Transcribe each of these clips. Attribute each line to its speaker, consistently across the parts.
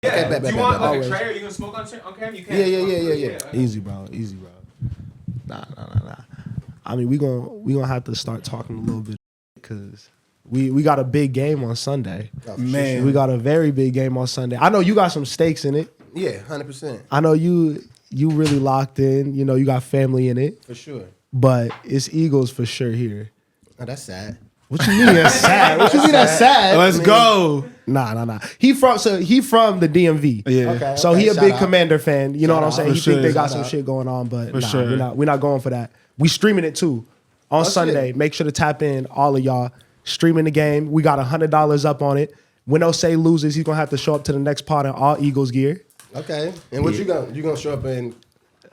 Speaker 1: Yeah.
Speaker 2: Okay,
Speaker 1: Do you want like
Speaker 2: always.
Speaker 1: a tray? Are you gonna smoke on cam? You can.
Speaker 2: Yeah.
Speaker 3: Easy, bro. Nah. I mean, we gonna have to start talking a little bit because we got a big game on Sunday.
Speaker 2: Oh,
Speaker 3: Man,
Speaker 2: sure.
Speaker 3: we got a very big game on Sunday. I know you got some stakes in it.
Speaker 2: Yeah, 100%.
Speaker 3: I know you really locked in. You know, you got family in it.
Speaker 2: For sure.
Speaker 3: But it's Eagles for sure here.
Speaker 2: Oh, that's sad.
Speaker 3: What you mean that's sad? What you mean that's sad?
Speaker 4: Let's go.
Speaker 3: Nah. He from the DMV.
Speaker 4: Yeah.
Speaker 2: Okay.
Speaker 3: So he a big
Speaker 2: shout out.
Speaker 3: Commander fan. You know what I'm saying?
Speaker 4: For
Speaker 3: He
Speaker 4: sure.
Speaker 3: think they got
Speaker 2: Shout
Speaker 3: some
Speaker 2: out.
Speaker 3: shit going on, but
Speaker 4: For
Speaker 3: nah,
Speaker 4: sure.
Speaker 3: we're not going for that. We streaming it too on Sunday.
Speaker 2: shit.
Speaker 3: Make sure to tap in, all of y'all. Streaming the game. We got $100 up on it. When Osei loses, he's gonna have to show up to the next part in all Eagles gear.
Speaker 2: Okay. And what you gonna show up in?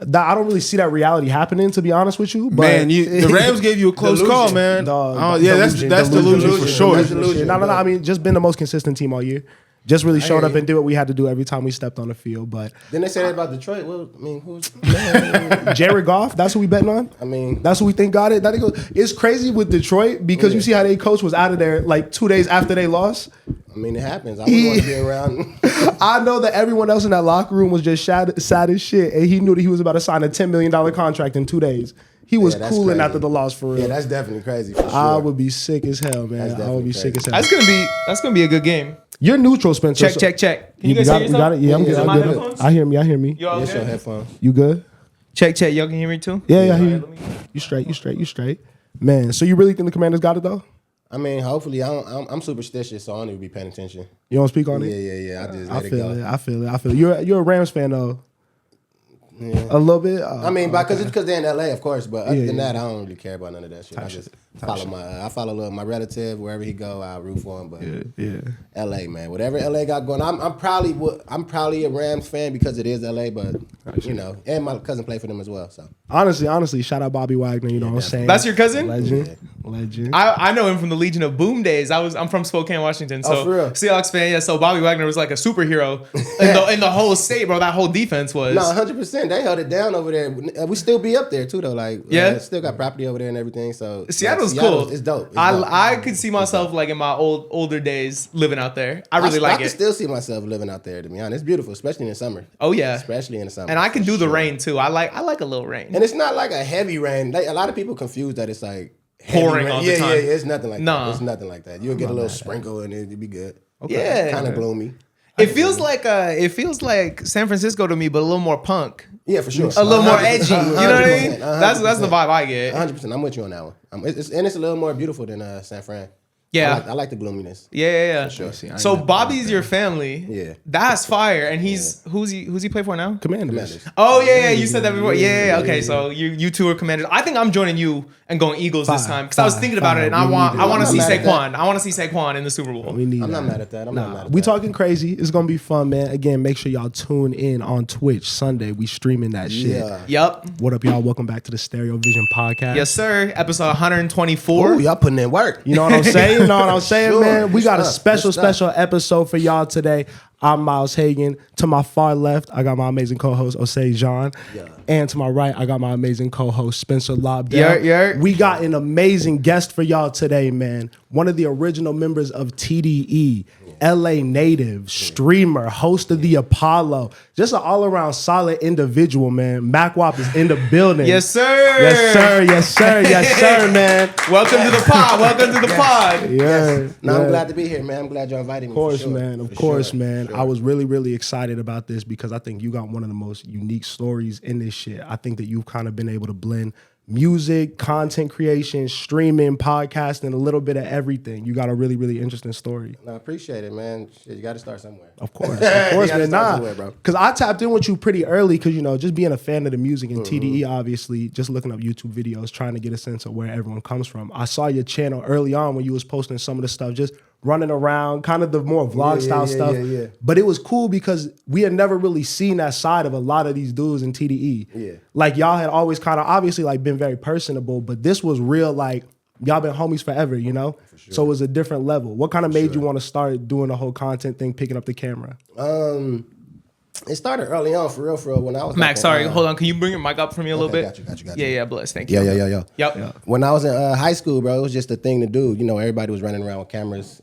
Speaker 3: I don't really see that reality happening, to be honest with you. But
Speaker 4: Man, the Rams gave you a close
Speaker 2: Delusion.
Speaker 4: call, man.
Speaker 3: Dog,
Speaker 4: Yeah,
Speaker 3: delusion,
Speaker 4: that's delusion for
Speaker 2: delusion.
Speaker 4: sure.
Speaker 2: That's delusion.
Speaker 3: No. I mean, just been the most consistent team all year. Just really showed
Speaker 2: hear
Speaker 3: up
Speaker 2: you.
Speaker 3: and did what we had to do every time we stepped on the field. But
Speaker 2: Didn't they say that about Detroit? Well, I mean, who's?
Speaker 3: Jared Goff, that's who we betting on.
Speaker 2: I mean,
Speaker 3: That's who we think got it. That nigga, it's crazy with Detroit because you see how their coach was out of there like 2 days after they lost.
Speaker 2: I mean, it happens. I wouldn't want to be around.
Speaker 3: I know that everyone else in that locker room was just sad as shit, and he knew that he was about to sign a $10 million contract in 2 days. He was
Speaker 2: Yeah, that's
Speaker 3: cooling
Speaker 2: crazy.
Speaker 3: after the loss for real.
Speaker 2: Yeah, that's definitely crazy for sure.
Speaker 3: I would be sick as hell, man.
Speaker 2: That's
Speaker 3: I would be
Speaker 2: definitely
Speaker 3: sick as hell.
Speaker 1: That's gonna be a good game.
Speaker 3: You're neutral, Spencer.
Speaker 1: Check. Can you
Speaker 3: You
Speaker 1: guys
Speaker 3: got,
Speaker 1: hear
Speaker 3: you got
Speaker 1: yourself?
Speaker 3: it? Yeah, I'm
Speaker 2: Yeah,
Speaker 3: good.
Speaker 2: yeah,
Speaker 3: I'm
Speaker 2: my
Speaker 3: good.
Speaker 1: headphones?
Speaker 3: I hear me.
Speaker 1: You all
Speaker 2: Yes, your
Speaker 1: good?
Speaker 2: headphones.
Speaker 3: You good?
Speaker 1: Check. Y'all can hear me too?
Speaker 3: Yeah, I hear
Speaker 1: Alright,
Speaker 3: you.
Speaker 1: let me-
Speaker 3: You straight. Man, so you really think the Commanders got it though?
Speaker 2: I mean, hopefully, I'm superstitious, so I don't even be paying attention.
Speaker 3: You don't speak on it?
Speaker 2: Yeah. I just
Speaker 3: I
Speaker 2: let it
Speaker 3: feel
Speaker 2: go.
Speaker 3: it. I feel it. You're a Rams fan though.
Speaker 2: Yeah.
Speaker 3: A little bit.
Speaker 2: I mean, because they're in LA, of course. But other
Speaker 3: Yeah,
Speaker 2: than
Speaker 3: yeah.
Speaker 2: that, I don't really care about none of that shit. I just follow my relative wherever he go. I root for him. But
Speaker 3: Yeah.
Speaker 2: LA, man, whatever LA got going, I'm probably a Rams fan because it is LA. But you know, and my cousin played for them as well. So
Speaker 3: Honestly, shout out Bobby Wagner. You know what I'm saying?
Speaker 1: That's your cousin?
Speaker 3: Legend.
Speaker 1: I know him from the Legion of Boom days. I'm from Spokane, Washington. So
Speaker 2: for real?
Speaker 1: Seahawks fan. Yeah. So Bobby Wagner was like a superhero in the whole state, bro. That whole defense was.
Speaker 2: no, 100%. They held it down over there. We still be up there too, though. Like still got property over there and everything. So
Speaker 1: Seattle's
Speaker 2: like,
Speaker 1: cool.
Speaker 2: It's dope. It's dope.
Speaker 1: I could see myself like in my older days living out there. I really like
Speaker 2: I can
Speaker 1: it.
Speaker 2: still see myself living out there. To be honest, it's beautiful, especially in the summer.
Speaker 1: Oh yeah.
Speaker 2: Especially in the summer.
Speaker 1: And I can do the
Speaker 2: Sure.
Speaker 1: rain too. I like a little rain.
Speaker 2: And it's not like a heavy rain. Like, a lot of people confuse that it's like heavy
Speaker 1: Pouring
Speaker 2: rain.
Speaker 1: all the time.
Speaker 2: Yeah, it's nothing like
Speaker 1: Nah.
Speaker 2: that. It's nothing like that. You'll get a little sprinkle and it'll be good.
Speaker 1: Yeah.
Speaker 2: Kind of gloomy.
Speaker 1: It feels like San Francisco to me, but a little more punk.
Speaker 2: Yeah, for sure.
Speaker 1: A little more edgy. You know what I mean?
Speaker 2: 100%,
Speaker 1: That's the vibe I get.
Speaker 2: 100%. I'm with you on that one. It's a little more beautiful than San Fran.
Speaker 1: Yeah.
Speaker 2: I like the gloominess.
Speaker 1: Yeah.
Speaker 2: Sure.
Speaker 1: So Bobby's your family.
Speaker 2: Yeah.
Speaker 1: That's fire. And who's he play for now?
Speaker 3: Commanders.
Speaker 1: Oh yeah. You said that before. Yeah. Okay. So you two are Commanders. I think I'm joining you and going Eagles this time because I was thinking about it and I want to see
Speaker 2: I'm not mad at
Speaker 1: Saquon. I want to see Saquon in the Super Bowl.
Speaker 3: We need
Speaker 2: I'm
Speaker 3: that.
Speaker 2: not mad at that. I'm not mad at
Speaker 3: We
Speaker 2: that.
Speaker 3: talking crazy. It's gonna be fun, man. Again, make sure y'all tune in on Twitch Sunday. We streaming that shit.
Speaker 2: Yeah.
Speaker 1: Yup.
Speaker 3: What up, y'all? Welcome back to the Stereo Vision podcast.
Speaker 1: Yes, sir. Episode 124.
Speaker 2: Ooh, y'all putting in work.
Speaker 3: You know what I'm saying?
Speaker 2: Sure.
Speaker 3: Man? We got a
Speaker 2: Good stuff.
Speaker 3: special episode for y'all today. I'm Miles Hagan. To my far left, I got my amazing co-host, Osei Jean.
Speaker 2: Yeah.
Speaker 3: And to my right, I got my amazing co-host, Spencer Lobdell.
Speaker 1: Yeah.
Speaker 3: We got an amazing guest for y'all today, man. One of the original members of TDE, LA native, streamer, host of the Apollo. Just an all-around solid individual, man. Mackwop is in the building.
Speaker 1: Yes, sir.
Speaker 3: Yes, sir, man.
Speaker 1: Welcome to the pod. Welcome to the pod.
Speaker 3: Yeah.
Speaker 2: No, I'm glad to be here, man. I'm glad y'all invited me.
Speaker 3: Of course,
Speaker 2: for sure.
Speaker 3: man. Of
Speaker 2: For
Speaker 3: course,
Speaker 2: sure.
Speaker 3: man.
Speaker 2: For
Speaker 3: I was really excited about this because I think you got one of the most unique stories in this shit. I think that you've kind of been able to blend music, content creation, streaming, podcasting, a little bit of everything. You got a really interesting story.
Speaker 2: No, I appreciate it, man. Shit, you got to start somewhere.
Speaker 3: Of course,
Speaker 2: You gotta
Speaker 3: man.
Speaker 2: start
Speaker 3: Nah,
Speaker 2: somewhere, bro.
Speaker 3: because I tapped in with you pretty early because, you know, just being a fan of the music and
Speaker 2: Mm-hmm.
Speaker 3: TDE, obviously, just looking up YouTube videos, trying to get a sense of where everyone comes from. I saw your channel early on when you was posting some of the stuff, just running around, kind of the more vlog style stuff.
Speaker 2: Yeah.
Speaker 3: But it was cool because we had never really seen that side of a lot of these dudes in TDE.
Speaker 2: Yeah.
Speaker 3: Like y'all had always kind of obviously like been very personable, but this was real, like y'all been homies forever, you know?
Speaker 2: Sure.
Speaker 3: So it was a different level. What kind of made you want to start doing the whole content thing, picking up the camera?
Speaker 2: It started early on, for real. When I was
Speaker 1: Max, sorry, hold on. Can you bring your mic up for me a little bit?
Speaker 2: Got you.
Speaker 1: Yeah, bless. Thank you.
Speaker 2: Yeah.
Speaker 1: Yep.
Speaker 2: When I was in high school, bro, it was just a thing to do. You know, everybody was running around with cameras,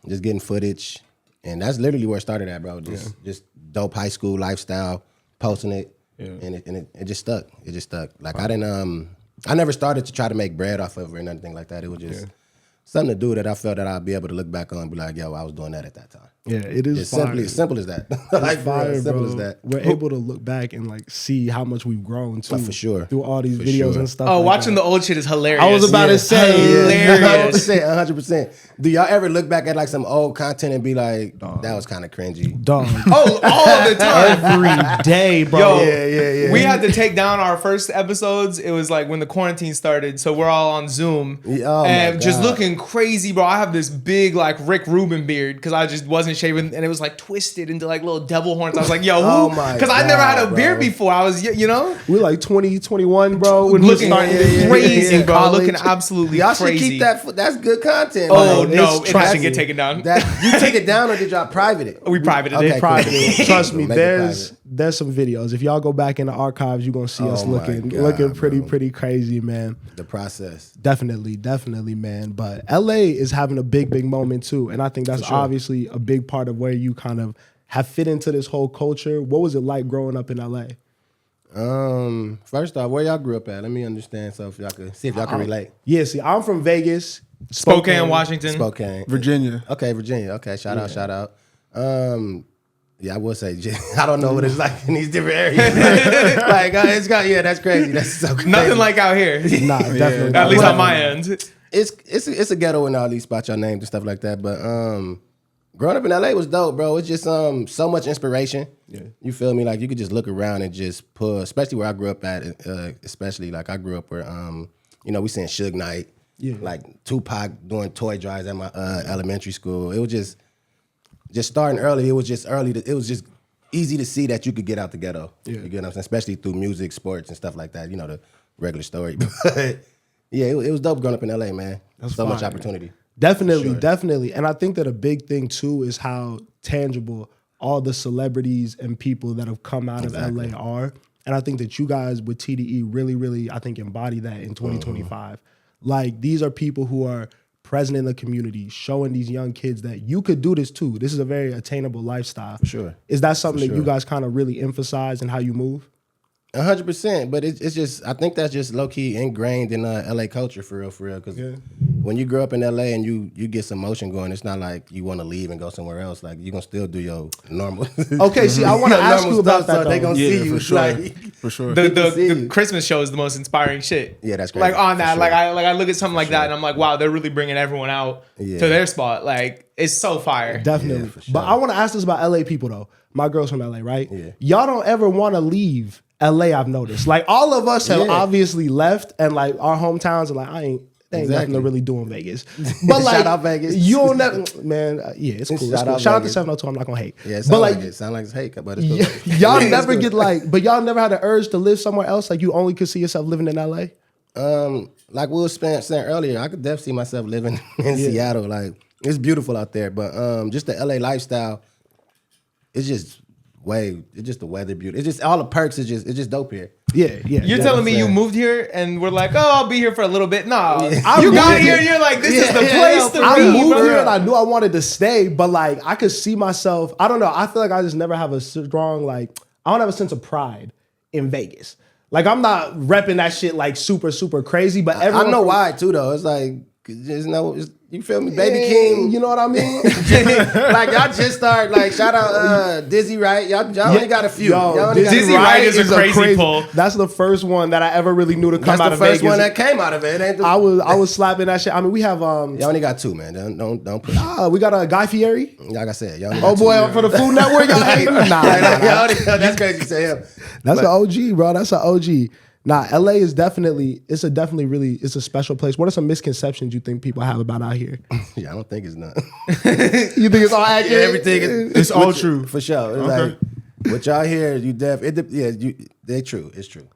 Speaker 2: just getting footage. And that's literally where it started at, bro. Just dope high school lifestyle, posting it, and it just stuck. It just stuck. Like I never started to try to make bread off of it or anything like that. It was just something to do that I felt that I'd be able to look back on and be like, yo, I was doing that at that time.
Speaker 3: Yeah, it is
Speaker 2: It's simple as that. Like
Speaker 3: fire,
Speaker 2: simple
Speaker 3: bro.
Speaker 2: as that.
Speaker 3: We're able to look back and like see how much we've grown too.
Speaker 2: For sure.
Speaker 3: Through all these videos and stuff.
Speaker 1: Oh,
Speaker 3: like
Speaker 1: watching
Speaker 3: that.
Speaker 1: the old shit is hilarious.
Speaker 3: I was about to say,
Speaker 1: hilarious.
Speaker 2: 100%. Do y'all ever look back at like some old content and be like, that was kind of cringy?
Speaker 3: Dog.
Speaker 1: Oh, all the time.
Speaker 3: Every day, bro.
Speaker 1: Yo,
Speaker 2: yeah.
Speaker 1: We had to take down our first episodes. It was like when the quarantine started, so we're all on Zoom
Speaker 2: Oh
Speaker 1: and
Speaker 2: my
Speaker 1: just
Speaker 2: God.
Speaker 1: looking crazy, bro. I have this big like Rick Rubin beard because I just wasn't shaving, and it was like twisted into like little devil horns. I was like, yo,
Speaker 2: Oh
Speaker 1: who?
Speaker 2: my
Speaker 1: Because I never had a
Speaker 2: God,
Speaker 1: beard
Speaker 2: bro.
Speaker 1: before. I was, you know,
Speaker 3: We're like 20, 21, bro. When we
Speaker 1: looking
Speaker 3: started
Speaker 1: crazy,
Speaker 3: in
Speaker 1: bro.
Speaker 3: college.
Speaker 1: Looking absolutely
Speaker 2: Y'all should
Speaker 1: crazy.
Speaker 2: keep that. That's good content.
Speaker 1: Oh
Speaker 2: man.
Speaker 1: no,
Speaker 3: it's
Speaker 1: it has to
Speaker 3: tragic.
Speaker 1: get taken down.
Speaker 2: That you take it down or did y'all private it?
Speaker 1: We privated
Speaker 2: Okay,
Speaker 1: it.
Speaker 2: cool.
Speaker 3: Private. Trust me,
Speaker 2: Make it
Speaker 3: there's some videos. If y'all go back in the archives, you're gonna see us
Speaker 2: Oh my
Speaker 3: looking
Speaker 2: God,
Speaker 3: pretty crazy, man.
Speaker 2: The process.
Speaker 3: Definitely, man. But LA is having a big moment too. And I think that's obviously a big part of where you kind of have fit into this whole culture. What was it like growing up in LA?
Speaker 2: First off, where y'all grew up at? Let me understand so if y'all could see if y'all can relate.
Speaker 3: Yeah, see, I'm from Vegas.
Speaker 1: Spokane, Washington.
Speaker 2: Spokane.
Speaker 4: Virginia.
Speaker 2: Okay, Virginia. Okay, shout out. Yeah, I will say, I don't know what it's like in these different areas. Like, it's got, that's crazy. That's so crazy.
Speaker 1: Nothing like out here.
Speaker 3: Nah, definitely.
Speaker 1: At least
Speaker 3: not.
Speaker 1: on my end.
Speaker 2: It's a ghetto in all these spots y'all named and stuff like that. But growing up in LA was dope, bro. It's just so much inspiration. Yeah. You feel me? Like you could just look around and just pull, especially where I grew up at, especially like I grew up where we seen Suge Knight, like Tupac doing toy drives at my elementary school. It was just starting early. It was just early. It was just easy to see that you could get out the ghetto. Yeah. You get what I'm saying? Especially through music, sports, and stuff like that. You know, the regular story. But yeah, it was dope growing up in LA, man. That's so much opportunity.
Speaker 3: Definitely. And I think that a big thing too is how tangible all the celebrities and people that have come out of LA are. And I think that you guys with TDE really, I think, embody that in 2025. Like, these are people who are present in the community, showing these young kids that you could do this too. This is a very attainable lifestyle. For
Speaker 2: sure.
Speaker 3: Is that something that you guys kind of really emphasize in how you move?
Speaker 2: 100%, but it's just, I think that's just low key ingrained in LA culture for real. Because when you grow up in LA and you get some motion going, it's not like you want to leave and go somewhere else. Like, you're gonna still do your normal.
Speaker 3: Okay, see, I want to ask you about that.
Speaker 2: So they gonna see you.
Speaker 4: For sure.
Speaker 2: Like,
Speaker 4: For sure.
Speaker 1: The Christmas show is the most inspiring shit.
Speaker 2: Yeah, that's great.
Speaker 1: Like on that,
Speaker 2: For
Speaker 1: like
Speaker 2: sure.
Speaker 1: I look at something like that and I'm like, wow, they're really bringing everyone out to their spot. Like, it's so fire.
Speaker 3: Definitely.
Speaker 2: Yeah, for sure.
Speaker 3: But I want to ask this about LA people though. My girl's from LA, right?
Speaker 2: Yeah.
Speaker 3: Y'all don't ever want to leave LA, I've noticed. Like, all of us have obviously left, and like our hometowns are like, they ain't nothing to really do in Vegas. But like,
Speaker 2: Shout out Vegas.
Speaker 3: You don't never, man. Yeah, it's cool.
Speaker 2: Shout out
Speaker 3: Shout out to
Speaker 2: Vegas.
Speaker 3: 702. I'm not gonna hate.
Speaker 2: Yeah,
Speaker 3: but
Speaker 2: sound like it's hate, but it's cool.
Speaker 3: y'all never get like, but y'all never had the urge to live somewhere else. Like, you only could see yourself living in LA.
Speaker 2: Like we were saying earlier, I could definitely see myself living in Seattle. Like, it's beautiful out there, but just the LA lifestyle, it's just the weather beauty. It's just all the perks. It's just dope here.
Speaker 3: Yeah.
Speaker 1: You're telling me you moved here and we're like, oh, I'll be here for a little bit. No,
Speaker 3: I
Speaker 1: you got
Speaker 3: moved
Speaker 1: here
Speaker 3: here.
Speaker 1: and you're like, this is the place to
Speaker 3: I
Speaker 1: be.
Speaker 3: moved
Speaker 1: bro.
Speaker 3: here and I knew I wanted to stay, but like, I could see myself. I don't know. I feel like I just never have a strong, like, I don't have a sense of pride in Vegas. Like, I'm not repping that shit like super crazy, but everyone,
Speaker 2: I know why too though. It's like, you feel me, Baby King.
Speaker 3: You know what I mean?
Speaker 2: Like, y'all just started, like, shout out Dizzy, right? Y'all only got a few. Y'all only got
Speaker 1: Dizzy
Speaker 2: a few.
Speaker 1: Wright is a crazy pull.
Speaker 3: That's the first one that I ever really knew to come
Speaker 2: That's
Speaker 3: out
Speaker 2: the
Speaker 3: of
Speaker 2: first
Speaker 3: Vegas.
Speaker 2: one that came out of it. It ain't the,
Speaker 3: I was slapping that shit. I mean, we have
Speaker 2: y'all only got two, man. Don't put.
Speaker 3: we got a Guy Fieri.
Speaker 2: Like I said, y'all only got
Speaker 3: Oh boy, for the Food Network, y'all hating? Nah.
Speaker 2: That's crazy to say him.
Speaker 3: That's an OG, bro. That's an OG. Nah, LA is definitely it's a special place. What are some misconceptions you think people have about out here?
Speaker 2: Yeah, I don't think it's none.
Speaker 3: You think it's all accurate?
Speaker 2: Everything is
Speaker 4: It's all true.
Speaker 2: for sure. It's
Speaker 4: Okay.
Speaker 2: like what y'all hear, they true. It's true.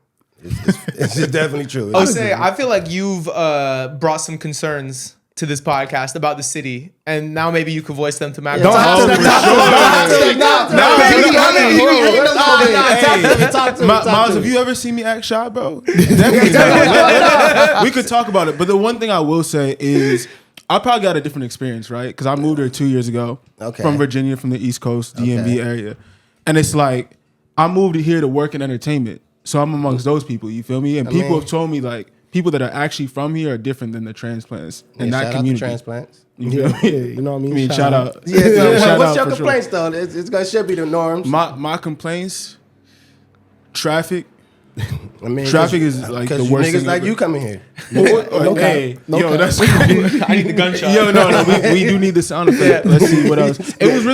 Speaker 2: It's definitely true.
Speaker 1: Jose, I feel like you've brought some concerns to this podcast about the city, and now maybe you could voice them to Mac.
Speaker 4: Miles, have you ever seen me act shy, bro? We could talk about it, but the one thing I will say is I probably got a different experience, right? Because I moved here 2 years ago from Virginia, from the East Coast, DMV area. And it's like, I moved here to work in entertainment. So I'm amongst those people, you feel me? And people have told me, like, people that are actually from here are different than the transplants in that community.
Speaker 2: Shout out to transplants.
Speaker 3: You know what I mean?
Speaker 4: Shout out.
Speaker 2: Yeah,
Speaker 4: shout
Speaker 2: what's
Speaker 4: out
Speaker 2: your
Speaker 4: for
Speaker 2: complaints,
Speaker 4: sure.
Speaker 2: though? It should be the norms.
Speaker 4: My complaints, traffic.
Speaker 2: I mean,
Speaker 4: traffic is like the worst
Speaker 2: niggas
Speaker 4: thing
Speaker 2: like
Speaker 4: ever.
Speaker 2: you coming here.
Speaker 4: Hey, yo, that's
Speaker 1: I need the gunshot.
Speaker 4: Yo, no, we do need the sound effect. Let's see what else. It was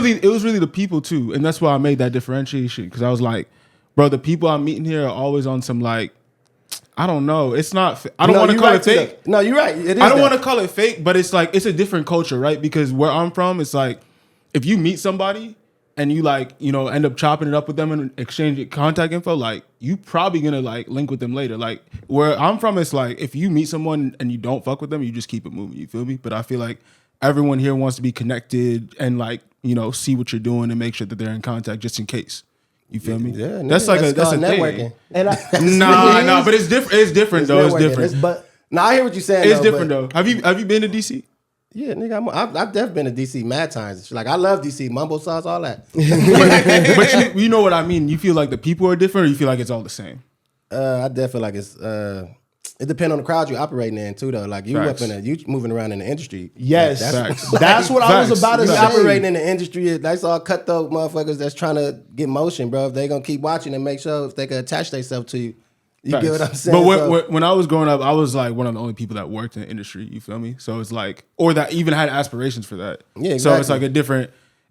Speaker 4: really the people too, and that's why I made that differentiation, because I was like, bro, the people I'm meeting here are always on some like, I don't know. It's not. I don't want to call it fake.
Speaker 2: No, you're right. It is
Speaker 4: I don't want to call it fake, but it's like, it's a different culture, right? Because where I'm from, it's like, if you meet somebody and you like, you know, end up chopping it up with them and exchange contact info, like, you probably gonna like link with them later. Like, where I'm from, it's like, if you meet someone and you don't fuck with them, you just keep it moving. You feel me? But I feel like everyone here wants to be connected and like, you know, see what you're doing and make sure that they're in contact just in case. You feel me?
Speaker 2: Yeah,
Speaker 4: that's like that's a
Speaker 2: networking.
Speaker 4: thing.
Speaker 3: And
Speaker 4: Nah, but it's different. It's different though. It's different.
Speaker 3: But
Speaker 2: no, I hear what you're saying.
Speaker 4: It's different though. Have you been to DC?
Speaker 2: Yeah, nigga, I've definitely been to DC mad times. Like, I love DC, mumble sauce, all that.
Speaker 4: But you know what I mean. You feel like the people are different, or you feel like it's all the same?
Speaker 2: I definitely feel like it's. It depends on the crowd you're operating in too, though. Like, you moving around in the industry.
Speaker 3: yes, that's what I was about to
Speaker 2: You
Speaker 3: say.
Speaker 2: operating in the industry, that's all cutthroat motherfuckers that's trying to get motion, bro. If they gonna keep watching and make sure if they can attach themselves to you. You get what I'm saying?
Speaker 4: But when I was growing up, I was like one of the only people that worked in the industry. You feel me? So it's like, or that even had aspirations for that.
Speaker 2: Yeah, exactly.
Speaker 4: So it's like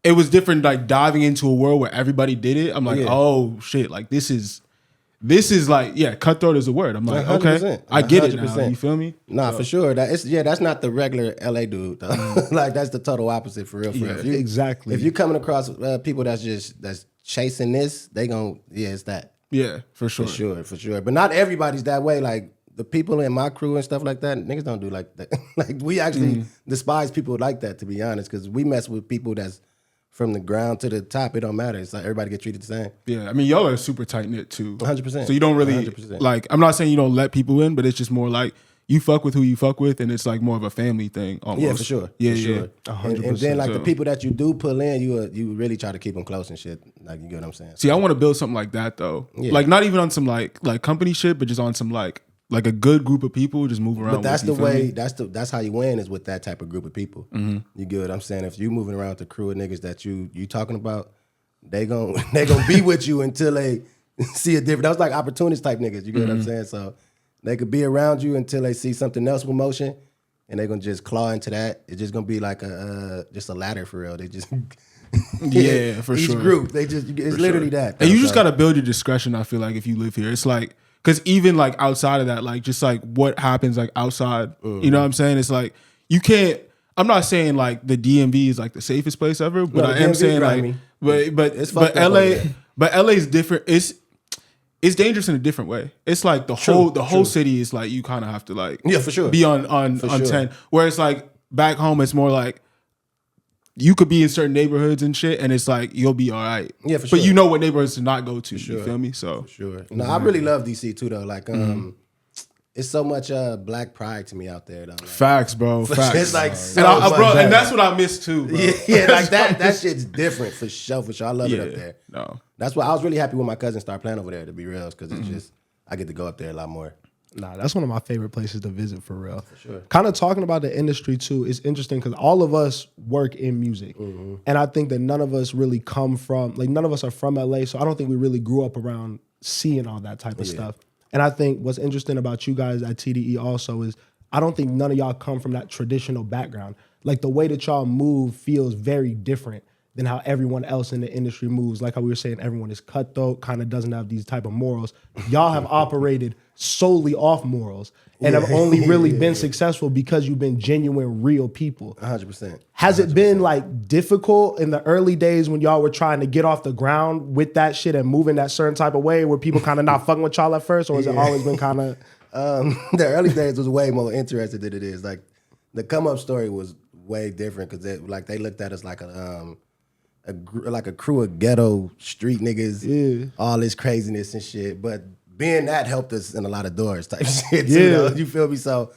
Speaker 4: it was different, like diving into a world where everybody did it. I'm like, oh shit, like this is like, yeah, cutthroat is a word. I'm like,
Speaker 2: 100%,
Speaker 4: okay, I get it now.
Speaker 2: 100%.
Speaker 4: You feel me?
Speaker 2: Nah, for sure. That's not the regular LA dude, though. Like, that's the total opposite for real.
Speaker 3: Yeah,
Speaker 2: If you,
Speaker 3: exactly.
Speaker 2: If you're coming across people that's chasing this, they it's that.
Speaker 4: Yeah, for sure.
Speaker 2: For sure. But not everybody's that way. Like, the people in my crew and stuff like that, niggas don't do like that. Like, we actually despise people like that, to be honest, because we mess with people that's from the ground to the top. It don't matter. It's like everybody get treated the same.
Speaker 4: Yeah, I mean, y'all are super tight knit too.
Speaker 2: 100%.
Speaker 4: So you don't really
Speaker 2: 100%.
Speaker 4: like. I'm not saying you don't let people in, but it's just more like you fuck with who you fuck with, and it's like more of a family thing almost.
Speaker 2: Yeah, for sure.
Speaker 4: Yeah,
Speaker 2: for
Speaker 4: yeah.
Speaker 2: sure.
Speaker 3: 100%.
Speaker 2: And then, like,
Speaker 4: So-
Speaker 2: the people that you do pull in, you really try to keep them close and shit. Like, you get what I'm saying?
Speaker 4: See, I want to build something like that though.
Speaker 2: Yeah.
Speaker 4: Like, not even on some like company shit, but just on some like a good group of people just move around.
Speaker 2: But that's
Speaker 4: with,
Speaker 2: the
Speaker 4: you feel
Speaker 2: way.
Speaker 4: me?
Speaker 2: That's how you win, is with that type of group of people. You get what I'm saying? If you moving around with the crew of niggas that you talking about, they gonna be with you until they see a different. That was like opportunist type niggas. You get what I'm saying? So they could be around you until they see something else with motion, and they gonna just claw into that. It's just gonna be like just a ladder for real. They just
Speaker 4: Yeah, for
Speaker 2: each
Speaker 4: sure.
Speaker 2: group. They just it's literally that.
Speaker 4: And you just
Speaker 2: So-
Speaker 4: gotta build your discretion. I feel like if you live here, it's like, because even like outside of that, like just like what happens like outside, you know what I'm saying? It's like you can't. I'm not saying like the DMV is like the safest place ever, but
Speaker 2: No,
Speaker 4: I
Speaker 2: the
Speaker 4: am
Speaker 2: DMV
Speaker 4: saying like,
Speaker 2: grimy.
Speaker 4: but
Speaker 2: It's
Speaker 4: but
Speaker 2: fucked up over
Speaker 4: LA,
Speaker 2: there.
Speaker 4: but LA is different. It's dangerous in a different way. It's like the whole city is like you kind of have to like
Speaker 2: Yeah, for sure.
Speaker 4: be on
Speaker 2: For sure.
Speaker 4: 10. Whereas like back home, it's more like you could be in certain neighborhoods and shit, and it's like you'll be all right.
Speaker 2: Yeah, for
Speaker 4: But
Speaker 2: sure.
Speaker 4: you know what neighborhoods to not go to. You feel me? So
Speaker 2: Sure. No, I really love DC too, though. Like, it's so much black pride to me out there, though. Like,
Speaker 4: facts, bro. Facts.
Speaker 2: it's like so
Speaker 4: and
Speaker 2: much
Speaker 4: bro,
Speaker 2: better.
Speaker 4: and that's what I miss too, bro.
Speaker 2: yeah, like that shit's different for sure. For sure, I love it up there.
Speaker 4: No.
Speaker 2: That's why I was really happy when my cousin started playing over there. To be real, because it's just I get to go up there a lot more.
Speaker 3: Nah, that's one of my favorite places to visit for real. For
Speaker 2: sure.
Speaker 3: Kind of talking about the industry too is interesting because all of us work in music. And I think that none of us really come from, like none of us are from LA, so I don't think we really grew up around seeing all that type of stuff. And I think what's interesting about you guys at TDE also is I don't think none of y'all come from that traditional background. Like the way that y'all move feels very different than how everyone else in the industry moves. Like how we were saying, everyone is cutthroat, kind of doesn't have these type of morals. Y'all have operated solely off morals and have only really been successful because you've been genuine, real people.
Speaker 2: 100%.
Speaker 3: Has it been like difficult in the early days when y'all were trying to get off the ground with that shit and moving that certain type of way where people kind of not fucking with y'all at first? Or has it always been kind of...
Speaker 2: The early days was way more interesting than it is. Like, the come up story was way different because they looked at us like a crew of ghetto street niggas, all this craziness and shit. But being that helped us in a lot of doors type shit too, though. You feel me? So,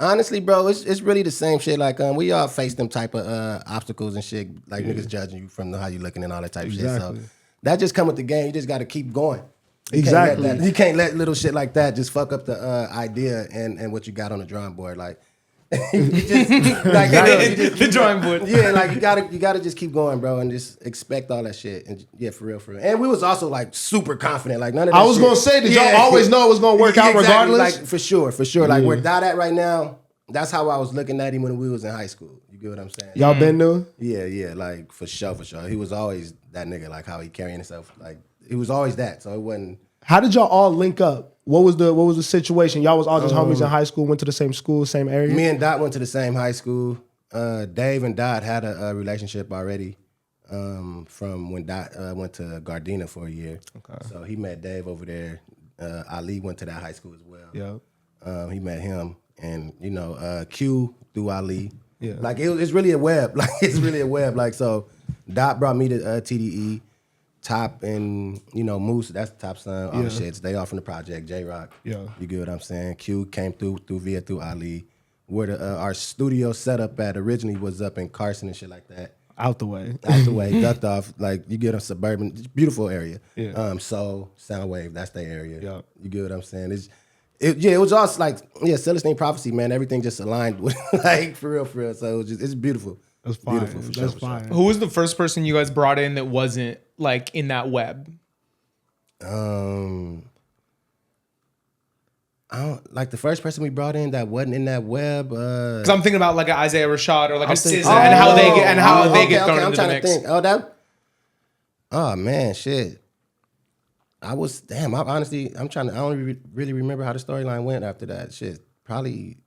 Speaker 2: Honestly, bro, it's really the same shit. Like, we all face them type of obstacles and shit. Like niggas judging you from how you looking and all that type of shit. So that just come with the game. You just got to keep going. You can't let little shit like that just fuck up the idea and what you got on the drawing board. Like, you just, like
Speaker 1: the drawing board.
Speaker 2: Yeah, like you gotta just keep going, bro, and just expect all that shit. And yeah, for real. And we was also like super confident. Like none of that
Speaker 3: I was
Speaker 2: shit.
Speaker 3: gonna say, did y'all always know it was gonna work out regardless?
Speaker 2: Like for sure. Like where Dot at right now, that's how I was looking at him when we was in high school. You get what I'm saying?
Speaker 3: Y'all been new?
Speaker 2: Yeah, like for sure. He was always that nigga, like how he carrying himself. Like he was always that. So it wasn't.
Speaker 3: How did y'all all link up? What was the situation? Y'all was all just homies in high school, went to the same school, same area?
Speaker 2: Me and Dot went to the same high school. Dave and Dot had a relationship already from when Dot went to Gardena for a year. Okay. So he met Dave over there. Ali went to that high school as well.
Speaker 3: Yeah.
Speaker 2: He met him, and Q through Ali.
Speaker 3: Yeah.
Speaker 2: Like it's really a web. Like it's really a web. Like so, Dot brought me to TDE. Top and Moose, that's the Top son, all the shits. They all from the project, J-Rock.
Speaker 3: Yeah.
Speaker 2: You get what I'm saying? Q came through Ali. Where our studio setup at originally was up in Carson and shit like that.
Speaker 3: Out the way.
Speaker 2: Ducked off. Like you get a suburban, beautiful area.
Speaker 3: Yeah.
Speaker 2: Soul, Soundwave, that's their area.
Speaker 3: Yeah.
Speaker 2: You get what I'm saying? It was just like, Celestine Prophecy, man. Everything just aligned with like for real. So it's beautiful.
Speaker 3: That's fine.
Speaker 2: Beautiful for
Speaker 3: That's
Speaker 2: sure.
Speaker 3: fine.
Speaker 1: Who was the first person you guys brought in that wasn't like in that web?
Speaker 2: I don't like the first person we brought in that wasn't in that web.
Speaker 1: Because I'm thinking about like an Isaiah Rashad or like a SZA
Speaker 2: Oh,
Speaker 1: and how they get thrown
Speaker 2: I'm
Speaker 1: into the
Speaker 2: trying to
Speaker 1: mix.
Speaker 2: think. Oh man, shit. I don't really remember how the storyline went after that. Shit, probably.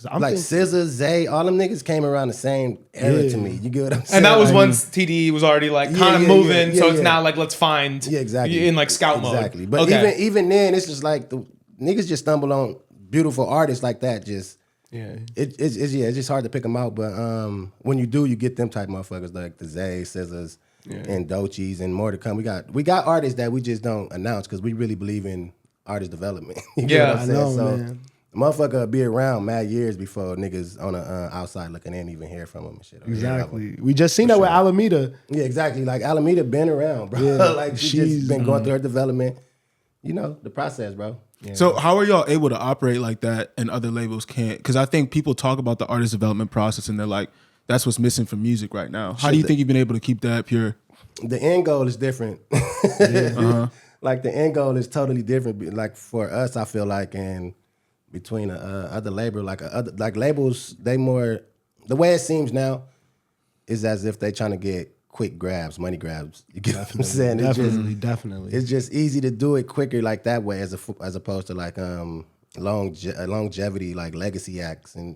Speaker 2: Like SZA, Zay, all them niggas came around the same era to me. You get what I'm saying?
Speaker 1: And that was once TDE was already like kind of moving, so it's not like let's find
Speaker 2: exactly
Speaker 1: in like scout mode.
Speaker 2: Exactly. But even then, it's just like the niggas just stumble on beautiful artists like that. It's just hard to pick them out. But when you do, you get them type motherfuckers like the Zay, SZAs, and Doechis, and more to come. We got artists that we just don't announce because we really believe in artist development. You get what I'm saying?
Speaker 3: Man.
Speaker 2: The motherfucker will be around mad years before niggas on the outside looking in even hear from him and shit.
Speaker 3: Exactly. We just seen that with Alameda.
Speaker 2: Yeah, exactly. Like Alameda been around, bro.
Speaker 3: Yeah,
Speaker 2: like she's just been going through her development. The process, bro. Yeah.
Speaker 4: So how are y'all able to operate like that and other labels can't? Because I think people talk about the artist development process and they're like, that's what's missing from music right now. How do you think you've been able to keep that pure?
Speaker 2: The end goal is different. Like the end goal is totally different. Like for us, I feel like, and between other label, like labels, they more, the way it seems now is as if they trying to get quick grabs, money grabs. You get what I'm saying?
Speaker 3: Definitely.
Speaker 2: It's just easy to do it quicker like that way as opposed to like longevity, like legacy acts and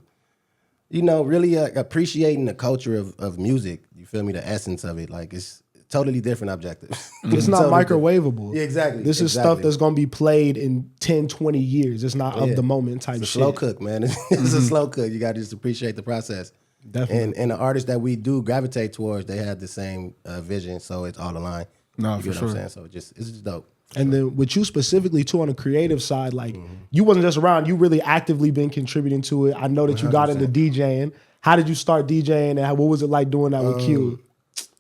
Speaker 2: really appreciating the culture of music. You feel me? The essence of it, like it's totally different objectives.
Speaker 3: It's not microwavable.
Speaker 2: Yeah, exactly.
Speaker 3: This is stuff that's going to be played in 10, 20 years. It's not of the moment type shit.
Speaker 2: It's a slow cook, man. It's a slow cook. You got to just appreciate the process.
Speaker 3: Definitely.
Speaker 2: And the artists that we do gravitate towards, they have the same vision, so it's all aligned.
Speaker 4: No,
Speaker 2: you
Speaker 4: for
Speaker 2: get
Speaker 4: sure.
Speaker 2: what I'm saying? So it's just dope.
Speaker 3: And then with you specifically too on the creative side, like you wasn't just around, you really actively been contributing to it. I know that you got into DJing. How did you start DJing and what was it like doing that with Q?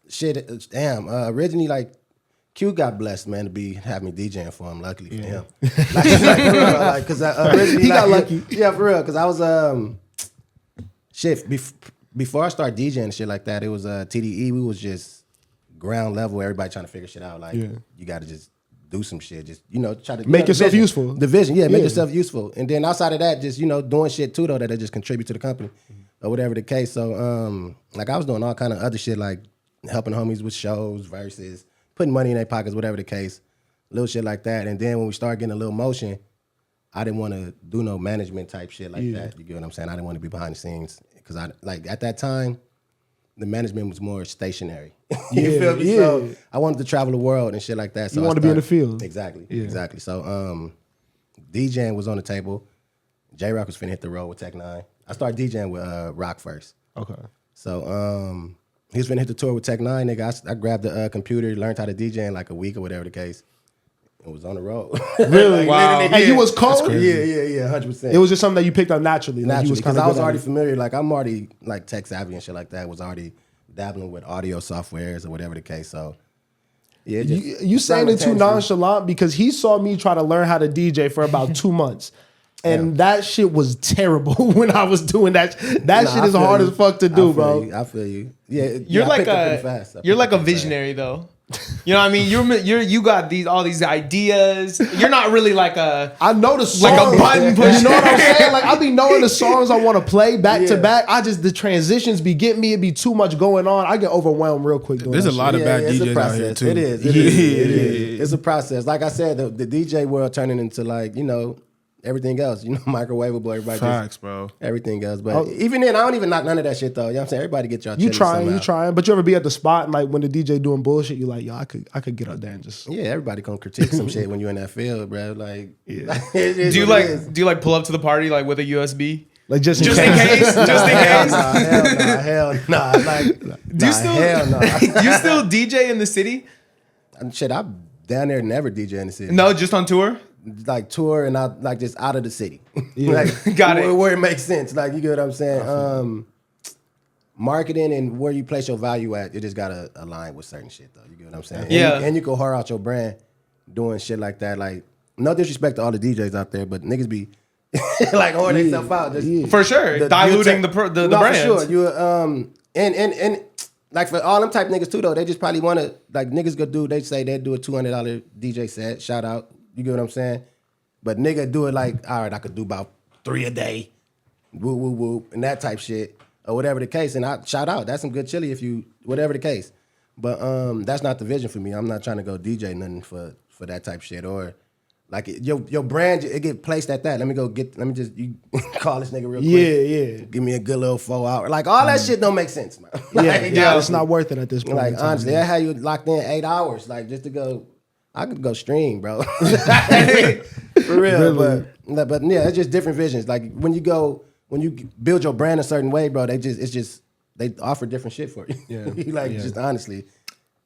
Speaker 2: Shit, damn. Originally, like, Q got blessed, man, to have me DJing for him. Luckily for him, because originally
Speaker 3: he got lucky.
Speaker 2: Yeah, for real. Because I was before I started DJing and shit like that. It was TDE. We was just ground level. Everybody trying to figure shit out. Like you got to just do some shit. Just try to
Speaker 3: make yourself useful.
Speaker 2: The vision, make yourself useful. And then outside of that, just doing shit too though that just contribute to the company or whatever the case. So like I was doing all kind of other shit like helping homies with shows, verses, putting money in their pockets, whatever the case, little shit like that. And then when we started getting a little motion, I didn't want to do no management type shit like that. You get what I'm saying? I didn't want to be behind the scenes because at that time, the management was more stationary. You feel me? So I wanted to travel the world and shit like that. So
Speaker 3: you want to be in the field.
Speaker 2: Exactly. Exactly. So DJing was on the table. J-Rock was finna hit the road with Tech 9. I started DJing with Rock first.
Speaker 3: Okay.
Speaker 2: So he was finna hit the tour with Tech 9, nigga. I grabbed the computer, learned how to DJ in like a week or whatever the case. It was on the road.
Speaker 3: Really?
Speaker 1: Wow.
Speaker 3: And you was cold?
Speaker 2: Yeah, 100%.
Speaker 3: It was just something that you picked up naturally. Like, you
Speaker 2: naturally
Speaker 3: was
Speaker 2: because
Speaker 3: kinda
Speaker 2: I was
Speaker 3: good at
Speaker 2: already
Speaker 3: it.
Speaker 2: familiar. Like I'm already like tech savvy and shit like that. Was already dabbling with audio softwares or whatever the case. So yeah, it just
Speaker 3: You saying it too
Speaker 2: simultaneously.
Speaker 3: nonchalant because he saw me try to learn how to DJ for about 2 months. And that shit was terrible when I was doing that. That shit
Speaker 2: I
Speaker 3: is
Speaker 2: feel
Speaker 3: hard
Speaker 2: you.
Speaker 3: as fuck to
Speaker 2: I
Speaker 3: do,
Speaker 2: feel
Speaker 3: bro.
Speaker 2: you. I feel you. Yeah,
Speaker 1: You're
Speaker 2: I
Speaker 1: like
Speaker 2: picked up pretty fast.
Speaker 1: you're like a visionary though. You know what I mean? You got all these ideas. You're not really like a
Speaker 3: I know the songs.
Speaker 1: like a button pusher.
Speaker 3: You know what I'm saying? Like I be knowing the songs I want to play back to back. The transitions be getting me. It be too much going on. I get overwhelmed real quick. Doing
Speaker 4: There's a
Speaker 3: that
Speaker 4: lot of bad
Speaker 2: it's a
Speaker 4: DJs out
Speaker 2: process.
Speaker 4: here too.
Speaker 2: It is. It is. It's a process. Like I said, the DJ world turning into like, you know, everything else. You know, microwavable, everybody
Speaker 4: Facts, bro.
Speaker 2: everything else. But even then, I don't even knock none of that shit though. You know what I'm saying? Everybody get y'all
Speaker 3: You
Speaker 2: chilling
Speaker 3: trying,
Speaker 2: somehow.
Speaker 3: but you ever be at the spot and like when the DJ doing bullshit, you like, yo, I could get up there and just
Speaker 2: Yeah, everybody gonna critique some shit when you in that field, bro. Like,
Speaker 1: Do you like pull up to the party like with a USB?
Speaker 3: like just in
Speaker 1: Just in
Speaker 3: case.
Speaker 1: case. Just in case.
Speaker 2: Hell nah. Like,
Speaker 1: Do you still
Speaker 2: hell no.
Speaker 1: you still DJ in the city?
Speaker 2: Shit, I'm down there never DJ in the city.
Speaker 1: No, just on tour.
Speaker 2: Like tour and I like just out of the city. Like
Speaker 1: Got it.
Speaker 2: where it makes sense. Like you get what I'm saying. Marketing and where you place your value at, it just gotta align with certain shit though. You get what I'm saying?
Speaker 1: Yeah.
Speaker 2: And you can whore out your brand doing shit like that. Like no disrespect to all the DJs out there, but niggas be like whoring themselves out. Just,
Speaker 1: For sure, diluting the brands.
Speaker 2: For sure. You and like for all them type niggas too though, they just probably want to like niggas go do. They say they do a $200 DJ set. Shout out. You get what I'm saying? But nigga do it like, all right, I could do about 3 a day, woo woo woo, and that type shit or whatever the case. And I shout out. That's some good chili if you whatever the case. But that's not the vision for me. I'm not trying to go DJ nothing for that type shit or. Like your brand, it get placed at that. Let me just you call this nigga real quick.
Speaker 3: Yeah.
Speaker 2: Give me a good little 4 hour. Like all that shit don't make sense, man.
Speaker 3: Yeah, it's not worth it at this point.
Speaker 2: Like
Speaker 3: in time,
Speaker 2: honestly,
Speaker 3: man.
Speaker 2: that how you locked in 8 hours, like just to go. I could go stream, bro. For real,
Speaker 3: Really?
Speaker 2: but yeah, it's just different visions. Like when you build your brand a certain way, bro, they offer different shit for you.
Speaker 3: Yeah.
Speaker 2: Just honestly.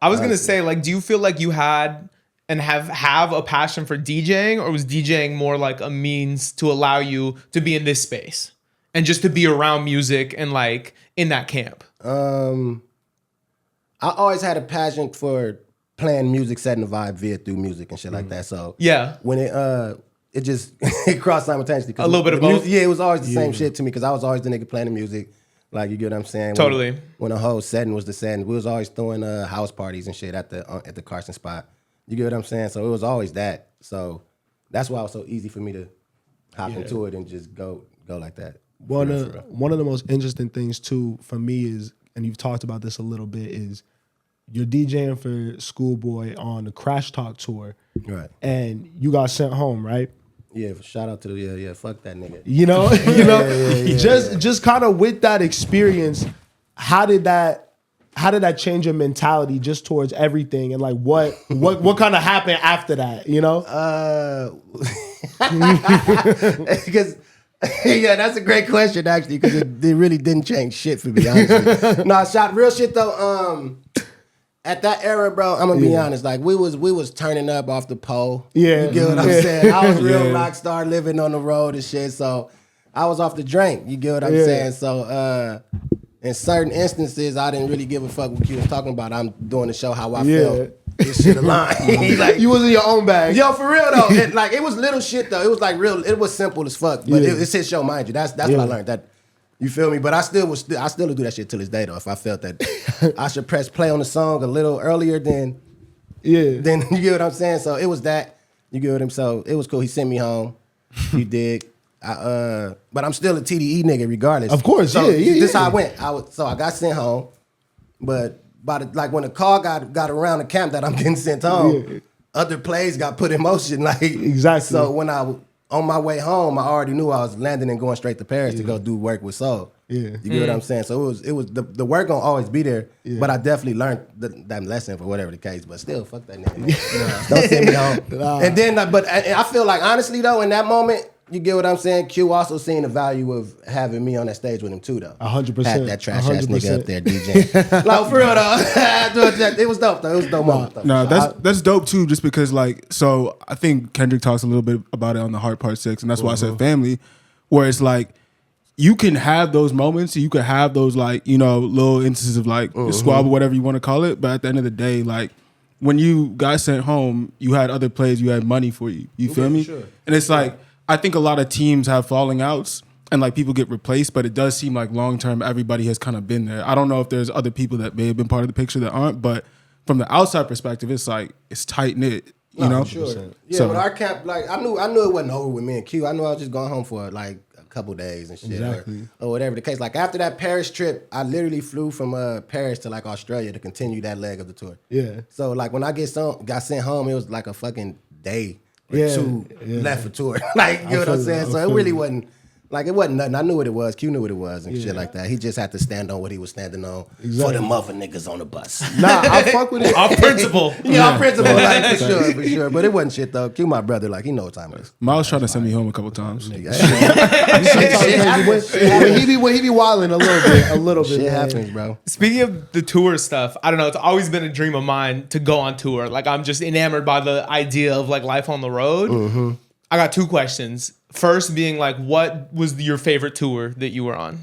Speaker 1: I was gonna say, like, do you feel like you had and have a passion for DJing, or was DJing more like a means to allow you to be in this space and just to be around music and like in that camp?
Speaker 2: I always had a passion for playing music, setting the vibe via through music and shit like that. So
Speaker 1: Yeah.
Speaker 2: when it just it crossed simultaneously.
Speaker 1: A little bit of
Speaker 2: the
Speaker 1: both?
Speaker 2: Yeah, it was always the same shit to me because I was always the nigga playing the music. Like you get what I'm saying?
Speaker 1: Totally.
Speaker 2: When the whole setting was the setting, we was always throwing house parties and shit at the Carson spot. You get what I'm saying? So it was always that. So that's why it was so easy for me to hop into it and just go like that.
Speaker 3: One of the most interesting things too for me is, and you've talked about this a little bit, is you're DJing for Schoolboy on the Crash Talk tour,
Speaker 2: Right.
Speaker 3: and you got sent home, right?
Speaker 2: Yeah, shout out to the fuck that nigga.
Speaker 3: You know, just kind of with that experience, how did that change your mentality just towards everything, and like what kind of happened after that? You know,
Speaker 2: Because yeah, that's a great question actually, because it really didn't change shit for me, honestly. No, real shit though. At that era, bro, I'm gonna be honest. Like we was turning up off the pole.
Speaker 3: Yeah.
Speaker 2: You get what I'm saying? I was real rock star living on the road and shit. So I was off the drink. You get what I'm saying? So in certain instances, I didn't really give a fuck what you was talking about. I'm doing the show how I felt. This shit aligned. Like
Speaker 3: you was in your own bag.
Speaker 2: yo, for real though. It was little shit though. It was like real. It was simple as fuck. But it's his show, mind you. That's what I learned. That you feel me? But I still do that shit till this day though. If I felt that I should press play on the song a little earlier than you get what I'm saying. So it was that. You get what I'm saying. So it was cool. He sent me home. You dig? But I'm still a TDE nigga regardless.
Speaker 3: Of course,
Speaker 2: So
Speaker 3: yeah.
Speaker 2: This how I went. So I got sent home, but when the call got around the camp that I'm getting sent home, other plays got put in motion. Like
Speaker 3: Exactly.
Speaker 2: So when I was on my way home, I already knew I was landing and going straight to Paris to go do work with Soul.
Speaker 3: Yeah.
Speaker 2: You get what I'm saying? So it was the work gonna always be there, but I definitely learned that lesson for whatever the case. But still, fuck that nigga. Don't send me home. And then, but I feel like honestly though, in that moment, you get what I'm saying? Q also seen the value of having me on that stage with him too, though.
Speaker 3: 100%.
Speaker 2: Had that trash ass nigga up there DJing. Like, for real though. It was dope though. It was a dope moment though.
Speaker 4: No, that's dope too. Just because so I think Kendrick talks a little bit about it on the Heart Part 6, and that's why I said family, where it's like you can have those moments, you could have those little instances of squabble, whatever you want to call it, but at the end of the day, when you got sent home, you had other players, you had money for you. You feel me?
Speaker 2: Sure.
Speaker 4: And it's I think a lot of teams have falling outs and people get replaced, but it does seem like long term everybody has kind of been there. I don't know if there's other people that may have been part of the picture that aren't, but from the outside perspective, it's it's tight knit. You know?
Speaker 2: Sure. Yeah,
Speaker 4: So-
Speaker 2: but our camp, I knew it wasn't over with me and Q. I knew I was just going home for a couple days and shit,
Speaker 3: Exactly.
Speaker 2: or whatever the case. After that Paris trip, I literally flew from Paris to Australia to continue that leg of the tour.
Speaker 3: Yeah.
Speaker 2: So when I got sent home, it was a fucking day or two left for tour. You know what I'm saying? So it really wasn't. It wasn't nothing. I knew what it was. Q knew what it was and shit like that. He just had to stand on what he was standing on for the mother niggas on the bus.
Speaker 3: Nah, I fuck with it.
Speaker 1: Off principle.
Speaker 2: Yeah, on principle, for sure. But it wasn't shit though. Q my brother, he know what time it is.
Speaker 4: Miles trying to send me home a couple times.
Speaker 3: When he be wilding a little bit.
Speaker 2: Shit
Speaker 3: man.
Speaker 2: happens, bro.
Speaker 1: Speaking of the tour stuff, I don't know. It's always been a dream of mine to go on tour. I'm just enamored by the idea of life on the road.
Speaker 2: Mm-hmm.
Speaker 1: I got two questions. First being what was your favorite tour that you were on?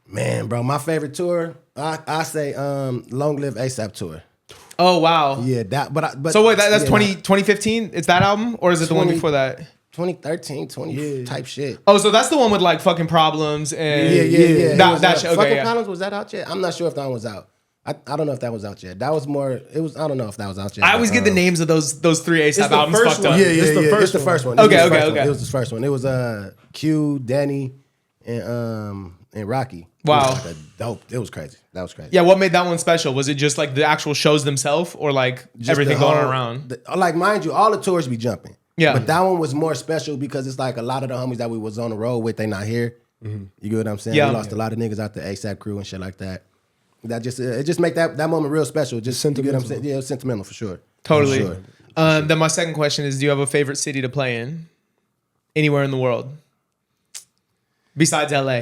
Speaker 2: Man, bro, my favorite tour, I say Long Live ASAP tour.
Speaker 1: Oh wow.
Speaker 2: Yeah, but
Speaker 1: So wait, that's
Speaker 2: yeah,
Speaker 1: 2015? It's that album or is it the one
Speaker 2: 20
Speaker 1: before that?
Speaker 2: 2013, 20 type shit.
Speaker 1: Oh, so that's the one with fucking problems and
Speaker 2: Yeah.
Speaker 1: That shit. Okay,
Speaker 2: Fucking
Speaker 1: yeah.
Speaker 2: Problems, was that out yet? I'm not sure if that one was out. I don't know if that was out yet. That was more. It was. I don't know if that was out yet.
Speaker 1: I always get the names of those three ASAP
Speaker 3: the
Speaker 1: albums
Speaker 3: first
Speaker 1: fucked
Speaker 3: one.
Speaker 1: up.
Speaker 3: Yeah,
Speaker 2: It's the first one.
Speaker 1: Okay.
Speaker 2: It was the first one. It was Q, Danny, and Rocky.
Speaker 1: Wow.
Speaker 2: It was dope. It was crazy. That was crazy.
Speaker 1: Yeah, what made that one special? Was it just the actual shows themselves or
Speaker 2: Just
Speaker 1: everything
Speaker 2: the
Speaker 1: going
Speaker 2: whole-
Speaker 1: around?
Speaker 2: Mind you, all the tours be jumping.
Speaker 1: Yeah.
Speaker 2: But that one was more special because it's a lot of the homies that we was on the road with, they not here. You get what I'm saying?
Speaker 1: Yeah.
Speaker 2: We lost a lot of niggas out the ASAP crew and shit like that. That just it just make that moment real special. Just you get what I'm saying? Yeah, it was sentimental for sure.
Speaker 1: Totally.
Speaker 2: For sure.
Speaker 1: Then my second question is, do you have a favorite city to play in? Anywhere in the world? Besides LA.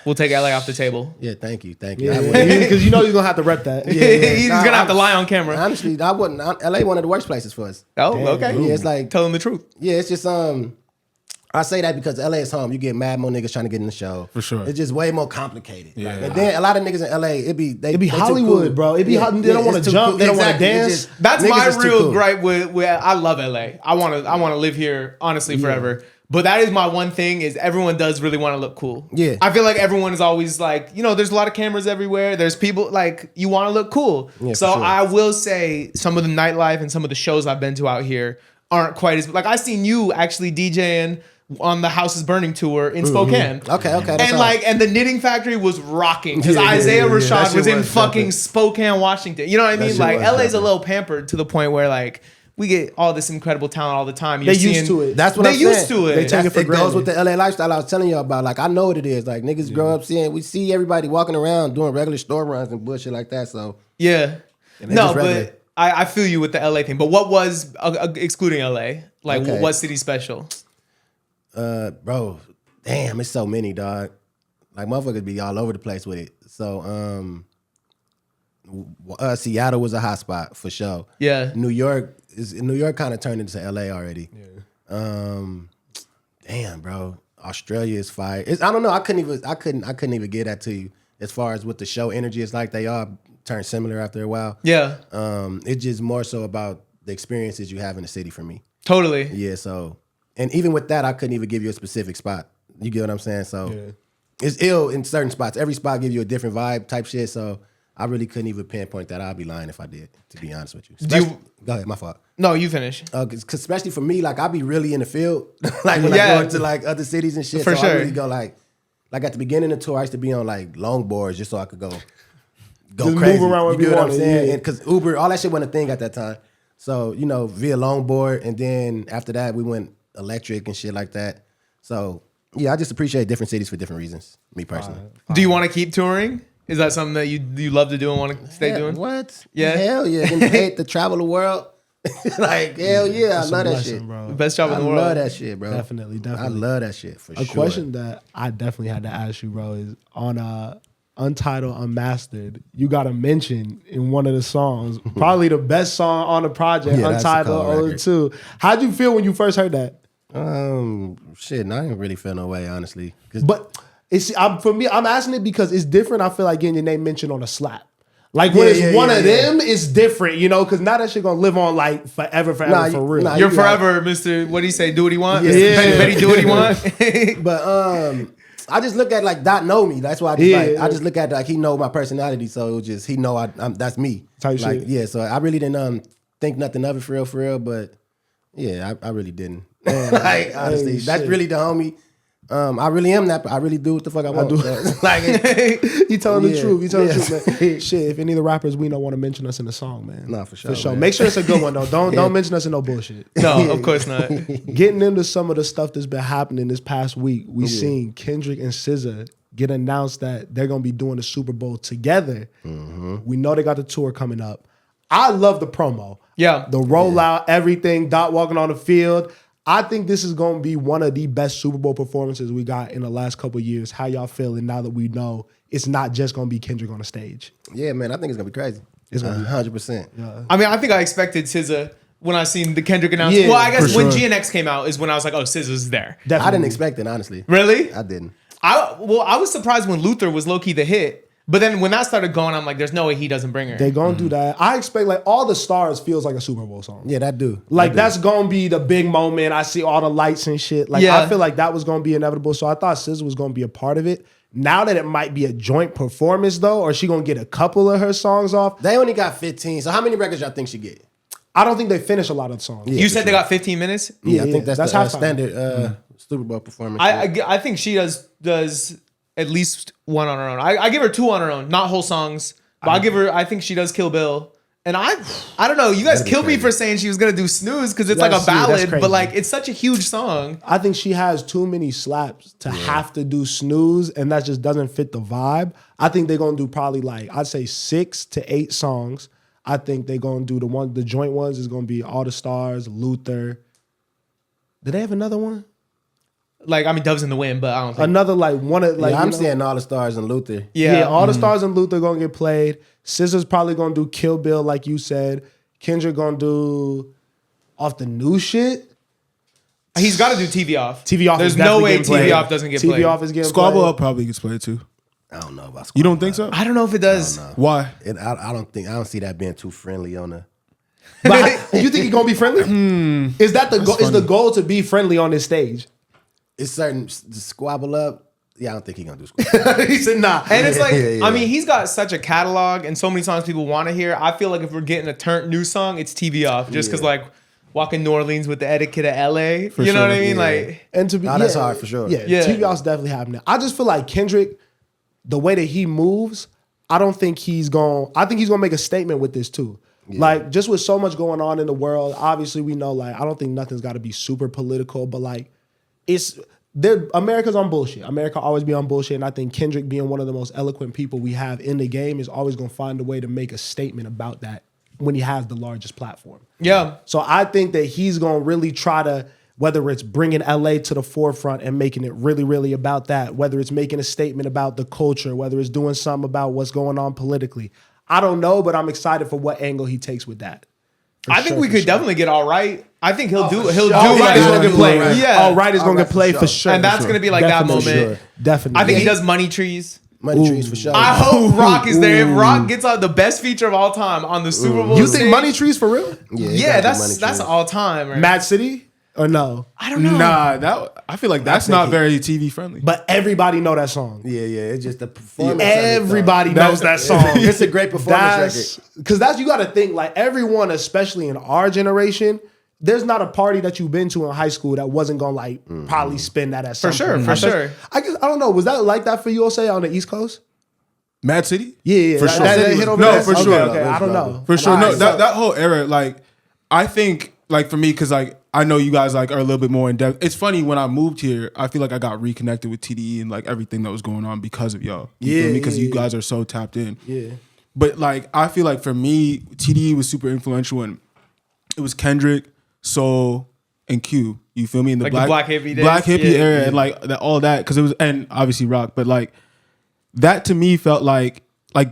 Speaker 1: We'll take LA off the table.
Speaker 2: Yeah, thank you.
Speaker 3: Yeah, because you're gonna have to rep that.
Speaker 1: He's gonna have to lie on camera.
Speaker 2: Honestly, I wouldn't. LA one of the worst places for us.
Speaker 1: Oh, okay.
Speaker 2: Yeah, it's
Speaker 1: Tell him the truth.
Speaker 2: yeah, it's just I say that because LA is home. You get mad more niggas trying to get in the show.
Speaker 4: For sure.
Speaker 2: It's just way more complicated.
Speaker 4: Yeah.
Speaker 2: And then a lot of niggas in LA, it be
Speaker 3: It be Hollywood, bro. It be hot. They don't want to jump. They don't want to dance.
Speaker 1: That's
Speaker 2: niggas
Speaker 1: my
Speaker 2: is too
Speaker 1: real
Speaker 2: cool.
Speaker 1: gripe with I love LA. I wanna live here honestly forever. But that is my one thing is everyone does really want to look cool.
Speaker 2: Yeah.
Speaker 1: I feel like everyone is always there's a lot of cameras everywhere. There's people you want to look cool.
Speaker 2: Yeah,
Speaker 1: so
Speaker 2: for sure.
Speaker 1: I will say some of the nightlife and some of the shows I've been to out here aren't quite as I seen you actually DJing on the House is Burning tour in Spokane.
Speaker 2: Okay, that's
Speaker 1: And
Speaker 2: all.
Speaker 1: and the Knitting Factory was rocking because
Speaker 2: Yeah,
Speaker 1: Isaiah
Speaker 2: yeah.
Speaker 1: Rashad
Speaker 2: That shit
Speaker 1: was in
Speaker 2: was
Speaker 1: fucking
Speaker 2: jumping.
Speaker 1: Spokane, Washington. You know what I mean?
Speaker 2: shit was
Speaker 1: LA's a
Speaker 2: jumping.
Speaker 1: little pampered to the point where we get all this incredible talent all the time.
Speaker 3: They used to it.
Speaker 2: That's what
Speaker 1: They
Speaker 2: I'm
Speaker 1: used
Speaker 2: saying.
Speaker 1: to it.
Speaker 3: They take it for
Speaker 2: It goes
Speaker 3: granted.
Speaker 2: with the LA lifestyle I was telling you about. I know what it is. Niggas grow up we see everybody walking around doing regular store runs and bullshit like that. So
Speaker 1: Yeah.
Speaker 2: And they
Speaker 1: No,
Speaker 2: just regular.
Speaker 1: but I feel you with the LA thing. But what was excluding LA?
Speaker 2: Okay.
Speaker 1: What city special?
Speaker 2: bro, damn, it's so many, dog. Motherfuckers be all over the place with it. So Seattle was a hot spot for sure.
Speaker 1: Yeah.
Speaker 2: New York kind of turned into LA already. Yeah. Damn, bro. Australia is fire. I don't know. I couldn't even get that to you as far as what the show energy is like. They all turn similar after a while.
Speaker 1: Yeah.
Speaker 2: It's just more so about the experiences you have in the city for me.
Speaker 1: Totally.
Speaker 2: Yeah. So, and even with that, I couldn't even give you a specific spot. You get what I'm saying? So it's ill in certain spots. Every spot gives you a different vibe type shit. So I really couldn't even pinpoint that. I'd be lying if I did, to be honest with you. Go ahead, my fault.
Speaker 1: No, you finish.
Speaker 2: Cause especially for me, I be really in the field, when I go into other cities and shit.
Speaker 1: For
Speaker 2: so
Speaker 1: sure.
Speaker 2: I really go like at the beginning of the tour, I used to be on longboards just so I could go
Speaker 3: Just
Speaker 2: crazy.
Speaker 3: move around
Speaker 2: you
Speaker 3: wherever
Speaker 2: get
Speaker 3: you
Speaker 2: what I'm
Speaker 3: wanted,
Speaker 2: saying?
Speaker 3: yeah.
Speaker 2: And cause Uber, all that shit wasn't a thing at that time. So via longboard, and then after that we went electric and shit like that. So yeah, I just appreciate different cities for different reasons. Me personally.
Speaker 1: Do you want to keep touring? Is that something that you love to do and want to stay doing?
Speaker 2: What?
Speaker 1: Yeah.
Speaker 2: Hell yeah. Getting paid to travel the world. Like, hell yeah, I
Speaker 3: That's a
Speaker 2: love that
Speaker 3: blessing,
Speaker 2: shit.
Speaker 3: bro.
Speaker 1: Best job
Speaker 2: I
Speaker 1: in the world.
Speaker 2: love that shit, bro.
Speaker 3: Definitely.
Speaker 2: I love that shit for
Speaker 3: A
Speaker 2: sure.
Speaker 3: question that I definitely had to ask you, bro, is on Untitled Unmastered, you got a mention in one of the songs, probably the best song on the project,
Speaker 2: Yeah, that's a
Speaker 3: Untitled
Speaker 2: cold record.
Speaker 3: 02. How'd you feel when you first heard that?
Speaker 2: Shit, I didn't really feel no way, honestly.
Speaker 3: But for me, I'm asking it because it's different. I feel like getting your name mentioned on a slap. Like when it's one of them, it's different, you know, because now that shit gonna live on like forever for real.
Speaker 2: nah,
Speaker 1: You're
Speaker 2: you
Speaker 1: forever, Mr. What do you say? Do what he want?
Speaker 2: Yeah.
Speaker 1: Mr. Petty, do what he want?
Speaker 2: But I just look at like Dot know me. That's why I just look at like he know my personality, so it was just he know I'm that's me.
Speaker 3: Type
Speaker 2: like
Speaker 3: shit.
Speaker 2: yeah, so I really didn't think nothing of it for real. But yeah, I really didn't. Like honestly, that's
Speaker 3: shit.
Speaker 2: really the homie. I really am that. I really do what the fuck I want. Like
Speaker 3: You telling the
Speaker 2: Yeah.
Speaker 3: truth. You telling the
Speaker 2: Yeah.
Speaker 3: truth, man. Shit, if any of the rappers we know want to mention us in the song, man.
Speaker 2: Nah, for sure, man.
Speaker 3: Make sure it's a good one though. Don't mention us in no bullshit.
Speaker 1: No, of course not.
Speaker 3: Getting into some of the stuff that's been happening this past week, we seen Kendrick and SZA get announced that they're gonna be doing the Super Bowl together. We know they got the tour coming up. I love the promo.
Speaker 1: Yeah.
Speaker 3: The rollout, everything, Dot walking on the field. I think this is going to be one of the best Super Bowl performances we got in the last couple of years. How y'all feeling now that we know it's not just going to be Kendrick on the stage?
Speaker 2: yeah, man, I think it's gonna be crazy.
Speaker 3: It's gonna be
Speaker 2: 100%.
Speaker 1: I mean, I think I expected SZA when I seen the Kendrick announcement.
Speaker 3: Yeah,
Speaker 1: well, I guess
Speaker 3: for
Speaker 1: when
Speaker 3: sure.
Speaker 1: GNX came out is when I was like, oh, SZA's there.
Speaker 2: I
Speaker 3: Definitely.
Speaker 2: didn't expect it, honestly.
Speaker 1: Really?
Speaker 2: I didn't.
Speaker 1: I was surprised when Luther was low key the hit, but then when that started going, I'm like, there's no way he doesn't bring her.
Speaker 3: They going to do that. I expect like All the Stars feels like a Super Bowl song.
Speaker 2: Yeah, that do.
Speaker 3: Like
Speaker 2: That do.
Speaker 3: that's going to be the big moment. I see all the lights and shit. Like
Speaker 1: Yeah.
Speaker 3: I feel like that was going to be inevitable. So I thought SZA was going to be a part of it. Now that it might be a joint performance though, or she going to get a couple of her songs off,
Speaker 2: They only got 15. So how many records y'all think she get?
Speaker 3: I don't think they finish a lot of the songs.
Speaker 1: You said they got 15 minutes?
Speaker 2: Yeah, I
Speaker 3: Yeah,
Speaker 2: think that's the
Speaker 3: halftime.
Speaker 2: standard Super Bowl performance.
Speaker 1: I think she does at least one on her own. I give her two on her own, not whole songs. But I think she does Kill Bill. And I don't know. You guys
Speaker 2: That'd be
Speaker 1: killed me
Speaker 2: crazy.
Speaker 1: for saying she was gonna do Snooze because it's like a
Speaker 3: That's- yeah, that's
Speaker 1: ballad,
Speaker 3: crazy.
Speaker 1: but like it's such a huge song.
Speaker 3: I think she has too many slaps to have to do Snooze, and that just doesn't fit the vibe. I think they're gonna do probably like I'd say 6 to 8 songs. I think they're gonna do the joint ones is gonna be All the Stars, Luther. Did they have another one?
Speaker 1: Like I mean, Doves in the Wind, but I don't think.
Speaker 3: Another like one of like
Speaker 2: yeah, I'm
Speaker 3: you know-
Speaker 2: seeing All the Stars and Luther.
Speaker 3: Yeah,
Speaker 1: Yeah,
Speaker 3: All the Stars and Luther gonna get played. SZA's probably gonna do Kill Bill, like you said. Kendrick gonna do off the new shit.
Speaker 1: he's got to do TV off.
Speaker 3: TV off.
Speaker 1: There's
Speaker 3: is
Speaker 1: no
Speaker 3: definitely
Speaker 1: way
Speaker 3: getting played.
Speaker 1: TV off doesn't get
Speaker 3: TV
Speaker 1: played.
Speaker 3: off is getting
Speaker 4: Squabble
Speaker 3: played.
Speaker 4: Up probably gets played too.
Speaker 2: I don't know about
Speaker 4: You don't think so?
Speaker 1: I don't know if it does.
Speaker 4: Why?
Speaker 2: I don't see that being too friendly on the.
Speaker 3: But you think he's gonna be friendly? Is that the goal? Is the goal to be friendly on this stage?
Speaker 2: It's certain Squabble Up. Yeah, I don't think he's gonna do Squabble.
Speaker 3: He said nah.
Speaker 1: And it's like,
Speaker 2: Yeah.
Speaker 1: I mean, he's got such a catalog and so many songs people want to hear. I feel like if we're getting a turn new song, it's TV off. Just because, like, walking New Orleans with the etiquette of LA. You know
Speaker 4: sure,
Speaker 1: what I mean?
Speaker 2: yeah.
Speaker 1: Like,
Speaker 3: And to be
Speaker 2: Nah, that's hard for sure.
Speaker 3: Yeah,
Speaker 1: Yeah.
Speaker 3: TV off's definitely happening. I just feel like Kendrick, the way that he moves, I think he's gonna make a statement with this too. Like just with so much going on in the world, obviously we know like I don't think nothing's got to be super political, but like America's on bullshit. America always be on bullshit, and I think Kendrick being one of the most eloquent people we have in the game is always gonna find a way to make a statement about that when he has the largest platform.
Speaker 1: yeah.
Speaker 3: So I think that he's going to really try to, whether it's bringing LA to the forefront and making it really, really about that, whether it's making a statement about the culture, whether it's doing something about what's going on politically. I don't know, but I'm excited for what angle he takes with that.
Speaker 1: I think we could definitely get All Right. I think he'll do
Speaker 3: All
Speaker 1: like,
Speaker 3: right is going to get played.
Speaker 2: Right.
Speaker 1: Yeah.
Speaker 3: All right is going to get played for sure.
Speaker 1: And that's going to be like
Speaker 3: Definitely.
Speaker 1: that moment.
Speaker 3: Definitely.
Speaker 1: I think he does Money Trees.
Speaker 2: Money Trees for sure.
Speaker 1: I hope Rock is there. If Rock gets out the best feature of all time on the Super Bowl
Speaker 3: You
Speaker 1: stage,
Speaker 3: think Money Trees for real?
Speaker 2: you
Speaker 1: Yeah,
Speaker 2: gotta do Money
Speaker 1: that's
Speaker 2: Trees.
Speaker 1: all time. Right?
Speaker 3: Mad City or no?
Speaker 1: I don't know.
Speaker 4: Nah, I feel like that's not very TV friendly.
Speaker 3: But everybody know that song.
Speaker 2: Yeah, it's just the performance.
Speaker 3: Everybody knows that song.
Speaker 2: It's a great performance record.
Speaker 3: Because you got to think like everyone, especially in our generation, there's not a party that you've been to in high school that wasn't gonna like probably spin that at some
Speaker 1: sure,
Speaker 3: point.
Speaker 1: for sure.
Speaker 3: I guess I don't know. Was that like that for you, say on the East Coast?
Speaker 4: Mad City?
Speaker 3: Yeah,
Speaker 4: For
Speaker 3: that-
Speaker 4: sure.
Speaker 3: that hit over
Speaker 4: No,
Speaker 3: there?
Speaker 4: for
Speaker 3: Okay,
Speaker 4: sure.
Speaker 3: Okay, I don't know.
Speaker 4: For sure.
Speaker 3: All
Speaker 4: No,
Speaker 3: right,
Speaker 4: that whole era, like, I think, like, for me, because, like, I know you guys, like, are a little bit more in depth. It's funny, when I moved here, I feel like I got reconnected with TDE and, like, everything that was going on because of y'all. You feel me? Because you guys are so tapped in.
Speaker 3: Yeah.
Speaker 4: But, like, I feel like for me, TDE was super influential, and it was Kendrick, Soul, and Q. You feel me? In the
Speaker 1: Like the Black Hippie days?
Speaker 4: Black Hippie
Speaker 1: Yeah.
Speaker 4: era, and like all that, because it was, and obviously rock, but like that to me felt like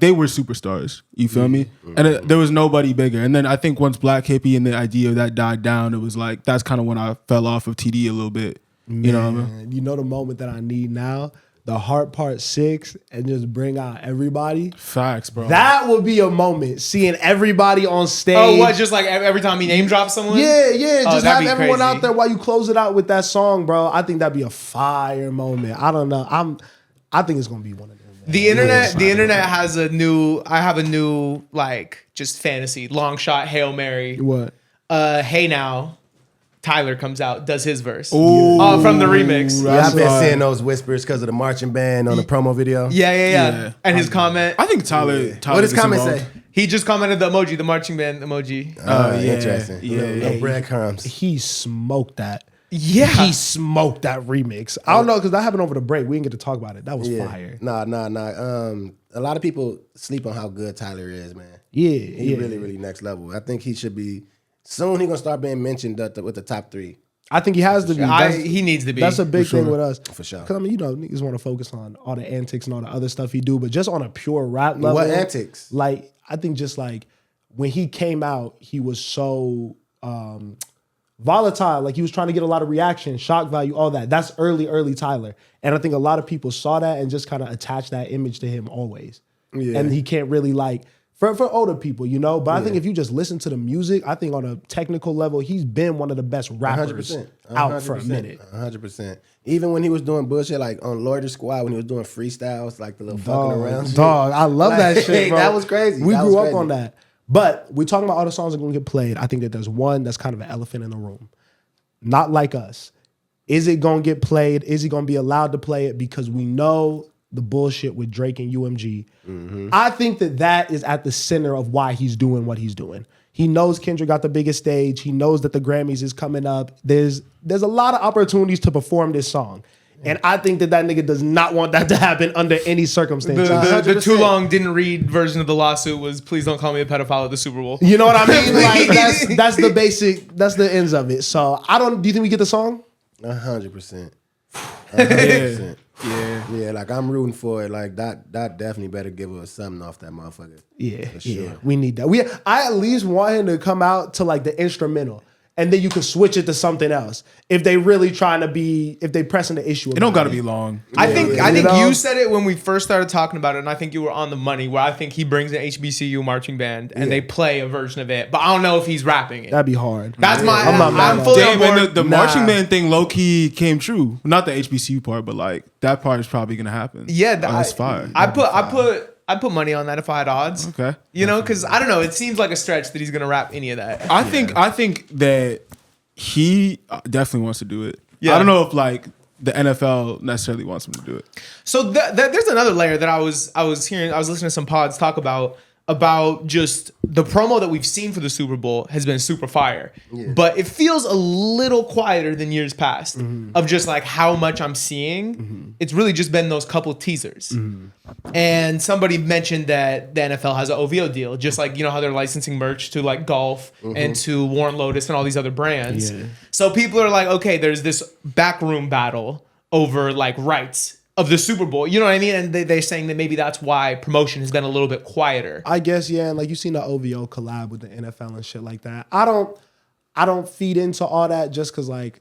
Speaker 4: they were superstars. You feel me? And there was nobody bigger. And then I think once Black Hippie and the idea of that died down, it was like that's kind of when I fell off of TDE a little bit. You know what I mean?
Speaker 3: You know the moment that I need now? The Heart Part 6 and just bring out everybody.
Speaker 4: Facts, bro.
Speaker 3: That would be a moment. Seeing everybody on stage.
Speaker 1: Oh, what? Just like every time he name drops someone?
Speaker 3: Yeah.
Speaker 1: Oh,
Speaker 3: Just
Speaker 1: that'd
Speaker 3: have
Speaker 1: be
Speaker 3: everyone
Speaker 1: crazy.
Speaker 3: out there while you close it out with that song, bro. I think that'd be a fire moment. I don't know. I think it's gonna be one of them.
Speaker 1: The internet has a new. I have a new like just fantasy long shot Hail Mary.
Speaker 3: What?
Speaker 1: Hey now, Tyler comes out, does his verse.
Speaker 4: Ooh.
Speaker 1: From the remix.
Speaker 2: Yeah, I've been
Speaker 4: fire.
Speaker 2: seeing those whispers because of the marching band on the promo video.
Speaker 1: Yeah. And his comment.
Speaker 4: I think Tyler.
Speaker 2: What does
Speaker 4: gets
Speaker 2: comment
Speaker 4: involved.
Speaker 2: say?
Speaker 1: He just commented the emoji, the marching band emoji.
Speaker 2: Oh,
Speaker 4: yeah.
Speaker 2: interesting.
Speaker 4: Yeah,
Speaker 2: Little
Speaker 4: yeah.
Speaker 2: breadcrumbs.
Speaker 3: He smoked that.
Speaker 1: Yeah.
Speaker 3: He smoked that remix. I don't know, because that happened over the break. We didn't get to talk about it. That was fire.
Speaker 2: Nah. A lot of people sleep on how good Tyler is, man.
Speaker 3: Yeah.
Speaker 2: He's really, really next level. I think he should be, soon he's going to start being mentioned with the top 3.
Speaker 3: I think he has to be.
Speaker 1: He needs to be.
Speaker 3: That's a big thing with us.
Speaker 2: For sure.
Speaker 3: Because, I mean, you know, niggas want to focus on all the antics and all the other stuff he do, but just on a pure rap level.
Speaker 2: What antics?
Speaker 3: Like, I think just like when he came out, he was so volatile. Like, he was trying to get a lot of reaction, shock value, all that. That's early Tyler. And I think a lot of people saw that and just kind of attached that image to him always.
Speaker 2: Yeah.
Speaker 3: And he can't really like, for older people, you know? But I think if you just listen to the music, I think on a technical level, he's been one of the best rappers
Speaker 2: 100%.
Speaker 3: out for a minute.
Speaker 2: 100%. Even when he was doing bullshit, like on Loiter Squad, when he was doing freestyles, like the little fucking around shit.
Speaker 3: Dog, I love
Speaker 2: Like,
Speaker 3: that shit, bro.
Speaker 2: that was crazy.
Speaker 3: We
Speaker 2: That
Speaker 3: grew
Speaker 2: was
Speaker 3: up on
Speaker 2: crazy.
Speaker 3: that. But we talking about all the songs that are going to get played. I think that there's one that's kind of an elephant in the room. Not like us. Is it going to get played? Is he going to be allowed to play it? Because we know the bullshit with Drake and UMG. I think that is at the center of why he's doing what he's doing. He knows Kendrick got the biggest stage. He knows that the Grammys is coming up. There's a lot of opportunities to perform this song. And I think that nigga does not want that to happen under any circumstance.
Speaker 1: The too long didn't read version of the lawsuit was please don't call me a pedophile at the Super Bowl.
Speaker 3: You know what I mean? Like that's the basic, that's the ends of it. So do you think we get the song?
Speaker 2: 100%.
Speaker 4: Yeah.
Speaker 2: Yeah, like I'm rooting for it. Like that definitely better give us something off that motherfucker.
Speaker 3: Yeah,
Speaker 2: For sure.
Speaker 3: yeah. We need that. I at least want him to come out to like the instrumental. And then you could switch it to something else if they really trying to be, if they pressing the issue.
Speaker 4: It don't got to be long.
Speaker 1: I think
Speaker 3: know?
Speaker 1: you said it when we first started talking about it, and I think you were on the money. Where I think he brings an HBCU marching band and they play a version of it, but I don't know if he's rapping it.
Speaker 3: That'd be hard.
Speaker 1: That's my.
Speaker 3: I'm not mad
Speaker 1: I'm
Speaker 3: at
Speaker 1: fully
Speaker 4: Damn,
Speaker 1: on board.
Speaker 4: and the marching band thing low key came true. Not the HBCU part, but like that part is probably gonna happen.
Speaker 1: Yeah,
Speaker 4: that's fire.
Speaker 1: I put money on that if I had odds.
Speaker 4: Okay.
Speaker 1: You know, because I don't know. It seems like a stretch that he's gonna rap any of that.
Speaker 4: I think that he definitely wants to do it.
Speaker 1: Yeah.
Speaker 4: I don't know if like the NFL necessarily wants him to do it.
Speaker 1: So there's another layer that I was listening to some pods talk about just the promo that we've seen for the Super Bowl has been super fire. But it feels a little quieter than years past of just like how much I'm seeing. It's really just been those couple teasers. And somebody mentioned that the NFL has an OVO deal, just like, you know, how they're licensing merch to like golf and to Warren Lotus and all these other brands.
Speaker 3: Yeah.
Speaker 1: So people are like, okay, there's this backroom battle over like rights of the Super Bowl. You know what I mean? And they're saying that maybe that's why promotion has been a little bit quieter.
Speaker 3: I guess, yeah. And like you seen the OVO collab with the NFL and shit like that. I don't feed into all that just because like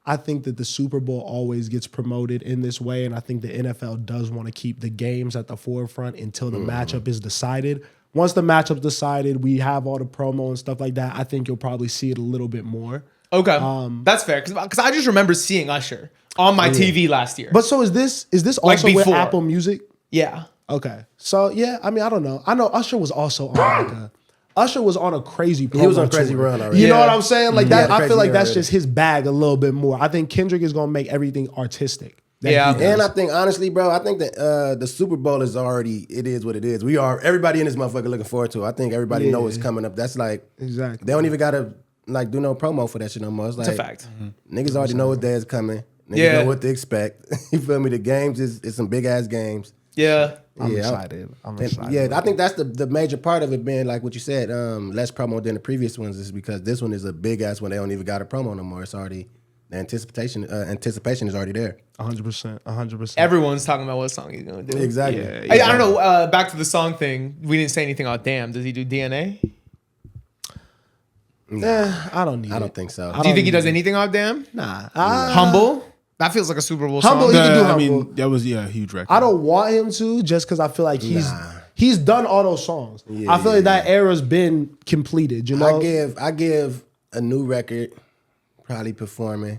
Speaker 3: I think that the Super Bowl always gets promoted in this way. And I think the NFL does want to keep the games at the forefront until the matchup is decided. Once the matchup's decided, we have all the promo and stuff like that. I think you'll probably see it a little bit more.
Speaker 1: Okay, that's fair. Because I just remember seeing Usher on my TV last year.
Speaker 3: But so is this
Speaker 1: Like
Speaker 3: also with
Speaker 1: before.
Speaker 3: Apple Music?
Speaker 1: yeah.
Speaker 3: Okay. So yeah, I mean, I don't know. I know Usher was also on like Usher was on a crazy promo
Speaker 2: He was on a crazy
Speaker 3: tour.
Speaker 2: run already.
Speaker 3: You know
Speaker 1: Yeah.
Speaker 3: what I'm saying? Like
Speaker 2: He
Speaker 3: that
Speaker 2: had a
Speaker 3: I
Speaker 2: crazy
Speaker 3: feel like
Speaker 2: year
Speaker 3: that's
Speaker 2: already.
Speaker 3: just his bag a little bit more. I think Kendrick is gonna make everything artistic. that
Speaker 1: Yeah.
Speaker 3: he does.
Speaker 2: And I think honestly, bro, I think that the Super Bowl is already, it is what it is. Everybody in this motherfucker looking forward to it. I think everybody know it's coming up. That's like,
Speaker 3: Exactly.
Speaker 2: they don't even gotta like do no promo for that shit no more. It's like,
Speaker 1: It's a fact.
Speaker 2: Niggas already know what day is coming. Niggas
Speaker 1: Yeah.
Speaker 2: know what to expect. You feel me? The games is some big ass games.
Speaker 1: Yeah.
Speaker 3: I'm excited. I'm excited.
Speaker 2: Yeah, I think that's the major part of it being like what you said, less promo than the previous ones is because this one is a big ass one. They don't even got a promo no more. It's already the anticipation is already there.
Speaker 3: 100%.
Speaker 1: Everyone's talking about what song he's gonna do.
Speaker 2: Exactly.
Speaker 1: I don't know. Back to the song thing. We didn't say anything about Damn. Does he do DNA?
Speaker 3: I don't need.
Speaker 2: I don't think so.
Speaker 1: Do you think he does anything on Damn?
Speaker 3: Nah.
Speaker 1: Humble. That feels like a Super Bowl
Speaker 3: Humble,
Speaker 1: song.
Speaker 3: he can do
Speaker 4: I
Speaker 3: Humble.
Speaker 4: mean, that was a huge record.
Speaker 3: I don't want him to just because I feel like he's done all those songs. I feel like that era's been completed. You know,
Speaker 2: I give a new record, probably performing.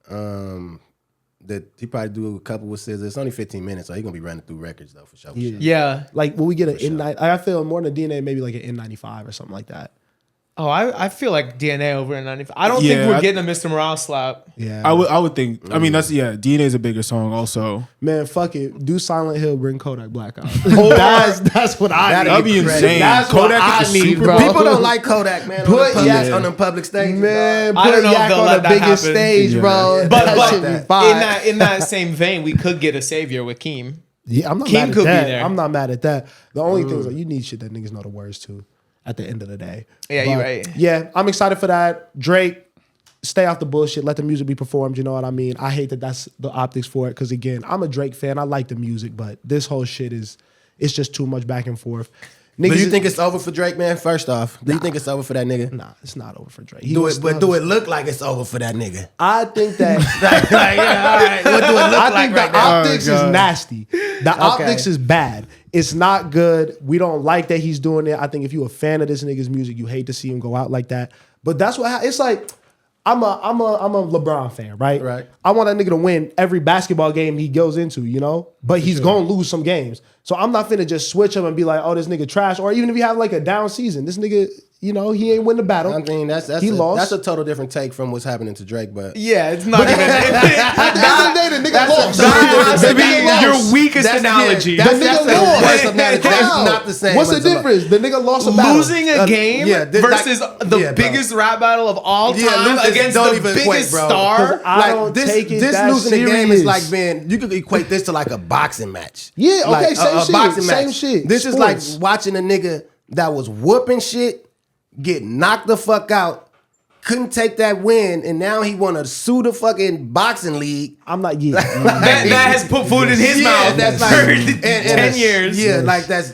Speaker 2: That he probably do a couple with SZA. It's only 15 minutes, so he gonna be running through records though for sure.
Speaker 1: Yeah.
Speaker 3: like when we get an N90, I feel more than a DNA, maybe like an N95 or something like that.
Speaker 1: Oh, I feel like DNA over in 95. I don't think we're getting a Mr. Morale slap.
Speaker 3: Yeah,
Speaker 4: I would think. I mean, DNA is a bigger song also.
Speaker 3: man, fuck it. Do Silent Hill, bring Kodak Black out. that's what I need.
Speaker 4: That'd be insane.
Speaker 3: That's
Speaker 4: Kodak
Speaker 3: what
Speaker 4: is
Speaker 3: I
Speaker 4: the
Speaker 3: need,
Speaker 4: Super
Speaker 3: bro.
Speaker 4: Bowl.
Speaker 2: People don't like Kodak, man. On them public stages,
Speaker 3: Man,
Speaker 1: I
Speaker 3: put
Speaker 1: don't know if
Speaker 3: Yak
Speaker 1: they'll
Speaker 3: on
Speaker 1: let
Speaker 3: the
Speaker 1: that
Speaker 3: biggest
Speaker 1: happen.
Speaker 3: stage, bro.
Speaker 1: But
Speaker 3: That shit be fire.
Speaker 1: in that same vein, we could get a savior with Keem.
Speaker 3: Yeah, I'm not
Speaker 1: King
Speaker 3: mad
Speaker 1: could be
Speaker 3: at that.
Speaker 1: there.
Speaker 3: I'm not mad at that. The only thing is like you need shit that niggas know the words to at the end of the day.
Speaker 1: Yeah, you're right.
Speaker 3: Yeah, I'm excited for that. Drake, stay off the bullshit. Let the music be performed. You know what I mean? I hate that that's the optics for it because again, I'm a Drake fan. I like the music, but this whole shit it's just too much back and forth. Niggas,
Speaker 2: Do you think it's over for Drake, man? First off, do you think it's over for that nigga?
Speaker 3: Nah, it's not over for Drake.
Speaker 2: Do it look like it's over for that nigga?
Speaker 3: I think that
Speaker 2: All right. What do it look
Speaker 3: I
Speaker 2: like
Speaker 3: think
Speaker 2: right
Speaker 3: the
Speaker 2: now?
Speaker 3: optics is nasty. The optics is bad. It's not good. We don't like that he's doing it. I think if you're a fan of this nigga's music, you hate to see him go out like that. But that's what it's like. I'm a LeBron fan, right?
Speaker 2: Right.
Speaker 3: I want that nigga to win every basketball game he goes into, you know? But he's gonna lose some games. So I'm not finna just switch him and be like, oh, this nigga trash. Or even if you have like a down season, this nigga, you know, he ain't win the battle.
Speaker 2: I mean, that's
Speaker 3: lost.
Speaker 2: That's a total different take from what's happening to Drake, but
Speaker 1: Yeah, it's not even.
Speaker 3: At the end of the day, the nigga lost.
Speaker 1: That has to be
Speaker 3: Nigga
Speaker 1: your
Speaker 3: lost.
Speaker 1: weakest analogy.
Speaker 3: The nigga lost.
Speaker 2: worst analogy. That's
Speaker 3: How?
Speaker 2: not the same.
Speaker 3: What's the
Speaker 2: as a-
Speaker 3: difference? The nigga lost a battle.
Speaker 1: Losing a game versus the
Speaker 2: bro.
Speaker 1: biggest rap battle of all time
Speaker 2: losing-
Speaker 1: against
Speaker 2: don't
Speaker 1: the
Speaker 2: even
Speaker 1: biggest
Speaker 2: equate, bro.
Speaker 1: star.
Speaker 3: I don't take it
Speaker 2: this
Speaker 3: that
Speaker 2: losing the game is
Speaker 3: serious.
Speaker 2: like being. You could equate this to like a boxing match.
Speaker 3: Yeah, okay,
Speaker 2: Like,
Speaker 3: same shit,
Speaker 2: boxing
Speaker 3: same
Speaker 2: match.
Speaker 3: shit.
Speaker 2: This is
Speaker 3: Sports.
Speaker 2: like watching a nigga that was whooping shit get knocked the fuck out, couldn't take that win, and now he want to sue the fucking boxing league.
Speaker 3: I'm not, yeah.
Speaker 1: That has put food in his mouth
Speaker 2: That's
Speaker 1: for
Speaker 2: like
Speaker 1: 10 years.
Speaker 2: Yeah, like that's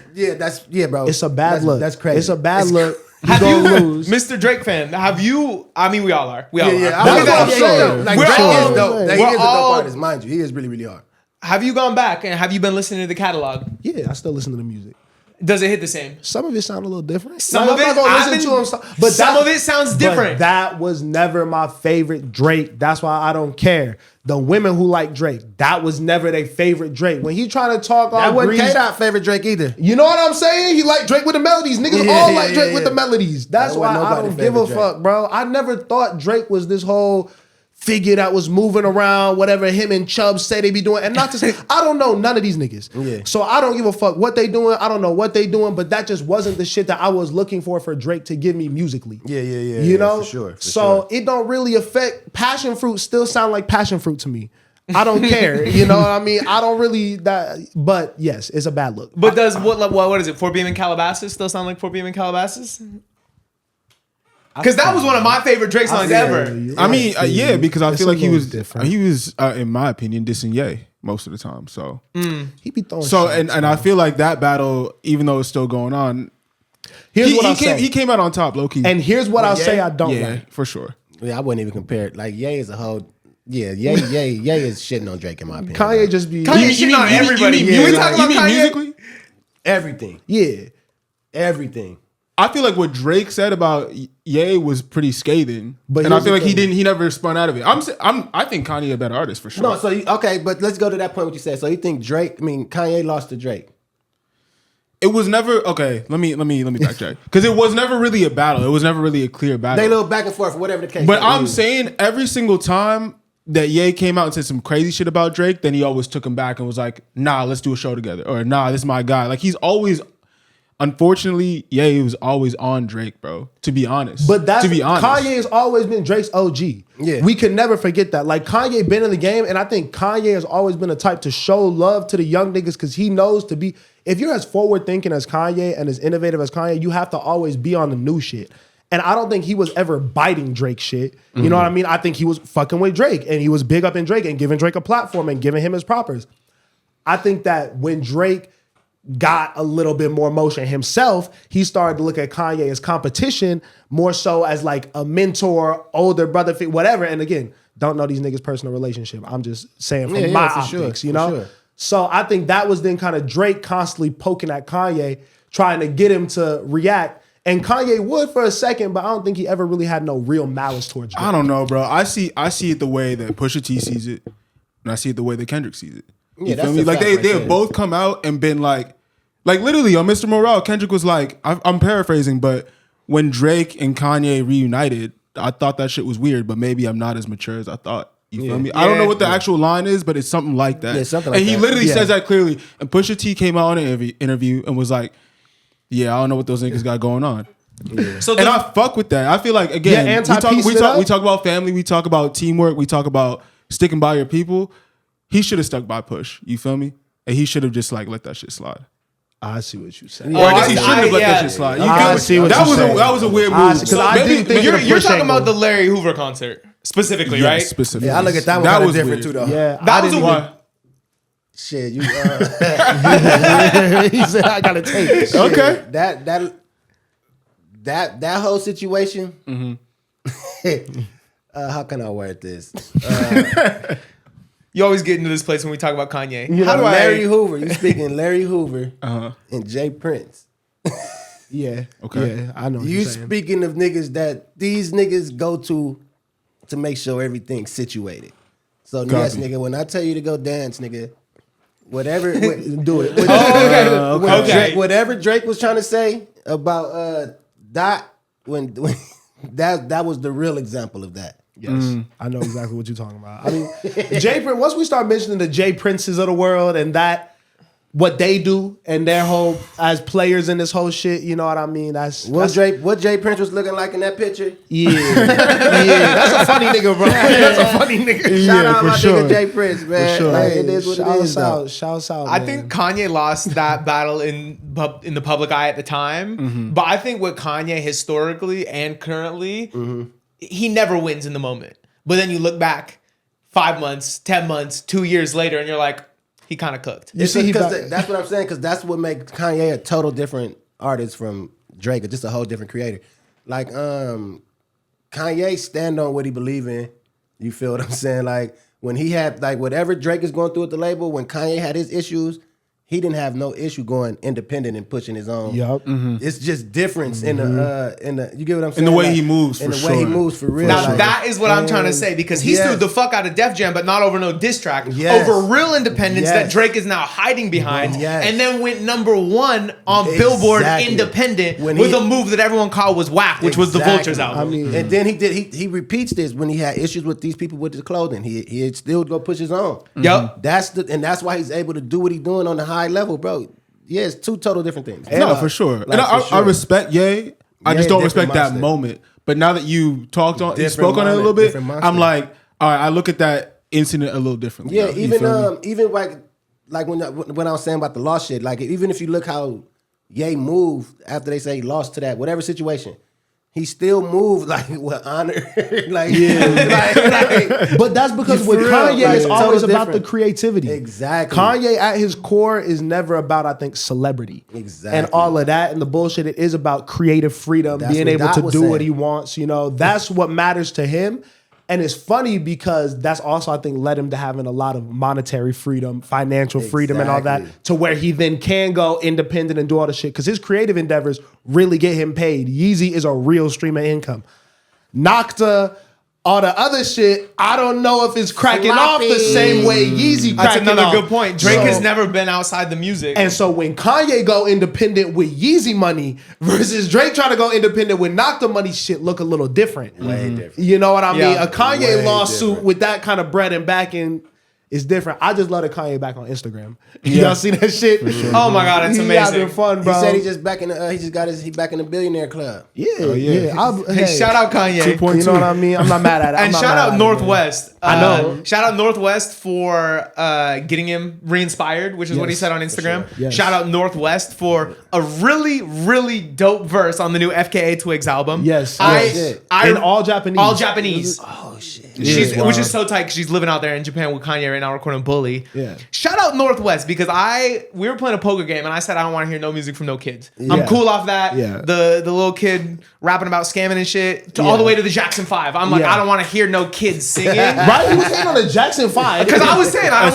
Speaker 2: bro.
Speaker 3: It's a bad look.
Speaker 2: That's crazy.
Speaker 3: It's a bad look. You
Speaker 1: Have
Speaker 3: gonna
Speaker 1: you,
Speaker 3: lose.
Speaker 1: Mr. Drake fan, have you, I mean, we all are. We all are.
Speaker 2: Yeah,
Speaker 1: Look at that, I'm
Speaker 3: what I'm
Speaker 1: sure.
Speaker 3: saying.
Speaker 2: Like
Speaker 1: We're
Speaker 2: Drake
Speaker 1: all-
Speaker 2: is dope. He
Speaker 1: we're
Speaker 2: is a dope
Speaker 1: all-
Speaker 2: artist, mind you. He is really, really hard.
Speaker 1: Have you gone back and have you been listening to the catalog?
Speaker 3: Yeah, I still listen to the music.
Speaker 1: Does it hit the same?
Speaker 3: Some of it sound a little different.
Speaker 1: Some
Speaker 3: Like,
Speaker 1: of it,
Speaker 3: I'm not gonna
Speaker 1: I've
Speaker 3: listen
Speaker 1: been-
Speaker 3: to him, but
Speaker 1: some of it sounds different.
Speaker 3: But that was never my favorite Drake. That's why I don't care. The women who like Drake, that was never their favorite Drake. When he trying to talk
Speaker 2: That
Speaker 3: all
Speaker 2: wasn't
Speaker 3: breeze,
Speaker 2: K-Dot favorite Drake either.
Speaker 3: you know what I'm saying? He like Drake with the melodies. Niggas
Speaker 2: Yeah,
Speaker 3: all
Speaker 2: yeah,
Speaker 3: like Drake
Speaker 2: yeah,
Speaker 3: with
Speaker 2: yeah.
Speaker 3: the melodies. That's
Speaker 2: That
Speaker 3: why
Speaker 2: wasn't
Speaker 3: I don't
Speaker 2: nobody's
Speaker 3: give a
Speaker 2: favorite Drake.
Speaker 3: fuck, bro. I never thought Drake was this whole figure that was moving around, whatever him and Chubbs say they be doing. And not to say, I don't know none of these niggas.
Speaker 2: Yeah.
Speaker 3: So I don't give a fuck what they doing. I don't know what they doing, but that just wasn't the shit that I was looking for Drake to give me musically.
Speaker 2: Yeah,
Speaker 3: You
Speaker 2: yeah,
Speaker 3: know?
Speaker 2: for sure.
Speaker 3: So it don't really affect passion fruit still sound like passion fruit to me. I don't care. You know what I mean? I don't really but yes, it's a bad look.
Speaker 1: But does, what is it, 4 PM in Calabasas still sound like 4 PM in Calabasas? Because that was one of my favorite Drake songs ever.
Speaker 4: I mean, yeah, because I
Speaker 3: It's
Speaker 4: feel
Speaker 3: a
Speaker 4: like he
Speaker 3: little
Speaker 4: was
Speaker 3: different.
Speaker 4: in my opinion, dissing Ye most of the time. So,
Speaker 3: He be throwing
Speaker 4: so
Speaker 3: shots,
Speaker 4: and I feel like that battle, even though it's still going on,
Speaker 3: here's what I'll
Speaker 4: he
Speaker 3: say.
Speaker 4: came out on top, low key.
Speaker 3: And here's what I'll say I don't
Speaker 4: yeah,
Speaker 3: like.
Speaker 4: for sure.
Speaker 2: Yeah, I wouldn't even compare it. Like Ye is a whole. Yeah, Ye is shitting on Drake in my opinion.
Speaker 3: Kanye just be
Speaker 1: Kanye shitting on everybody.
Speaker 2: you mean-
Speaker 1: We talking
Speaker 4: You
Speaker 1: about
Speaker 4: mean
Speaker 1: Kanye?
Speaker 4: musically?
Speaker 2: everything,
Speaker 3: yeah.
Speaker 2: everything.
Speaker 4: I feel like what Drake said about Ye was pretty scathing,
Speaker 3: But
Speaker 4: and I
Speaker 3: here's
Speaker 4: feel
Speaker 3: the
Speaker 4: like
Speaker 3: thing.
Speaker 4: he never spun out of it. I think Kanye a better artist for sure.
Speaker 2: No, so okay, but let's go to that point. What you said. So you think Kanye lost to Drake?
Speaker 4: It was never okay. Let me backtrack because it was never really a battle. It was never really a clear battle.
Speaker 2: They little back and forth, whatever the case.
Speaker 4: But
Speaker 2: may
Speaker 4: I'm
Speaker 2: be.
Speaker 4: saying every single time that Ye came out and said some crazy shit about Drake, then he always took him back and was like, "Nah, let's do a show together," or "Nah, this is my guy." Like he's always, unfortunately, Ye was always on Drake, bro. To be honest,
Speaker 3: But that's
Speaker 4: to be honest,
Speaker 3: Kanye has always been Drake's OG.
Speaker 2: Yeah.
Speaker 3: We can never forget that. Like Kanye been in the game, and I think Kanye has always been a type to show love to the young niggas because he knows to be. if you're as forward thinking as Kanye and as innovative as Kanye, you have to always be on the new shit. And I don't think he was ever biting Drake shit. You know what I mean? I think he was fucking with Drake and he was big up in Drake and giving Drake a platform and giving him his propers. I think that when Drake got a little bit more motion himself, he started to look at Kanye as competition more so as like a mentor, older brother, whatever. And again, don't know these niggas' personal relationship. I'm just saying from my optics, you know? Sure. So I think that was then kind of Drake constantly poking at Kanye, trying to get him to react. And Kanye would for a second, but I don't think he ever really had no real malice towards Drake.
Speaker 4: I don't know, bro. I see it the way that Pusha T sees it, and I see it the way that Kendrick sees it. You feel me? Like they have both come out and been like literally on Mr. Morale, Kendrick was like, I'm paraphrasing, but when Drake and Kanye reunited, I thought that shit was weird, but maybe I'm not as mature as I thought. You feel me? I don't know what the actual line is, but it's something like that.
Speaker 2: Yeah, something like
Speaker 4: and he
Speaker 2: that.
Speaker 4: literally says that clearly. And Pusha T came out in an interview and was like, yeah, I don't know what those niggas got going on. Yeah. So and I fuck with that. I feel like, again, we talk about family, we talk about teamwork, we talk about sticking by your people. He should have stuck by Push. You feel me? And he should have just like let that shit slide.
Speaker 3: I see what you're saying.
Speaker 4: Or I guess he shouldn't have let that shit slide.
Speaker 3: I see what you're saying.
Speaker 4: That was a weird move.
Speaker 1: You're talking about the Larry Hoover concert specifically, right?
Speaker 2: Specifically. Yeah, I look at that one kind of different too, though.
Speaker 3: Yeah,
Speaker 1: that was a
Speaker 2: shit. You.
Speaker 3: He said I gotta take it.
Speaker 4: Okay.
Speaker 2: That whole situation. How can I word this?
Speaker 1: You always get into this place when we talk about Kanye.
Speaker 2: How do Larry Hoover? You speaking Larry Hoover and Jay Prince.
Speaker 3: Yeah.
Speaker 4: Okay.
Speaker 3: Yeah, I know. What
Speaker 2: you
Speaker 3: you're saying.
Speaker 2: speaking of niggas that these niggas go to make sure everything's situated. So yes, nigga, when I tell you to go dance, nigga, whatever, do it.
Speaker 1: Okay.
Speaker 2: Whatever Drake was trying to say about Dot, when that was the real example of that.
Speaker 3: Yes, I know exactly what you're talking about. I mean, Jay Prince. Once we start mentioning the Jay Princes of the world and that what they do and their whole as players in this whole shit, you know what I mean?
Speaker 2: What Jay Prince was looking like in that picture?
Speaker 3: Yeah, that's a funny nigga, bro. That's a funny nigga.
Speaker 2: Shout out my nigga Jay Prince, man.
Speaker 3: For sure.
Speaker 2: Like, it is what it is.
Speaker 3: Shouts out.
Speaker 1: I think Kanye lost that battle in the public eye at the time, but I think with Kanye historically and currently, he never wins in the moment. But then you look back 5 months, 10 months, 2 years later, and you're like, he kind of cooked.
Speaker 2: You see, that's what I'm saying, because that's what makes Kanye a total different artist from Drake, or just a whole different creator. Like, Kanye stand on what he believe in. You feel what I'm saying? Like, when he had, like, whatever Drake is going through at the label, when Kanye had his issues, he didn't have no issue going independent and pushing his own.
Speaker 3: Yup.
Speaker 2: It's just difference in the you get what I'm saying?
Speaker 4: In the way he moves,
Speaker 2: in the way he moves for real.
Speaker 1: Now that is what I'm trying to say, because he sued the fuck out of Def Jam, but not over no diss track, over real independence that Drake is now hiding behind, and then went #1 on Billboard Independent with a move that everyone called was whack, which was the Vultures album.
Speaker 2: I mean, and then he repeats this when he had issues with these people with his clothing. He still go push his own.
Speaker 1: Yep.
Speaker 2: That's why he's able to do what he's doing on the high level, bro. Yeah, it's two total different things.
Speaker 4: No, for sure. Like, and I respect Ye. I just don't respect that moment. But now that you spoke on it a little bit, I'm like, all right, I look at that incident a little differently.
Speaker 2: Yeah, even like when I was saying about the lost shit, like even if you look how Ye moved after they say he lost to that whatever situation, he still moved like with honor. Like,
Speaker 3: but that's because with Kanye, it's always about the creativity.
Speaker 2: Exactly.
Speaker 3: Kanye at his core is never about, I think, celebrity.
Speaker 2: Exactly.
Speaker 3: And all of that and the bullshit. It is about creative freedom, being able to do what he wants. You know, that's what matters to him. And it's funny because that's also, I think, led him to having a lot of monetary freedom, financial freedom and all that, to where he then can go independent and do all the shit. Because his creative endeavors really get him paid. Yeezy is a real stream of income. Nocta, all the other shit, I don't know if it's cracking off the same way Yeezy cracking off.
Speaker 1: That's another good point. Drake has never been outside the music.
Speaker 3: And so when Kanye go independent with Yeezy money versus Drake trying to go independent with Nocta money, shit look a little different.
Speaker 2: Way different.
Speaker 3: You know what I mean? A Kanye lawsuit with that kind of bread and backing, It's different. I just love the Kanye back on Instagram. Y'all see that shit?
Speaker 1: Oh my God, it's
Speaker 3: He
Speaker 1: amazing.
Speaker 3: having fun, bro.
Speaker 2: He said he just back in the he back in the billionaire club.
Speaker 3: Yeah.
Speaker 1: Hey, shout out Kanye.
Speaker 4: 2.2.
Speaker 3: You know what I mean? I'm not mad at it. I'm
Speaker 1: And
Speaker 3: not
Speaker 1: shout
Speaker 3: mad
Speaker 1: out
Speaker 3: at it,
Speaker 1: Northwest.
Speaker 3: I know.
Speaker 1: Shout out Northwest for getting him re-inspired, which is what he
Speaker 3: Yes,
Speaker 1: said on Instagram.
Speaker 3: sure. Yes.
Speaker 1: Shout out Northwest for a really, really dope verse on the new FKA Twigs album.
Speaker 3: Yes.
Speaker 1: In
Speaker 3: all Japanese.
Speaker 1: All Japanese.
Speaker 2: Oh shit.
Speaker 1: Which is so tight because she's living out there in Japan with Kanye right now recording Bully.
Speaker 3: Yeah.
Speaker 1: Shout out Northwest because we were playing a poker game and I said I don't want to hear no music from no kids.
Speaker 3: Yeah.
Speaker 1: I'm cool off that.
Speaker 3: Yeah.
Speaker 1: The little kid rapping about scamming and shit all the way to the Jackson 5. I'm like,
Speaker 3: Yeah.
Speaker 1: I don't want to hear no kids singing.
Speaker 3: Right? He was hitting on the Jackson 5.
Speaker 1: Because I was saying I'm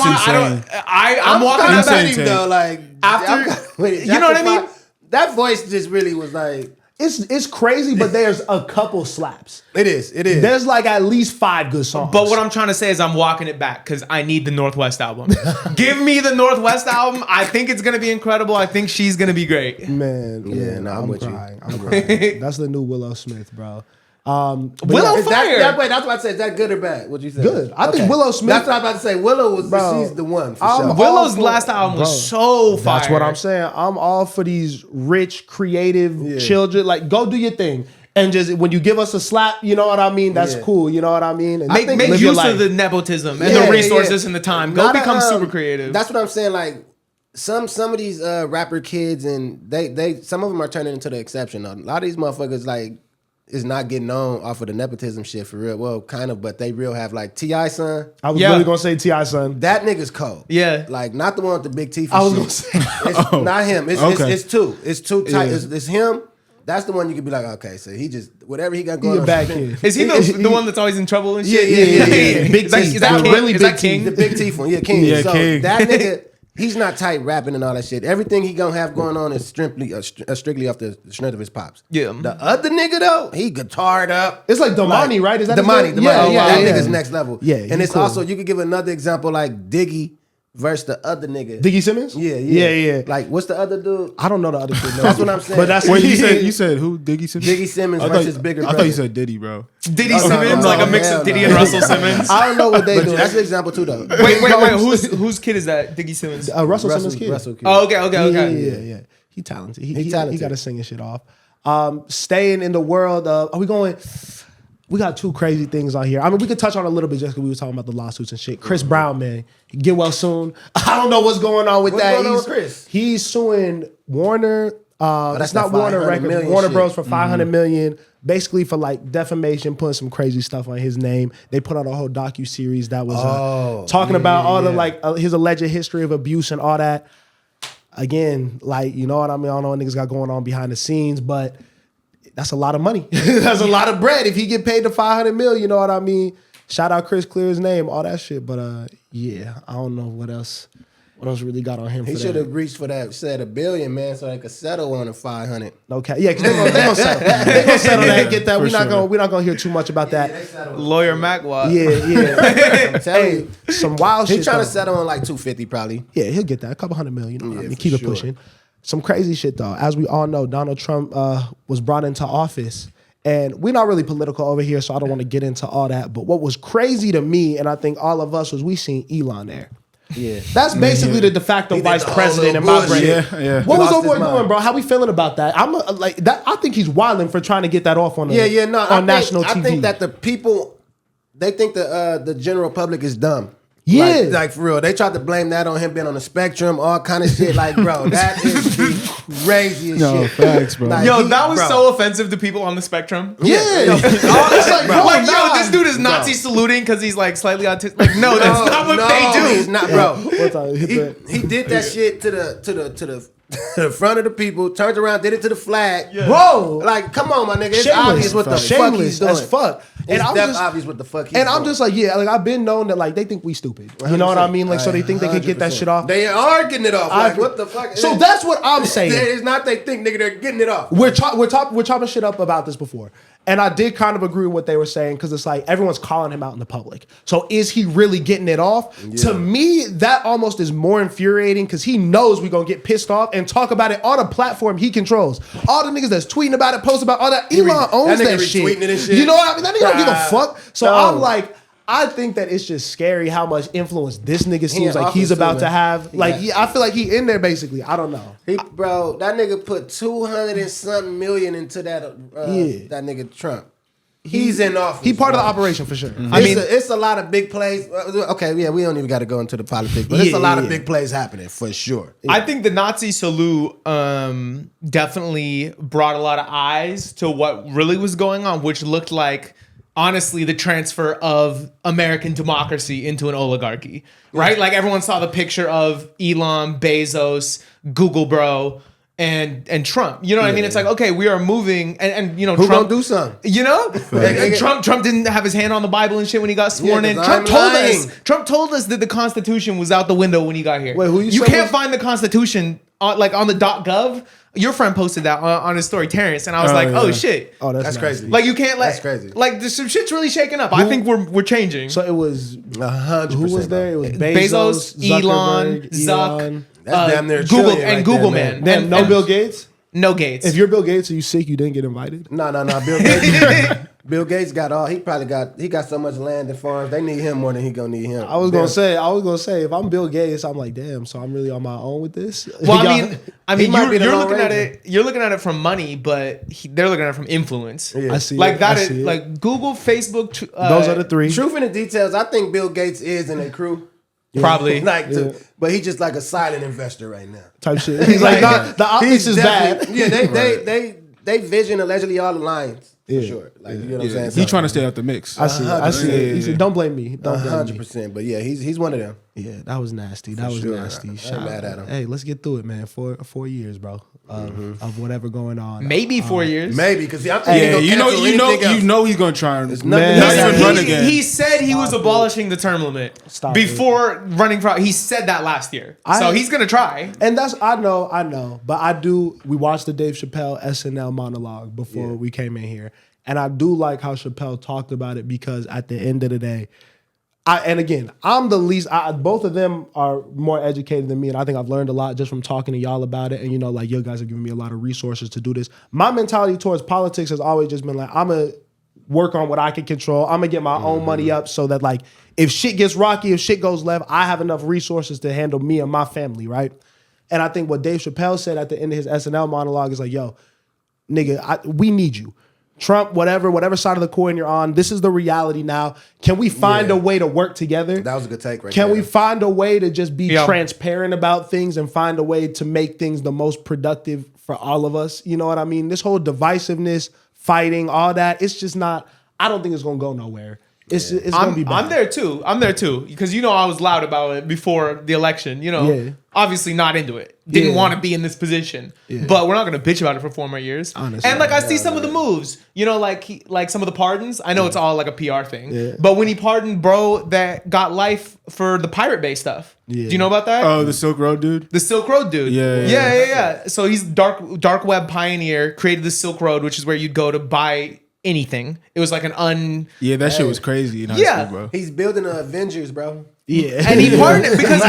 Speaker 1: walking
Speaker 2: I'm
Speaker 1: that back.
Speaker 4: insane.
Speaker 2: though, like
Speaker 1: You know what I mean?
Speaker 2: That voice just really was like
Speaker 3: It's crazy, but there's a couple slaps.
Speaker 2: it is.
Speaker 3: There's like at least 5 good songs.
Speaker 1: But what I'm trying to say is I'm walking it back because I need the Northwest album. Give me the Northwest album. I think it's gonna be incredible. I think she's gonna be great.
Speaker 3: Man,
Speaker 2: Yeah, no, I'm with you.
Speaker 3: crying. I'm crying. That's the new Willow Smith, bro. But
Speaker 1: Willow
Speaker 2: Is
Speaker 1: Fire.
Speaker 2: wait, that's what I said. Is that good or bad? What you said?
Speaker 3: Good. I think Willow Smith-
Speaker 2: That's what I was about to say. Willow was
Speaker 3: Bro,
Speaker 2: she's the one for
Speaker 3: I'm
Speaker 2: sure.
Speaker 3: all
Speaker 1: Willow's
Speaker 3: for-
Speaker 1: last album was
Speaker 3: Bro,
Speaker 1: so fire.
Speaker 3: That's what I'm saying. I'm all for these rich, creative children. Like, go do your thing. And just when you give us a slap, you know what I mean? That's
Speaker 2: Yeah.
Speaker 3: cool. You know what I mean? And
Speaker 1: Make
Speaker 3: live your
Speaker 1: use
Speaker 3: life.
Speaker 1: of the nepotism and
Speaker 2: Yeah,
Speaker 1: the resources
Speaker 2: yeah.
Speaker 1: and the time. Go
Speaker 2: Not
Speaker 1: become super creative.
Speaker 2: That's what I'm saying. Like some of these rapper kids and they some of them are turning into the exception. A lot of these motherfuckers like is not getting known off of the nepotism shit for real. Well, kind of, but they real have like T.I. son.
Speaker 3: I was
Speaker 1: Yeah.
Speaker 3: really gonna say T.I. son.
Speaker 2: That nigga's cold.
Speaker 1: Yeah.
Speaker 2: Like not the one with the big teeth.
Speaker 3: I was
Speaker 2: and
Speaker 3: gonna
Speaker 2: shit.
Speaker 3: say.
Speaker 2: It's not him. It's
Speaker 4: Okay.
Speaker 2: it's two. It's too tight.
Speaker 3: Yeah.
Speaker 2: It's him. That's the one you could be like, okay, so he just whatever he got going
Speaker 3: He a
Speaker 2: on.
Speaker 3: bad kid.
Speaker 1: Is he the one that's always in trouble and
Speaker 2: Yeah,
Speaker 1: shit?
Speaker 2: yeah.
Speaker 3: Big
Speaker 1: Is that,
Speaker 3: teeth.
Speaker 1: is that
Speaker 3: The
Speaker 1: King?
Speaker 3: really
Speaker 1: Is that
Speaker 3: big
Speaker 1: King?
Speaker 2: The big teeth one. Yeah, King.
Speaker 4: Yeah,
Speaker 2: so
Speaker 4: King.
Speaker 2: that nigga, he's not tight rapping and all that shit. Everything he gonna have going on is strictly off the strength of his pops.
Speaker 1: Yeah.
Speaker 2: The other nigga though, he guitared up.
Speaker 3: It's like Damani, right? Is that his
Speaker 2: Damani?
Speaker 3: name? Yeah,
Speaker 2: that
Speaker 3: yeah.
Speaker 2: nigga's next level.
Speaker 3: Yeah,
Speaker 2: and
Speaker 3: he
Speaker 2: it's
Speaker 3: cool.
Speaker 2: also you could give another example like Diggy versus the other nigga.
Speaker 3: Diggy Simmons? Yeah.
Speaker 2: Like what's the other dude?
Speaker 3: I don't know the other kid.
Speaker 2: That's what I'm saying.
Speaker 3: But that's
Speaker 4: Wait, you said who? Diggy Simmons?
Speaker 2: Diggy Simmons
Speaker 4: I
Speaker 2: versus
Speaker 4: thought,
Speaker 2: Bigger
Speaker 4: I thought
Speaker 2: Brother.
Speaker 4: you said Diddy, bro.
Speaker 1: Diddy Simmons,
Speaker 2: no,
Speaker 1: like a mix
Speaker 2: hell
Speaker 1: of Diddy
Speaker 2: no.
Speaker 1: and Russell Simmons.
Speaker 2: I don't know what they do. That's an example too though.
Speaker 1: Wait. Whose kid is that? Diggy Simmons.
Speaker 3: Russell Simmons kid.
Speaker 2: Russell kid.
Speaker 1: Oh, okay.
Speaker 3: Yeah. He talented. He
Speaker 2: talented.
Speaker 3: He got his singing shit off. Staying in the world of, are we going? We got 2 crazy things on here. I mean, we could touch on a little bit just because we were talking about the lawsuits and shit. Chris Brown, man, get well soon. I don't know what's going on with
Speaker 2: What's
Speaker 3: that.
Speaker 2: going on with Chris?
Speaker 3: He's suing Warner.
Speaker 2: that's
Speaker 3: It's not
Speaker 2: that
Speaker 3: Warner
Speaker 2: 500
Speaker 3: Records.
Speaker 2: million
Speaker 3: Warner
Speaker 2: shit.
Speaker 3: Bros. For $500 million, basically for like defamation, putting some crazy stuff on his name. They put out a whole docu-series that was talking about all the like his alleged history of abuse and all that. Again, like, you know what I mean? I don't know what niggas got going on behind the scenes, but that's a lot of money. That's a lot of bread. If he get paid the $500 million, you know what I mean? Shout out Chris, clear his name, all that shit. But yeah, I don't know what else really got on him.
Speaker 2: He
Speaker 3: for
Speaker 2: should
Speaker 3: that.
Speaker 2: have reached for that, said $1 billion, man, so they could settle on the 500.
Speaker 3: Okay, yeah, because they gonna settle. They gonna settle that and get that. We're not gonna hear too much about that.
Speaker 1: Lawyer Mackwop.
Speaker 3: Yeah.
Speaker 2: I'm telling
Speaker 3: Hey,
Speaker 2: you.
Speaker 3: some wild shit.
Speaker 2: He's trying
Speaker 3: though.
Speaker 2: to settle on like 250 probably.
Speaker 3: Yeah, he'll get that. A couple $100 million. You know what I mean?
Speaker 2: for
Speaker 3: Keep it
Speaker 2: sure.
Speaker 3: pushing. Some crazy shit though. As we all know, Donald Trump was brought into office. And we're not really political over here, so I don't want to get into all that. But what was crazy to me, and I think all of us, was we seen Elon there.
Speaker 2: Yeah.
Speaker 3: That's basically the de facto
Speaker 2: He did
Speaker 3: vice
Speaker 2: the whole
Speaker 3: president in
Speaker 2: little
Speaker 3: my brain.
Speaker 2: bullshit.
Speaker 4: Yeah.
Speaker 3: What was
Speaker 2: Lost
Speaker 3: old boy
Speaker 2: his mind.
Speaker 3: doing, bro? How we feeling about that? I'm like that. I think he's wilding for trying to get that off on national TV.
Speaker 2: I think that the people, they think the general public is dumb.
Speaker 3: Yeah.
Speaker 2: Like for real. They tried to blame that on him being on the spectrum, all kind of shit. Like, bro, that is the craziest
Speaker 4: No,
Speaker 2: shit.
Speaker 4: facts, bro.
Speaker 2: Like,
Speaker 1: Yo,
Speaker 2: he-
Speaker 1: that was
Speaker 2: bro.
Speaker 1: so offensive to people on the spectrum.
Speaker 3: yeah. It's like, bro,
Speaker 1: Like,
Speaker 3: nah.
Speaker 1: yo, this dude is Nazi saluting because he's like slightly autistic. Like, no, that's not what they do.
Speaker 2: He's not, bro.
Speaker 3: What's up? Hit that.
Speaker 2: He did that shit to the front of the people, turned around, did it to the flag.
Speaker 3: Bro.
Speaker 2: Like, come on, my nigga. It's
Speaker 3: Shameless.
Speaker 2: obvious what the fuck
Speaker 3: Shameless
Speaker 2: he's doing.
Speaker 3: as fuck.
Speaker 2: It's
Speaker 3: I'm
Speaker 2: definitely
Speaker 3: just-
Speaker 2: obvious what the fuck he's
Speaker 3: And
Speaker 2: doing.
Speaker 3: I'm just like, yeah, like I've been known that like they think we stupid. You know what I mean? Like, so they think they can get that
Speaker 2: 100%.
Speaker 3: shit off.
Speaker 2: They are getting it off. Like, what the fuck?
Speaker 3: So that's what I'm saying.
Speaker 2: It's not they think, nigga, they're getting it off.
Speaker 3: We're chopping shit up about this before. And I did kind of agree with what they were saying because it's like everyone's calling him out in the public. So is he really getting it off? To me, that almost is more infuriating because he knows we're going to get pissed off and talk about it on a platform he controls. All the niggas that's tweeting about it, posting about all that, Elon owns
Speaker 2: that
Speaker 3: that
Speaker 2: nigga
Speaker 3: shit.
Speaker 2: retweeting it and shit.
Speaker 3: You know what I mean? That nigga don't give a fuck. So
Speaker 2: No.
Speaker 3: I'm like, I think that it's just scary how much influence this nigga seems
Speaker 2: in
Speaker 3: like he's
Speaker 2: office
Speaker 3: about
Speaker 2: too,
Speaker 3: to
Speaker 2: man.
Speaker 3: have. Like,
Speaker 2: Yeah.
Speaker 3: I feel like he in there basically. I don't know.
Speaker 2: Bro, that nigga put 200 and something million into that. That nigga Trump. He's in office.
Speaker 3: He part of the
Speaker 2: bro.
Speaker 3: operation for sure.
Speaker 2: I mean, it's a lot of big plays. Okay, yeah, we don't even got to go into the politics, but it's a lot of big plays happening for sure.
Speaker 1: I think the Nazi salute definitely brought a lot of eyes to what really was going on, which looked like, honestly, the transfer of American democracy into an oligarchy, right? Like everyone saw the picture of Elon, Bezos, Google bro, and Trump. You know what I mean? It's like, okay, we are moving, and you know,
Speaker 2: Who
Speaker 1: Trump
Speaker 2: gonna do something?
Speaker 1: You know, and Trump didn't have his hand on the Bible and shit when he got sworn in.
Speaker 2: 'cause
Speaker 1: Trump told us that the Constitution was out the window when he got here.
Speaker 3: Wait, who you
Speaker 1: you
Speaker 3: said
Speaker 1: can't
Speaker 3: was-
Speaker 1: find the Constitution on, like on the .gov. Your friend posted that on his story, Terrence, and I was like,
Speaker 4: yeah.
Speaker 1: oh shit.
Speaker 3: Oh,
Speaker 2: That's
Speaker 3: nasty.
Speaker 2: crazy.
Speaker 1: Like you can't
Speaker 2: That's crazy.
Speaker 1: Like there's some shit's really shaking up. I think we're changing.
Speaker 3: So it was
Speaker 2: 100%.
Speaker 3: who was there? It was
Speaker 1: Bezos, Elon,
Speaker 3: Zuckerberg,
Speaker 1: Zuck,
Speaker 2: That's damn near a
Speaker 1: Google
Speaker 2: trillion
Speaker 1: and
Speaker 2: right
Speaker 1: Google
Speaker 2: there,
Speaker 1: man.
Speaker 3: Then no
Speaker 1: And
Speaker 3: Bill Gates.
Speaker 1: No Gates.
Speaker 3: If you're Bill Gates, are you sick? You didn't get invited.
Speaker 2: No. Bill Gates. Bill Gates got all. He got so much land and farms. They need him more than he gonna need him.
Speaker 3: I was gonna say, if I'm Bill Gates, I'm like, damn. So I'm really on my own with this.
Speaker 1: Well,
Speaker 3: Y'all-
Speaker 1: I mean,
Speaker 2: might be the
Speaker 1: you're
Speaker 2: Lone
Speaker 1: looking at
Speaker 2: Ranger.
Speaker 1: it. You're looking at it from money, but they're looking at it from influence.
Speaker 2: Yeah.
Speaker 3: I see.
Speaker 1: Like
Speaker 3: it,
Speaker 1: that
Speaker 3: I
Speaker 1: is
Speaker 3: see it.
Speaker 1: like Google, Facebook.
Speaker 3: Those are the three.
Speaker 2: Truth in the details. I think Bill Gates is in a crew.
Speaker 1: Probably.
Speaker 2: But he's just like a silent investor right now.
Speaker 3: type shit. He's like, nah, the optics is bad.
Speaker 2: definitely- Yeah, they vision allegedly all the lines for sure. Like you know what I'm saying.
Speaker 4: He's trying to stay out the mix.
Speaker 3: I see it. He
Speaker 4: Yeah.
Speaker 3: said, don't blame me. Don't blame me.
Speaker 2: 100%. But yeah, he's one of them.
Speaker 3: Yeah, that was nasty. That was
Speaker 2: sure.
Speaker 3: nasty.
Speaker 2: I ain't
Speaker 3: Shout
Speaker 2: mad
Speaker 3: out.
Speaker 2: at him.
Speaker 3: Hey, let's get through it, man. 4 years, bro, of whatever going on.
Speaker 1: Maybe 4 years.
Speaker 2: Maybe because I'm
Speaker 4: Yeah, you know he's gonna try and
Speaker 3: Man.
Speaker 4: not even run
Speaker 1: He,
Speaker 4: again.
Speaker 1: he said he was abolishing the term limit
Speaker 3: Stop
Speaker 1: before running for. He said that last year, so he's gonna try.
Speaker 3: And that's I know, but I do. We watched the Dave Chappelle SNL monologue before we came in here, and I do like how Chappelle talked about it because at the end of the day, I'm the least. Both of them are more educated than me, and I think I've learned a lot just from talking to y'all about it. And you know, like you guys have given me a lot of resources to do this. My mentality towards politics has always just been like, I'm gonna work on what I can control. I'm gonna get my own money up so that like if shit gets rocky, if shit goes left, I have enough resources to handle me and my family, right? And I think what Dave Chappelle said at the end of his SNL monologue is like, yo, nigga, we need you. Trump, whatever side of the coin you're on, this is the reality now. Can we find a way to work together?
Speaker 2: That was a good take right
Speaker 3: Can
Speaker 2: there.
Speaker 3: we find a way to just be
Speaker 1: Yeah.
Speaker 3: transparent about things and find a way to make things the most productive for all of us? You know what I mean? This whole divisiveness, fighting, all that, it's just not, I don't think it's going to go nowhere. It's going to be bad.
Speaker 1: I'm there too because you know I was loud about it before the election. You know,
Speaker 3: Yeah.
Speaker 1: obviously not into it. Didn't
Speaker 3: Yeah.
Speaker 1: want to be in this position, but we're not gonna bitch about it for 4 more years.
Speaker 3: Honestly.
Speaker 1: And like I see some of the moves, you know, like some of the pardons. I know it's all like a PR thing, but when he pardoned bro that got life for the Pirate Bay stuff, do you know about that?
Speaker 4: Oh, the Silk Road dude.
Speaker 1: The Silk Road dude.
Speaker 4: Yeah.
Speaker 1: So he's dark web pioneer, created the Silk Road, which is where you'd go to buy anything. It was like an
Speaker 4: Yeah, that shit was crazy in high
Speaker 1: Yeah.
Speaker 4: school, bro.
Speaker 2: He's building the Avengers, bro.
Speaker 3: Yeah.
Speaker 1: and he pardoned it because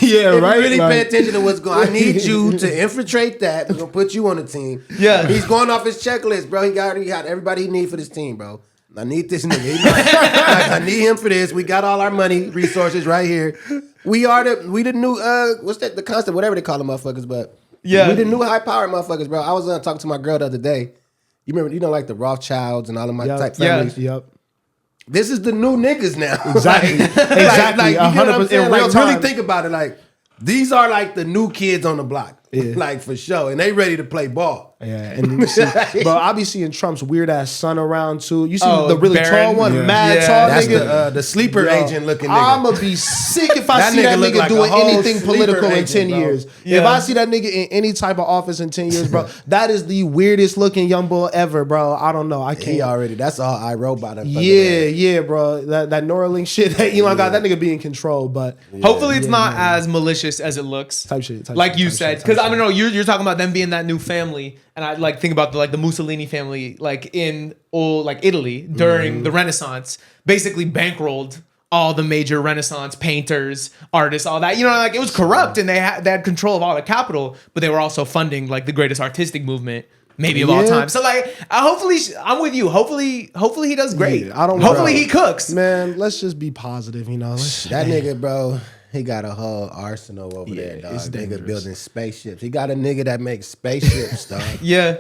Speaker 4: Yeah,
Speaker 2: If
Speaker 4: right.
Speaker 2: you really
Speaker 4: Like-
Speaker 2: pay attention to what's going on, I need you to infiltrate that. We're gonna put you on the team.
Speaker 1: Yeah.
Speaker 2: He's going off his checklist, bro. He got everybody he need for this team, bro. I need this nigga. I need him for this. We got all our money, resources right here. We the new what's that? The constant, whatever they call them motherfuckers, but
Speaker 1: Yeah.
Speaker 2: we the new high powered motherfuckers, bro. I was talking to my girl the other day. You remember, like the Rothschilds and all of my type families.
Speaker 3: Yep.
Speaker 2: This is the new niggas now.
Speaker 3: Exactly. Exactly.
Speaker 2: you get what I'm
Speaker 3: 100%
Speaker 2: saying?
Speaker 3: in
Speaker 2: Like,
Speaker 3: real
Speaker 2: really
Speaker 3: time.
Speaker 2: think about it. Like, these are like the new kids on the block.
Speaker 3: Yeah.
Speaker 2: Like, for sure. And they ready to play ball.
Speaker 3: Yeah, and you see, bro, I be seeing Trump's weird ass son around too. You see
Speaker 1: Oh,
Speaker 3: the really
Speaker 1: Barron?
Speaker 3: tall one,
Speaker 4: Yeah.
Speaker 3: mad
Speaker 1: Yeah.
Speaker 3: tall
Speaker 2: That's
Speaker 3: nigga.
Speaker 2: the sleeper agent looking nigga.
Speaker 3: I'ma be sick if I
Speaker 2: That
Speaker 3: see
Speaker 2: nigga
Speaker 3: that
Speaker 2: look
Speaker 3: nigga
Speaker 2: like a
Speaker 3: doing
Speaker 2: whole
Speaker 3: anything
Speaker 2: sleeper
Speaker 3: political in
Speaker 2: agent,
Speaker 3: 10
Speaker 2: bro.
Speaker 3: years. If
Speaker 1: Yeah.
Speaker 3: I see that nigga in any type of office in 10 years, bro, that is the weirdest looking young boy ever, bro. I don't know. I can't.
Speaker 2: He already, that's all iRobot.
Speaker 3: Yeah, bro. That Neuralink shit that Elon got, that nigga be in control, but
Speaker 1: hopefully it's not as malicious as it looks.
Speaker 3: Type shit,
Speaker 1: like you
Speaker 3: type
Speaker 1: said,
Speaker 3: shit,
Speaker 1: because
Speaker 3: type
Speaker 1: I don't know. You're talking about them being that new family, and I like think about the Mussolini family, like in old like Italy during the Renaissance, basically bankrolled all the major Renaissance painters, artists, all that. You know, like it was corrupt, and they had control of all the capital, but they were also funding like the greatest artistic movement maybe of all
Speaker 3: Yeah.
Speaker 1: time. So like, hopefully, I'm with you. Hopefully he does great.
Speaker 3: Yeah, I don't.
Speaker 1: Hopefully
Speaker 3: bro.
Speaker 1: he cooks.
Speaker 3: Man, let's just be positive. You know,
Speaker 2: That nigga, bro, he got a whole arsenal over there, dog.
Speaker 3: it's
Speaker 2: Nigga
Speaker 3: dangerous.
Speaker 2: building spaceships. He got a nigga that makes spaceships, dog.
Speaker 1: Yeah.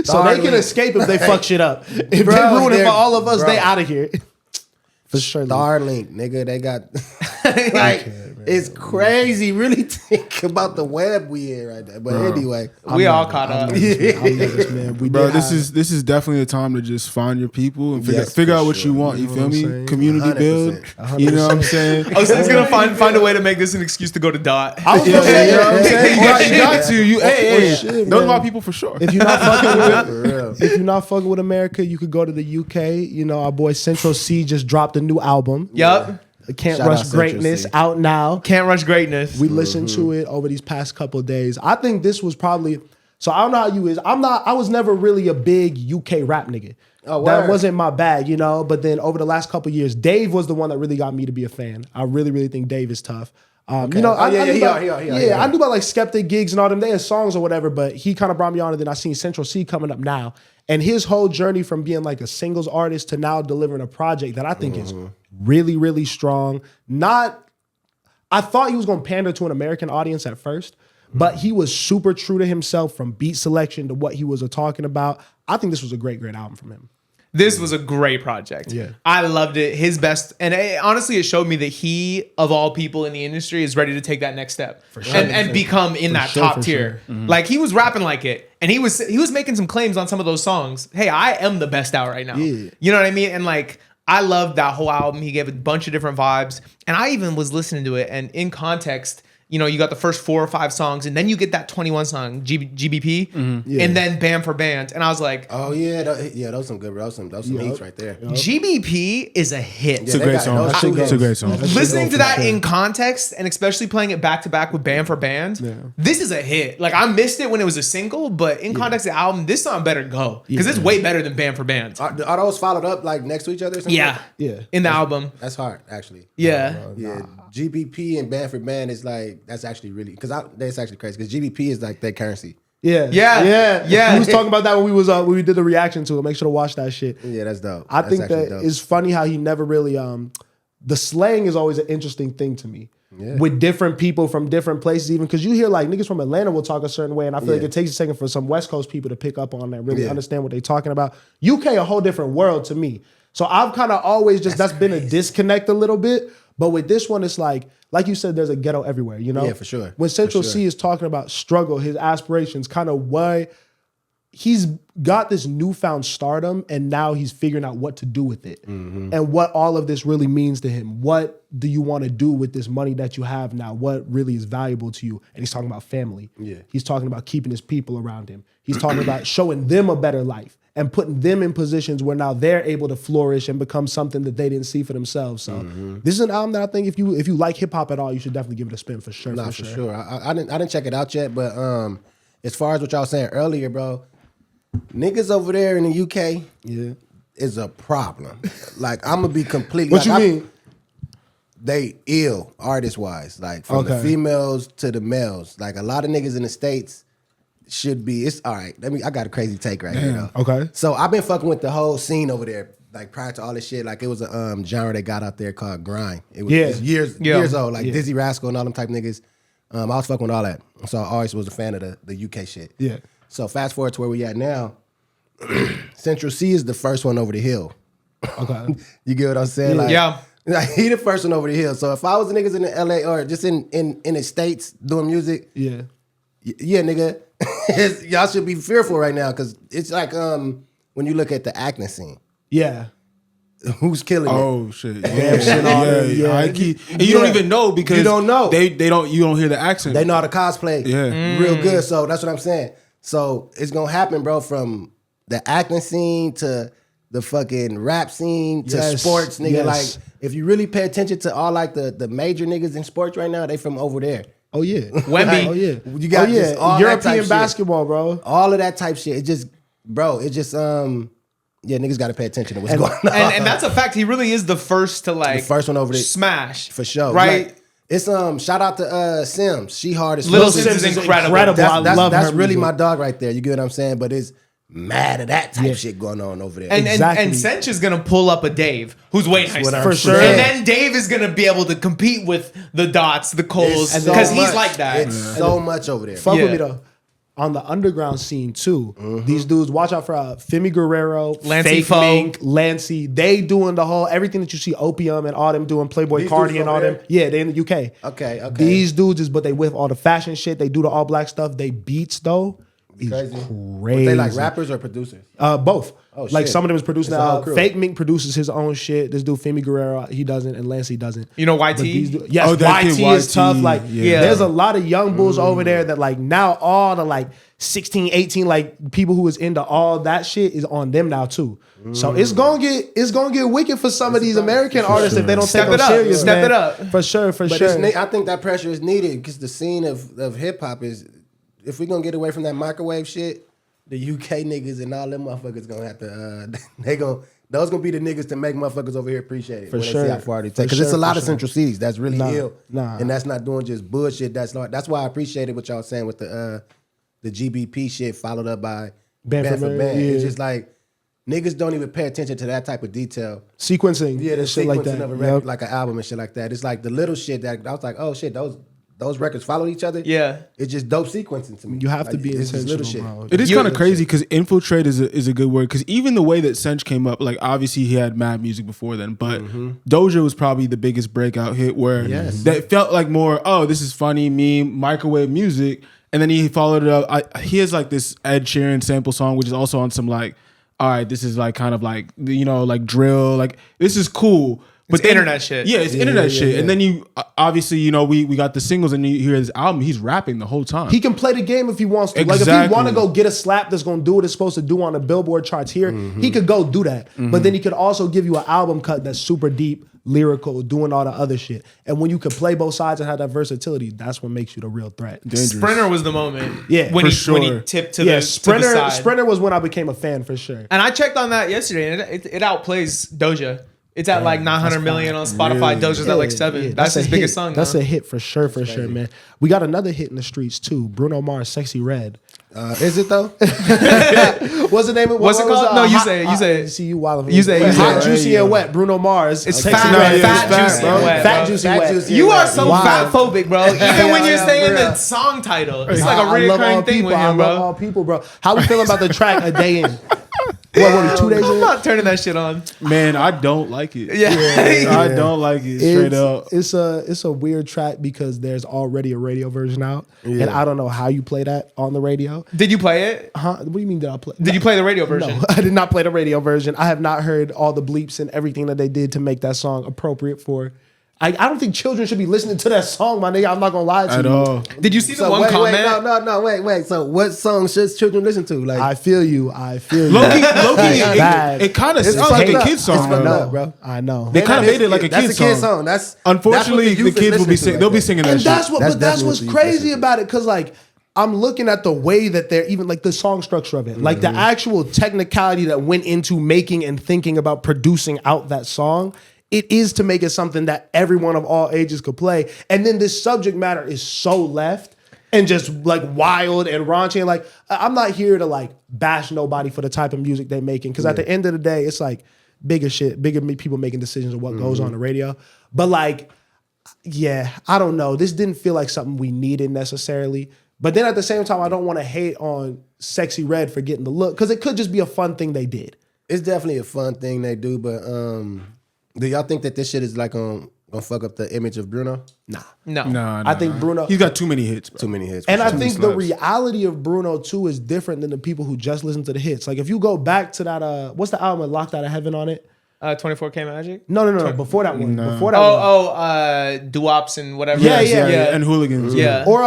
Speaker 3: So they can
Speaker 2: Starlink.
Speaker 3: escape if they fuck shit up. If
Speaker 2: Bro,
Speaker 3: they ruin it
Speaker 2: they're-
Speaker 3: for all of us,
Speaker 2: bro.
Speaker 3: they out of here. For sure.
Speaker 2: Starlink, nigga, they got like it's crazy. Really think about the web we in right there. But anyway,
Speaker 1: We all caught up.
Speaker 3: Man. We
Speaker 4: Bro,
Speaker 3: did
Speaker 4: this
Speaker 3: have-
Speaker 4: is definitely a time to just find your people and figure,
Speaker 2: Yes,
Speaker 4: figure
Speaker 2: for
Speaker 4: out what
Speaker 2: sure.
Speaker 4: you want. You,
Speaker 3: know
Speaker 4: feel
Speaker 3: what I'm
Speaker 4: me?
Speaker 3: saying?
Speaker 4: Community build.
Speaker 2: 100%.
Speaker 4: You know what I'm saying?
Speaker 1: I was gonna find a way to make this an excuse to go to Dot.
Speaker 3: I was
Speaker 4: Yeah,
Speaker 3: gonna say,
Speaker 4: you know what I'm saying? You got to. You, hey,
Speaker 3: shit,
Speaker 4: those are
Speaker 3: man.
Speaker 4: my people for sure.
Speaker 3: If you're not fucking with
Speaker 2: for real.
Speaker 3: if you're not fucking with America, you could go to the UK. You know, our boy Central C just dropped a new album.
Speaker 1: Yup.
Speaker 3: Can't
Speaker 2: Shout out
Speaker 3: Rush
Speaker 2: Central
Speaker 3: Greatness
Speaker 2: C.
Speaker 3: out now.
Speaker 1: Can't rush greatness.
Speaker 3: We listened to it over these past couple of days. I think this was probably so. I don't know how you is. I was never really a big UK rap nigga.
Speaker 2: Oh,
Speaker 3: that
Speaker 2: word.
Speaker 3: wasn't my bag, you know. But then over the last couple of years, Dave was the one that really got me to be a fan. I really, really think Dave is tough. You know,
Speaker 2: Oh,
Speaker 3: I
Speaker 2: yeah,
Speaker 3: knew
Speaker 2: he
Speaker 3: about,
Speaker 2: are, he are, he are,
Speaker 3: yeah,
Speaker 2: he are.
Speaker 3: I knew about like Skeptic gigs and all them. They had songs or whatever, but he kind of brought me on, and then I seen Central C coming up now, and his whole journey from being like a singles artist to now delivering a project that I think is really, really strong. I thought he was going to pander to an American audience at first, but he was super true to himself from beat selection to what he was talking about. I think this was a great, great album from him.
Speaker 1: This was a great project.
Speaker 3: Yeah.
Speaker 1: I loved it. His best, and honestly, it showed me that he, of all people in the industry, is ready to take that next step and become in that top tier. Like he was rapping like it, and he was making some claims on some of those songs. Hey, I am the best out right now.
Speaker 3: Yeah.
Speaker 1: You know what I mean? And like, I loved that whole album. He gave a bunch of different vibes, and I even was listening to it. And in context, you know, you got the first 4 or 5 songs, and then you get that 21 song, GBP, and then Band for Band. And I was like,
Speaker 2: Oh yeah, those some good, those some hits right there.
Speaker 1: GBP is a hit.
Speaker 4: It's a
Speaker 2: they
Speaker 4: great
Speaker 2: got
Speaker 4: song.
Speaker 2: those two
Speaker 4: It's a great
Speaker 2: hits.
Speaker 4: song.
Speaker 1: Listening to that in context and especially playing it back to back with Band for Band, this is a hit. Like I missed it when it was a single, but in context of the album, this song better go because it's way better than Band for Band.
Speaker 2: Are those followed up like next to each other? Or something?
Speaker 1: Yeah,
Speaker 3: Yeah.
Speaker 1: in the album.
Speaker 2: That's hard actually.
Speaker 1: Yeah,
Speaker 2: Yeah, GBP and Band for Band is like that's actually really because that's actually crazy because GBP is like their currency.
Speaker 3: Yeah.
Speaker 1: Yeah.
Speaker 3: We was talking about that when we did the reaction to it. Make sure to watch that shit.
Speaker 2: Yeah, that's dope.
Speaker 3: I
Speaker 2: That's
Speaker 3: think
Speaker 2: actually
Speaker 3: that
Speaker 2: dope.
Speaker 3: it's funny how he never really the slang is always an interesting thing to me.
Speaker 2: Yeah.
Speaker 3: With different people from different places, even because you hear like niggas from Atlanta will talk a certain way, and I feel like
Speaker 2: Yeah.
Speaker 3: it takes a second for some West Coast people to pick up on that, really
Speaker 2: Yeah.
Speaker 3: understand what they're talking about. UK a whole different world to me. So I've kind of always just that's been a disconnect a little bit. But with this one, it's like you said, there's a ghetto everywhere, you know?
Speaker 2: Yeah, for sure.
Speaker 3: When Central
Speaker 2: For sure.
Speaker 3: C is talking about struggle, his aspirations, kind of why he's got this newfound stardom and now he's figuring out what to do with it and what all of this really means to him. What do you want to do with this money that you have now? What really is valuable to you? And he's talking about family.
Speaker 2: Yeah.
Speaker 3: He's talking about keeping his people around him. He's talking about showing them a better life and putting them in positions where now they're able to flourish and become something that they didn't see for themselves. So this is an album that I think if you like hip hop at all, you should definitely give it a spin for sure.
Speaker 2: Nah, for sure. I didn't check it out yet, but as far as what y'all was saying earlier, bro, niggas over there in the UK is a problem. Like I'm gonna be completely.
Speaker 3: What
Speaker 2: like,
Speaker 3: you mean?
Speaker 2: They ill artist wise, like from the
Speaker 3: Okay.
Speaker 2: females to the males. Like a lot of niggas in the States should be. It's all right. I got a crazy take right here though.
Speaker 3: Okay.
Speaker 2: So I've been fucking with the whole scene over there. Like prior to all this shit, like it was a genre they got out there called grind. It was
Speaker 3: Yeah.
Speaker 2: it's years old, like
Speaker 3: Yeah.
Speaker 2: Dizzy Rascal and all them type niggas. I was fucking with all that. So I always was a fan of the UK shit.
Speaker 3: Yeah.
Speaker 2: So fast forward to where we at now. Central C is the first one over the hill.
Speaker 3: Okay.
Speaker 2: You get what I'm saying? Like,
Speaker 1: Yeah.
Speaker 2: like, he the first one over the hill. So if I was the niggas in the LA or just in the States doing music,
Speaker 3: Yeah.
Speaker 2: yeah, nigga, y'all should be fearful right now because it's like when you look at the acting scene,
Speaker 3: Yeah.
Speaker 2: who's killing it?
Speaker 4: Oh shit!
Speaker 3: Damn shit all that, yeah.
Speaker 4: High key. And you don't even know because
Speaker 2: You don't know.
Speaker 4: They don't. You don't hear the accent.
Speaker 2: They know how to cosplay
Speaker 4: Yeah.
Speaker 2: real good. So that's what I'm saying. So it's gonna happen, bro, from the acting scene to the fucking rap scene to
Speaker 3: Yes,
Speaker 2: sports, nigga.
Speaker 3: yes.
Speaker 2: Like if you really pay attention to all like the major niggas in sports right now, they from over there.
Speaker 3: Oh yeah.
Speaker 1: Wemby.
Speaker 3: Oh yeah.
Speaker 2: You got just all that type
Speaker 3: European
Speaker 2: shit.
Speaker 3: basketball, bro.
Speaker 2: All of that type shit. It just, bro, it just yeah, niggas gotta pay attention to what's going on.
Speaker 1: and that's a fact. He really is the first to like
Speaker 2: The first one over there.
Speaker 1: smash
Speaker 2: For sure.
Speaker 1: right?
Speaker 2: Like, it's shout out to Sims. She hard as
Speaker 1: Little
Speaker 2: fuck.
Speaker 1: Sims is incredible.
Speaker 3: I love
Speaker 2: That's
Speaker 3: her
Speaker 2: really
Speaker 3: music.
Speaker 2: my dog right there. You get what I'm saying? But it's mad at that type shit going on over there.
Speaker 1: And
Speaker 3: Exactly.
Speaker 1: and Sench is gonna pull up a Dave who's way nicer.
Speaker 3: For sure.
Speaker 1: And then Dave is gonna be able to compete with the Dots, the Coles,
Speaker 2: It's
Speaker 1: because
Speaker 2: so
Speaker 1: he's
Speaker 2: much.
Speaker 1: like that.
Speaker 2: It's so much over there.
Speaker 3: Fuck
Speaker 1: Yeah.
Speaker 3: with me though. On the underground scene too, these dudes, watch out for Femi Guerrero,
Speaker 1: Lancey
Speaker 3: Fake
Speaker 1: Foe.
Speaker 3: Mink, Lancey. They doing the whole everything that you see Opium and all them doing, Playboy
Speaker 2: These
Speaker 3: Cardi
Speaker 2: dudes
Speaker 3: and all
Speaker 2: from
Speaker 3: them. Yeah, they in the UK.
Speaker 2: Okay.
Speaker 3: These dudes is, but they with all the fashion shit. They do the all black stuff. They beats though. Is
Speaker 2: Crazy.
Speaker 3: crazy.
Speaker 2: They like rappers or producers?
Speaker 3: Both.
Speaker 2: Oh,
Speaker 3: like
Speaker 2: shit.
Speaker 3: some of them is producing.
Speaker 2: It's a whole crew.
Speaker 3: Fake Mink produces his own shit. This dude Femi Guerrero, he doesn't, and Lancey doesn't.
Speaker 1: You know YT?
Speaker 3: But these yes,
Speaker 4: Oh, that kid
Speaker 3: YT is
Speaker 4: YT,
Speaker 3: tough. Like,
Speaker 4: yeah.
Speaker 3: there's a lot of young bulls over there that like now all the like 16, 18 like people who is into all that shit is on them now too. So it's gonna get wicked for some of these American artists if they don't
Speaker 1: Step
Speaker 3: take
Speaker 1: it
Speaker 3: them
Speaker 1: up.
Speaker 3: serious.
Speaker 1: Step
Speaker 3: man.
Speaker 1: it up.
Speaker 3: For sure.
Speaker 2: But
Speaker 3: sure.
Speaker 2: I think that pressure is needed because the scene of hip hop is, if we're gonna get away from that microwave shit, the UK niggas and all them motherfuckers gonna have to those gonna be the niggas to make motherfuckers over here appreciate it
Speaker 3: For
Speaker 2: when
Speaker 3: sure.
Speaker 2: they see how far they
Speaker 3: For
Speaker 2: take. Because it's a
Speaker 3: sure,
Speaker 2: lot
Speaker 3: for
Speaker 2: of
Speaker 3: sure.
Speaker 2: Central Cities that's really ill,
Speaker 3: Nah.
Speaker 2: and that's not doing just bullshit. That's why I appreciated what y'all saying with the GBP shit followed up by
Speaker 3: Band for Band,
Speaker 2: Band. It's
Speaker 3: yeah.
Speaker 2: just like niggas don't even pay attention to that type of detail.
Speaker 3: Sequencing.
Speaker 2: Yeah, the
Speaker 3: and shit like that.
Speaker 2: sequencing of a record,
Speaker 3: Yep.
Speaker 2: like an album and shit like that. It's like the little shit that I was like, oh shit, those records follow each other.
Speaker 1: Yeah.
Speaker 2: It's just dope sequencing to me.
Speaker 3: You have to
Speaker 2: Like,
Speaker 3: be
Speaker 2: it's just
Speaker 3: intentional, bro.
Speaker 4: It is
Speaker 1: You-
Speaker 4: kind of crazy because infiltrate is a good word because even the way that Sench came up, like obviously he had mad music before then, but Doja was probably the biggest breakout hit where that felt like more, oh, this is funny, meme, microwave music, and then he followed it up. He has like this Ed Sheeran sample song, which is also on some like, all right, this is like kind of like like drill, like this is cool. But
Speaker 1: It's internet shit.
Speaker 4: Yeah, it's internet shit. And then you obviously, we got the singles and you hear his album, he's rapping the whole time.
Speaker 3: He can play the game if he wants to. Like if
Speaker 4: Exactly.
Speaker 3: he want to go get a slap that's going to do what it's supposed to do on the Billboard charts here, he could go do that. But then he could also give you an album cut that's super deep, lyrical, doing all the other shit. And when you can play both sides and have that versatility, that's what makes you the real threat.
Speaker 1: Sprinter was the moment.
Speaker 3: Yeah,
Speaker 1: when
Speaker 3: for
Speaker 1: when he
Speaker 4: sure.
Speaker 1: tipped to
Speaker 3: Yeah,
Speaker 1: the
Speaker 3: Sprinter.
Speaker 1: to the side.
Speaker 3: Sprinter was when I became a fan for sure.
Speaker 1: And I checked on that yesterday, and it outplays Doja. It's at like 900 million on Spotify. Doja's at like 7.
Speaker 3: Yeah,
Speaker 1: that's his
Speaker 3: a
Speaker 1: biggest
Speaker 3: hit.
Speaker 1: song.
Speaker 3: That's
Speaker 1: now.
Speaker 3: a hit for sure, man. We got another hit in the streets too. Bruno Mars, "Sexy Red."
Speaker 2: Is it though?
Speaker 3: What's the name of
Speaker 1: What's it
Speaker 3: what was,
Speaker 1: called? No, you say it, you say it.
Speaker 3: See you wild.
Speaker 1: You say it, you say
Speaker 3: Hot,
Speaker 1: it.
Speaker 3: juicy, and wet. Bruno Mars.
Speaker 1: It's
Speaker 3: Sexy
Speaker 1: fat,
Speaker 3: Red.
Speaker 1: fat,
Speaker 3: It's
Speaker 1: juicy, and wet,
Speaker 3: Fat,
Speaker 1: bro.
Speaker 3: juicy,
Speaker 2: Fat,
Speaker 3: wet.
Speaker 2: juicy,
Speaker 1: You
Speaker 2: and
Speaker 1: are
Speaker 2: wet.
Speaker 1: so
Speaker 3: Wow.
Speaker 1: fat phobic, bro. Even when you're
Speaker 2: yeah,
Speaker 1: saying
Speaker 2: bro.
Speaker 1: the song title, it's
Speaker 3: I
Speaker 1: like a
Speaker 3: love all
Speaker 1: reoccurring thing
Speaker 3: people.
Speaker 1: with
Speaker 3: I
Speaker 1: him,
Speaker 3: love
Speaker 1: bro.
Speaker 3: all people, bro. How we feeling about the track A Day In? What, 2 days
Speaker 1: I'm
Speaker 3: in?
Speaker 1: not turning that shit on.
Speaker 4: Man, I don't like it.
Speaker 1: Yeah.
Speaker 4: I don't like it straight up.
Speaker 3: It's a weird track because there's already a radio version out, and I don't know how you play that on the radio.
Speaker 1: Did you play it?
Speaker 3: Huh? What do you mean? Did I play?
Speaker 1: Did you play the radio version?
Speaker 3: No, I did not play the radio version. I have not heard all the bleeps and everything that they did to make that song appropriate for. I don't think children should be listening to that song, my nigga. I'm not gonna lie to
Speaker 4: At
Speaker 3: you.
Speaker 4: all.
Speaker 1: Did you see the
Speaker 2: So
Speaker 1: one
Speaker 2: wait,
Speaker 1: comment?
Speaker 2: wait. So what song should children listen to? Like
Speaker 3: I feel you. Low-key,
Speaker 4: Low-key, it kind of
Speaker 2: It's
Speaker 4: sounds like
Speaker 2: fucked
Speaker 4: a
Speaker 2: up.
Speaker 4: kid's song,
Speaker 2: It's fucked
Speaker 4: bro.
Speaker 2: up, bro.
Speaker 3: I know.
Speaker 4: They kind of made it like a
Speaker 2: that's
Speaker 4: kid's
Speaker 2: a kid's
Speaker 4: song.
Speaker 2: song. That's
Speaker 4: Unfortunately,
Speaker 2: that's what
Speaker 4: the kids will be
Speaker 2: listening to
Speaker 4: they'll be
Speaker 2: right
Speaker 4: singing that
Speaker 3: And
Speaker 4: shit.
Speaker 3: that's what,
Speaker 2: That's
Speaker 3: but that's
Speaker 2: definitely
Speaker 3: what's
Speaker 2: what you
Speaker 3: crazy
Speaker 2: listen to.
Speaker 3: about it, because like I'm looking at the way that they're even like the song structure of it, like the actual technicality that went into making and thinking about producing out that song. It is to make it something that everyone of all ages could play. And then this subject matter is so left and just like wild and raunchy. And like, I'm not here to like bash nobody for the type of music they're making. Cause at the end of the day, it's like bigger people making decisions on what goes on the radio. But like, yeah, I don't know. This didn't feel like something we needed necessarily. But then at the same time, I don't want to hate on Sexy Red for getting the look. Cause it could just be a fun thing they did.
Speaker 2: It's definitely a fun thing they do, but do y'all think that this shit is like gonna fuck up the image of Bruno?
Speaker 3: Nah.
Speaker 1: No.
Speaker 4: Nah,
Speaker 3: I think Bruno...
Speaker 4: he's got too many hits, bro.
Speaker 2: Too many hits.
Speaker 3: And I
Speaker 2: for sure.
Speaker 3: think
Speaker 4: Too
Speaker 3: the
Speaker 4: many slaps.
Speaker 3: reality of Bruno too is different than the people who just listen to the hits. Like if you go back to that, what's the album with Locked Out of Heaven on it?
Speaker 1: 24K Magic?
Speaker 3: No. Before that one. Before that one.
Speaker 1: Doo-wops and whatever.
Speaker 3: Yeah,
Speaker 4: And hooligans.
Speaker 1: Yeah.
Speaker 3: Or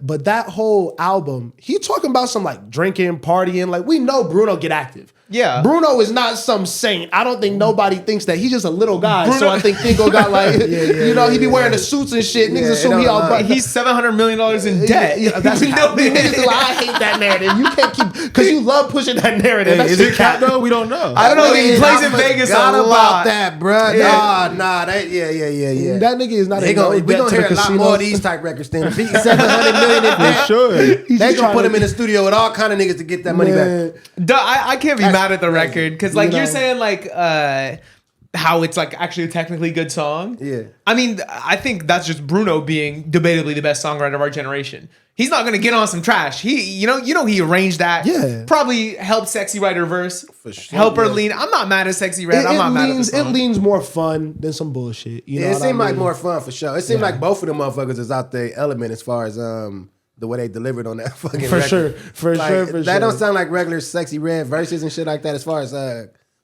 Speaker 3: but that whole album, he talking about some like drinking, partying. Like we know Bruno get active.
Speaker 1: Yeah.
Speaker 3: Bruno is not some saint. I don't think nobody thinks that. He's just a little guy. So I think Finko got like, he be wearing the suits and shit. Niggas assume he all but
Speaker 1: He's $700 million in debt.
Speaker 3: Yeah, that's how niggas are like, I hate that narrative. You can't keep, because you love pushing that narrative. That
Speaker 4: Is
Speaker 3: shit
Speaker 4: it cap though? We don't know.
Speaker 1: I don't know. He plays in Vegas a lot.
Speaker 2: about that, bro.
Speaker 1: Yeah.
Speaker 2: Nah, that, yeah.
Speaker 3: That nigga is not
Speaker 2: We
Speaker 3: a
Speaker 2: gonna hear a lot more of these type records than if he $700 million in debt.
Speaker 4: Sure.
Speaker 2: They gonna put him in the studio with all kind of niggas to get that money back.
Speaker 1: I can't be mad at the record because like
Speaker 3: You
Speaker 1: you're
Speaker 3: know.
Speaker 1: saying like how it's like actually a technically good song.
Speaker 2: Yeah.
Speaker 1: I mean, I think that's just Bruno being debatably the best songwriter of our generation. He's not gonna get on some trash. He he arranged that.
Speaker 3: Yeah.
Speaker 1: Probably helped Sexy write her verse.
Speaker 2: For sure,
Speaker 1: Help her
Speaker 2: yeah.
Speaker 1: lean. I'm not mad at Sexy Red. I'm not mad at the
Speaker 3: It
Speaker 1: song.
Speaker 3: leans more fun than some bullshit. You know
Speaker 2: Yeah, it
Speaker 3: what I
Speaker 2: seemed like
Speaker 3: mean?
Speaker 2: more fun for sure. It seemed like both of them motherfuckers is out their element as far as the way they delivered on that fucking
Speaker 3: For
Speaker 2: record.
Speaker 3: sure, for sure.
Speaker 2: That don't sound like regular Sexy Red verses and shit like that as far as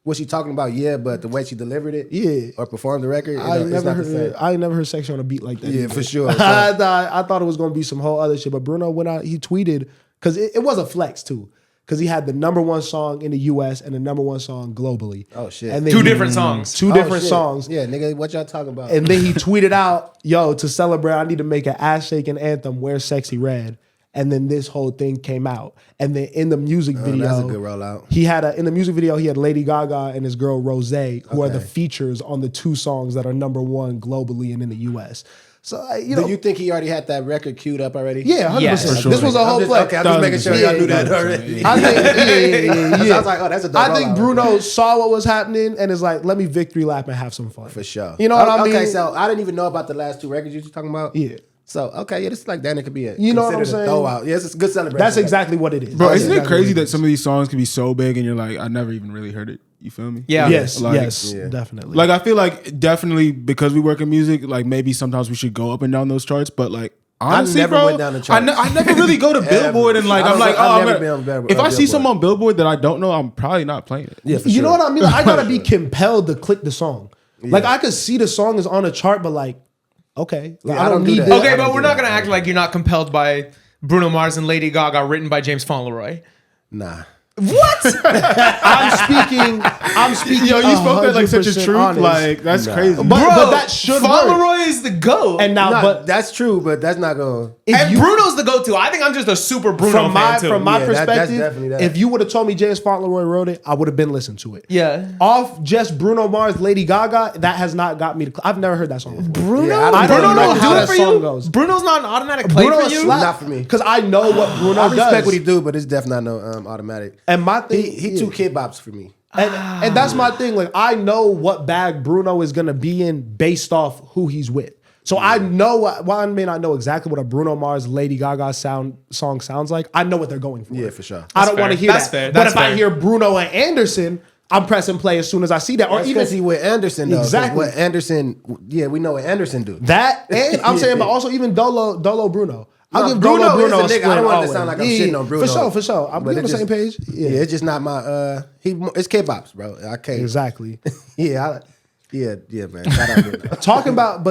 Speaker 2: what she talking about, but the way she delivered it,
Speaker 3: Yeah.
Speaker 2: or performed the record,
Speaker 3: I
Speaker 2: it's
Speaker 3: never
Speaker 2: not the same.
Speaker 3: heard. I ain't never heard Sexy on a beat like that.
Speaker 2: Yeah,
Speaker 3: either.
Speaker 2: for sure.
Speaker 3: I thought it was gonna be some whole other shit, but Bruno went out. He tweeted because it was a flex too, because he had the #1 song in the U.S. and the #1 song globally.
Speaker 2: Oh shit,
Speaker 3: And then
Speaker 1: Two
Speaker 3: he-
Speaker 1: different songs.
Speaker 3: Two
Speaker 2: Oh,
Speaker 3: different
Speaker 2: shit.
Speaker 3: songs.
Speaker 2: Yeah, nigga, what y'all talking about?
Speaker 3: And then he tweeted out, "Yo, to celebrate, I need to make an ass shaking anthem. Where's Sexy Red?" And then this whole thing came out. And then in the music video,
Speaker 2: that's a good rollout.
Speaker 3: He had in the music video, he had Lady Gaga and his girl Rose, who are the features on the 2 songs that are #1 globally and in the US. So
Speaker 2: Do you think he already had that record queued up already?
Speaker 3: yeah, 100%.
Speaker 1: Yes, for
Speaker 4: sure.
Speaker 3: This was a whole play.
Speaker 2: Okay, I'm just making sure y'all knew that already.
Speaker 3: I think, yeah.
Speaker 2: I was like, oh, that's a dope
Speaker 3: I think
Speaker 2: rollout.
Speaker 3: Bruno saw what was happening and is like, let me victory lap and have some fun.
Speaker 2: For sure.
Speaker 3: You know what I mean?
Speaker 2: Okay, so I didn't even know about the last 2 records you were talking about.
Speaker 3: Yeah.
Speaker 2: So, okay, yeah, this is like that. It could be a
Speaker 3: You know what I'm
Speaker 2: considered a
Speaker 3: saying?
Speaker 2: throwout. Yes, it's a good celebration.
Speaker 3: That's exactly what it is.
Speaker 4: Bro,
Speaker 3: That's
Speaker 4: isn't it
Speaker 3: exactly
Speaker 4: crazy
Speaker 3: what
Speaker 4: that some of these songs can be so big and you're like, I never even really heard it? You feel me?
Speaker 1: Yeah.
Speaker 3: Yes,
Speaker 4: Like,
Speaker 3: yes,
Speaker 2: yeah.
Speaker 3: definitely.
Speaker 4: Like I feel like definitely because we work in music, like maybe sometimes we should go up and down those charts, but like honestly,
Speaker 2: never
Speaker 4: bro,
Speaker 2: went down the charts.
Speaker 4: I never really go to Billboard and like
Speaker 2: I
Speaker 4: I'm
Speaker 2: don't-
Speaker 4: like,
Speaker 2: I've
Speaker 4: oh,
Speaker 2: never
Speaker 4: I'm
Speaker 2: been on
Speaker 4: gonna,
Speaker 2: Billboard-
Speaker 4: if I see
Speaker 2: Billboard.
Speaker 4: something on Billboard that I don't know, I'm probably not playing it.
Speaker 2: Yeah, for
Speaker 3: You
Speaker 2: sure.
Speaker 3: know what I mean? Like, I gotta be compelled to click the song. Like I could see the song is on a chart, but like, okay, like,
Speaker 2: Yeah,
Speaker 3: I don't
Speaker 2: do
Speaker 3: need
Speaker 2: that.
Speaker 3: this.
Speaker 1: Okay,
Speaker 2: I
Speaker 1: but
Speaker 2: don't
Speaker 1: we're
Speaker 2: do
Speaker 1: not
Speaker 2: that.
Speaker 1: gonna act like you're not compelled by Bruno Mars and Lady Gaga, written by James Fauntleroy.
Speaker 2: Nah.
Speaker 1: What?
Speaker 3: I'm speaking.
Speaker 4: Yo, you spoke that like such a
Speaker 3: 100%
Speaker 4: truth,
Speaker 3: honest.
Speaker 4: like that's crazy.
Speaker 3: But that should work.
Speaker 1: Fauntleroy is the GOAT.
Speaker 3: And now,
Speaker 2: Nah,
Speaker 3: but
Speaker 2: that's true, but that's not going to...
Speaker 1: And Bruno's the go-to. I think I'm just a super Bruno
Speaker 3: from my
Speaker 1: fan too.
Speaker 3: from my
Speaker 2: Yeah, that's
Speaker 3: perspective,
Speaker 2: definitely that.
Speaker 3: if you would have told me James Fauntleroy wrote it, I would have been listening to it.
Speaker 1: Yeah.
Speaker 3: Off just Bruno Mars, Lady Gaga, that has not got me to. I've never heard that song before.
Speaker 1: Bruno,
Speaker 2: Yeah, I don't
Speaker 1: Bruno
Speaker 2: know
Speaker 1: don't
Speaker 2: how
Speaker 1: do
Speaker 3: that
Speaker 1: it for
Speaker 3: song
Speaker 1: you.
Speaker 3: goes.
Speaker 1: Bruno's not an automatic play
Speaker 3: Bruno
Speaker 1: for you.
Speaker 3: slap
Speaker 2: Not for me.
Speaker 3: because I know what Bruno
Speaker 2: I
Speaker 3: does.
Speaker 2: respect what he do, but it's definitely not no automatic.
Speaker 3: And my thing,
Speaker 2: He too kid bops for me.
Speaker 3: and that's my thing. Like I know what bag Bruno is gonna be in based off who he's with. So I know while I may not know exactly what a Bruno Mars, Lady Gaga song sounds like, I know what they're going for.
Speaker 2: Yeah, for sure.
Speaker 3: I don't
Speaker 1: fair.
Speaker 3: want to hear
Speaker 1: That's
Speaker 3: that.
Speaker 1: fair.
Speaker 3: But
Speaker 1: That's
Speaker 3: if I
Speaker 1: fair.
Speaker 3: hear Bruno and Anderson, I'm pressing play as soon as I see that. Or
Speaker 2: That's
Speaker 3: even
Speaker 2: because he with Anderson, though. 'cause
Speaker 3: Exactly.
Speaker 2: What Anderson... Yeah, we know what Anderson do.
Speaker 3: that, and I'm saying, but also even Dolo Bruno. I'll
Speaker 2: No,
Speaker 3: give
Speaker 2: Bruno
Speaker 3: Dolo Bruno
Speaker 2: is
Speaker 3: a
Speaker 2: a nigga.
Speaker 3: split
Speaker 2: I don't want it to
Speaker 3: always.
Speaker 2: sound like I'm shitting on Bruno.
Speaker 3: For sure. I'm
Speaker 2: But
Speaker 3: on
Speaker 2: it
Speaker 3: the same
Speaker 2: just-
Speaker 3: page.
Speaker 2: Yeah, it's just not my... It's kid bops, bro. I can't...
Speaker 3: Exactly.
Speaker 2: Yeah, man. Shout out Bruno.
Speaker 3: talking about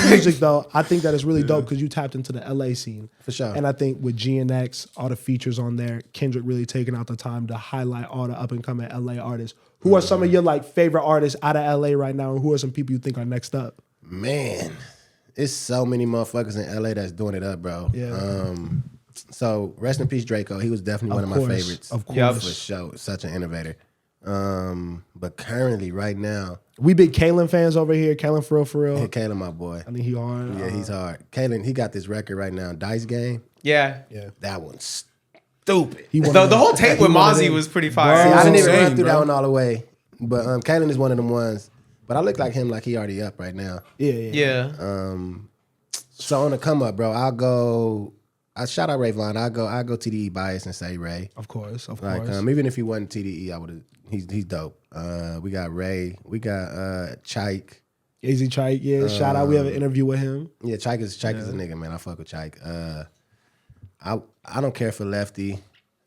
Speaker 3: music though, I think that is really dope because you tapped into the LA scene
Speaker 2: For sure.
Speaker 3: And I think with GNX, all the features on there, Kendrick really taking out the time to highlight all the up and coming LA artists. Who are some of your like favorite artists out of LA right now, and who are some people you think are next up?
Speaker 2: Man, it's so many motherfuckers in LA that's doing it up, bro.
Speaker 3: Yeah.
Speaker 2: So rest in peace, Draco. He was definitely one of my favorites.
Speaker 3: Of course.
Speaker 1: Yep.
Speaker 2: For sure. Such an innovator. But currently, right now,
Speaker 3: We big Kalen fans over here. Kalen for real.
Speaker 2: hey, Kalen, my boy.
Speaker 3: I think he hard.
Speaker 2: Yeah, he's hard. Kalen, he got this record right now, Dice Game.
Speaker 1: Yeah.
Speaker 2: That one's stupid.
Speaker 3: He
Speaker 1: The whole tape with Mozzie was pretty fire.
Speaker 2: See, I didn't even
Speaker 4: insane,
Speaker 2: run through
Speaker 4: bro.
Speaker 2: that one all the way. But Kalen is one of them ones. But I look like him like he already up right now.
Speaker 3: Yeah.
Speaker 2: So on the come up, bro, I shout out Rayvon. I go TDE bias and say Ray.
Speaker 3: Of course.
Speaker 2: Like even if he wasn't TDE, I would have. He's dope. We got Ray. We got Chike.
Speaker 3: Easy Chike. Yeah. Shout out. We have an interview with him.
Speaker 2: Yeah, Chike is a nigga, man. I fuck with Chike. I don't care for Lefty.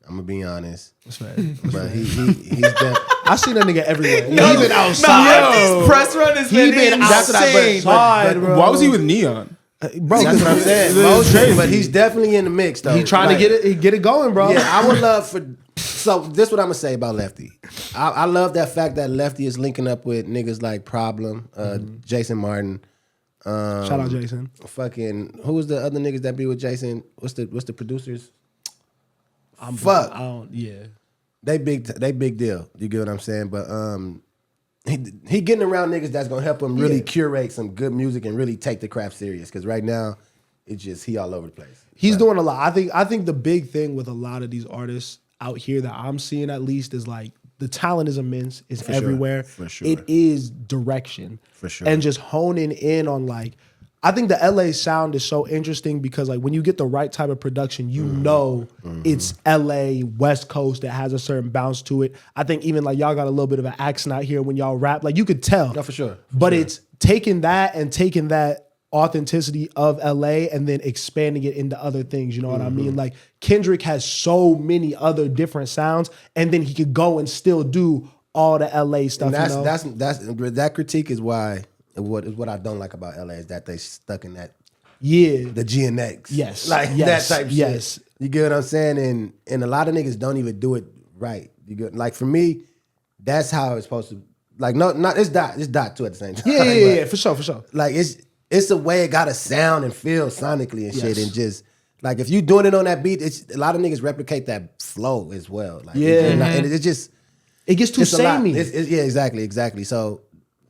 Speaker 2: I'm gonna be honest,
Speaker 3: That's right.
Speaker 2: but he's definitely.
Speaker 3: I seen that nigga everywhere.
Speaker 1: No,
Speaker 3: he been outside.
Speaker 1: His press run has
Speaker 3: He
Speaker 1: been
Speaker 3: been
Speaker 1: insane.
Speaker 3: outside, bro.
Speaker 4: Why was he with Neon?
Speaker 3: Bro,
Speaker 2: That's what I'm saying.
Speaker 4: It's crazy.
Speaker 2: But he's definitely in the mix, though.
Speaker 3: he trying to get it going, bro.
Speaker 2: Yeah, I would love So this what I'm gonna say about Lefty. I love that fact that Lefty is linking up with niggas like Problem, Jason Martin.
Speaker 3: Shout out Jason.
Speaker 2: Fucking who was the other niggas that be with Jason? What's the producers?
Speaker 3: Fuck. I don't. Yeah.
Speaker 2: They big deal. You get what I'm saying? But he getting around niggas that's gonna help him really curate some good music and really take the craft serious. Because right now, it's just he all over the place.
Speaker 3: He's doing a lot. I think the big thing with a lot of these artists out here that I'm seeing at least is like the talent is immense. It's everywhere.
Speaker 2: For sure.
Speaker 3: It is direction.
Speaker 2: For sure.
Speaker 3: And just honing in on like, I think the LA sound is so interesting because like when you get the right type of production, you know it's LA West Coast that has a certain bounce to it. I think even like y'all got a little bit of an accent out here when y'all rap. Like you could tell.
Speaker 2: No, for sure.
Speaker 3: But it's taking that authenticity of LA and then expanding it into other things. You know what I mean? Like Kendrick has so many other different sounds, and then he could go and still do all the LA stuff.
Speaker 2: And that critique is why what I don't like about LA is that they stuck in that the GNX.
Speaker 3: Yes.
Speaker 2: Like
Speaker 3: yes.
Speaker 2: that type
Speaker 3: yes.
Speaker 2: shit. You get what I'm saying? And a lot of niggas don't even do it right. You get like for me, that's how it's supposed to like it's dot too at the same time.
Speaker 3: Yeah, for sure.
Speaker 2: Like it's the way it gotta sound and feel sonically and shit. And just like if you doing it on that beat, it's a lot of niggas replicate that flow as well. Like and it's just
Speaker 3: it gets too samey.
Speaker 2: Yeah, exactly. So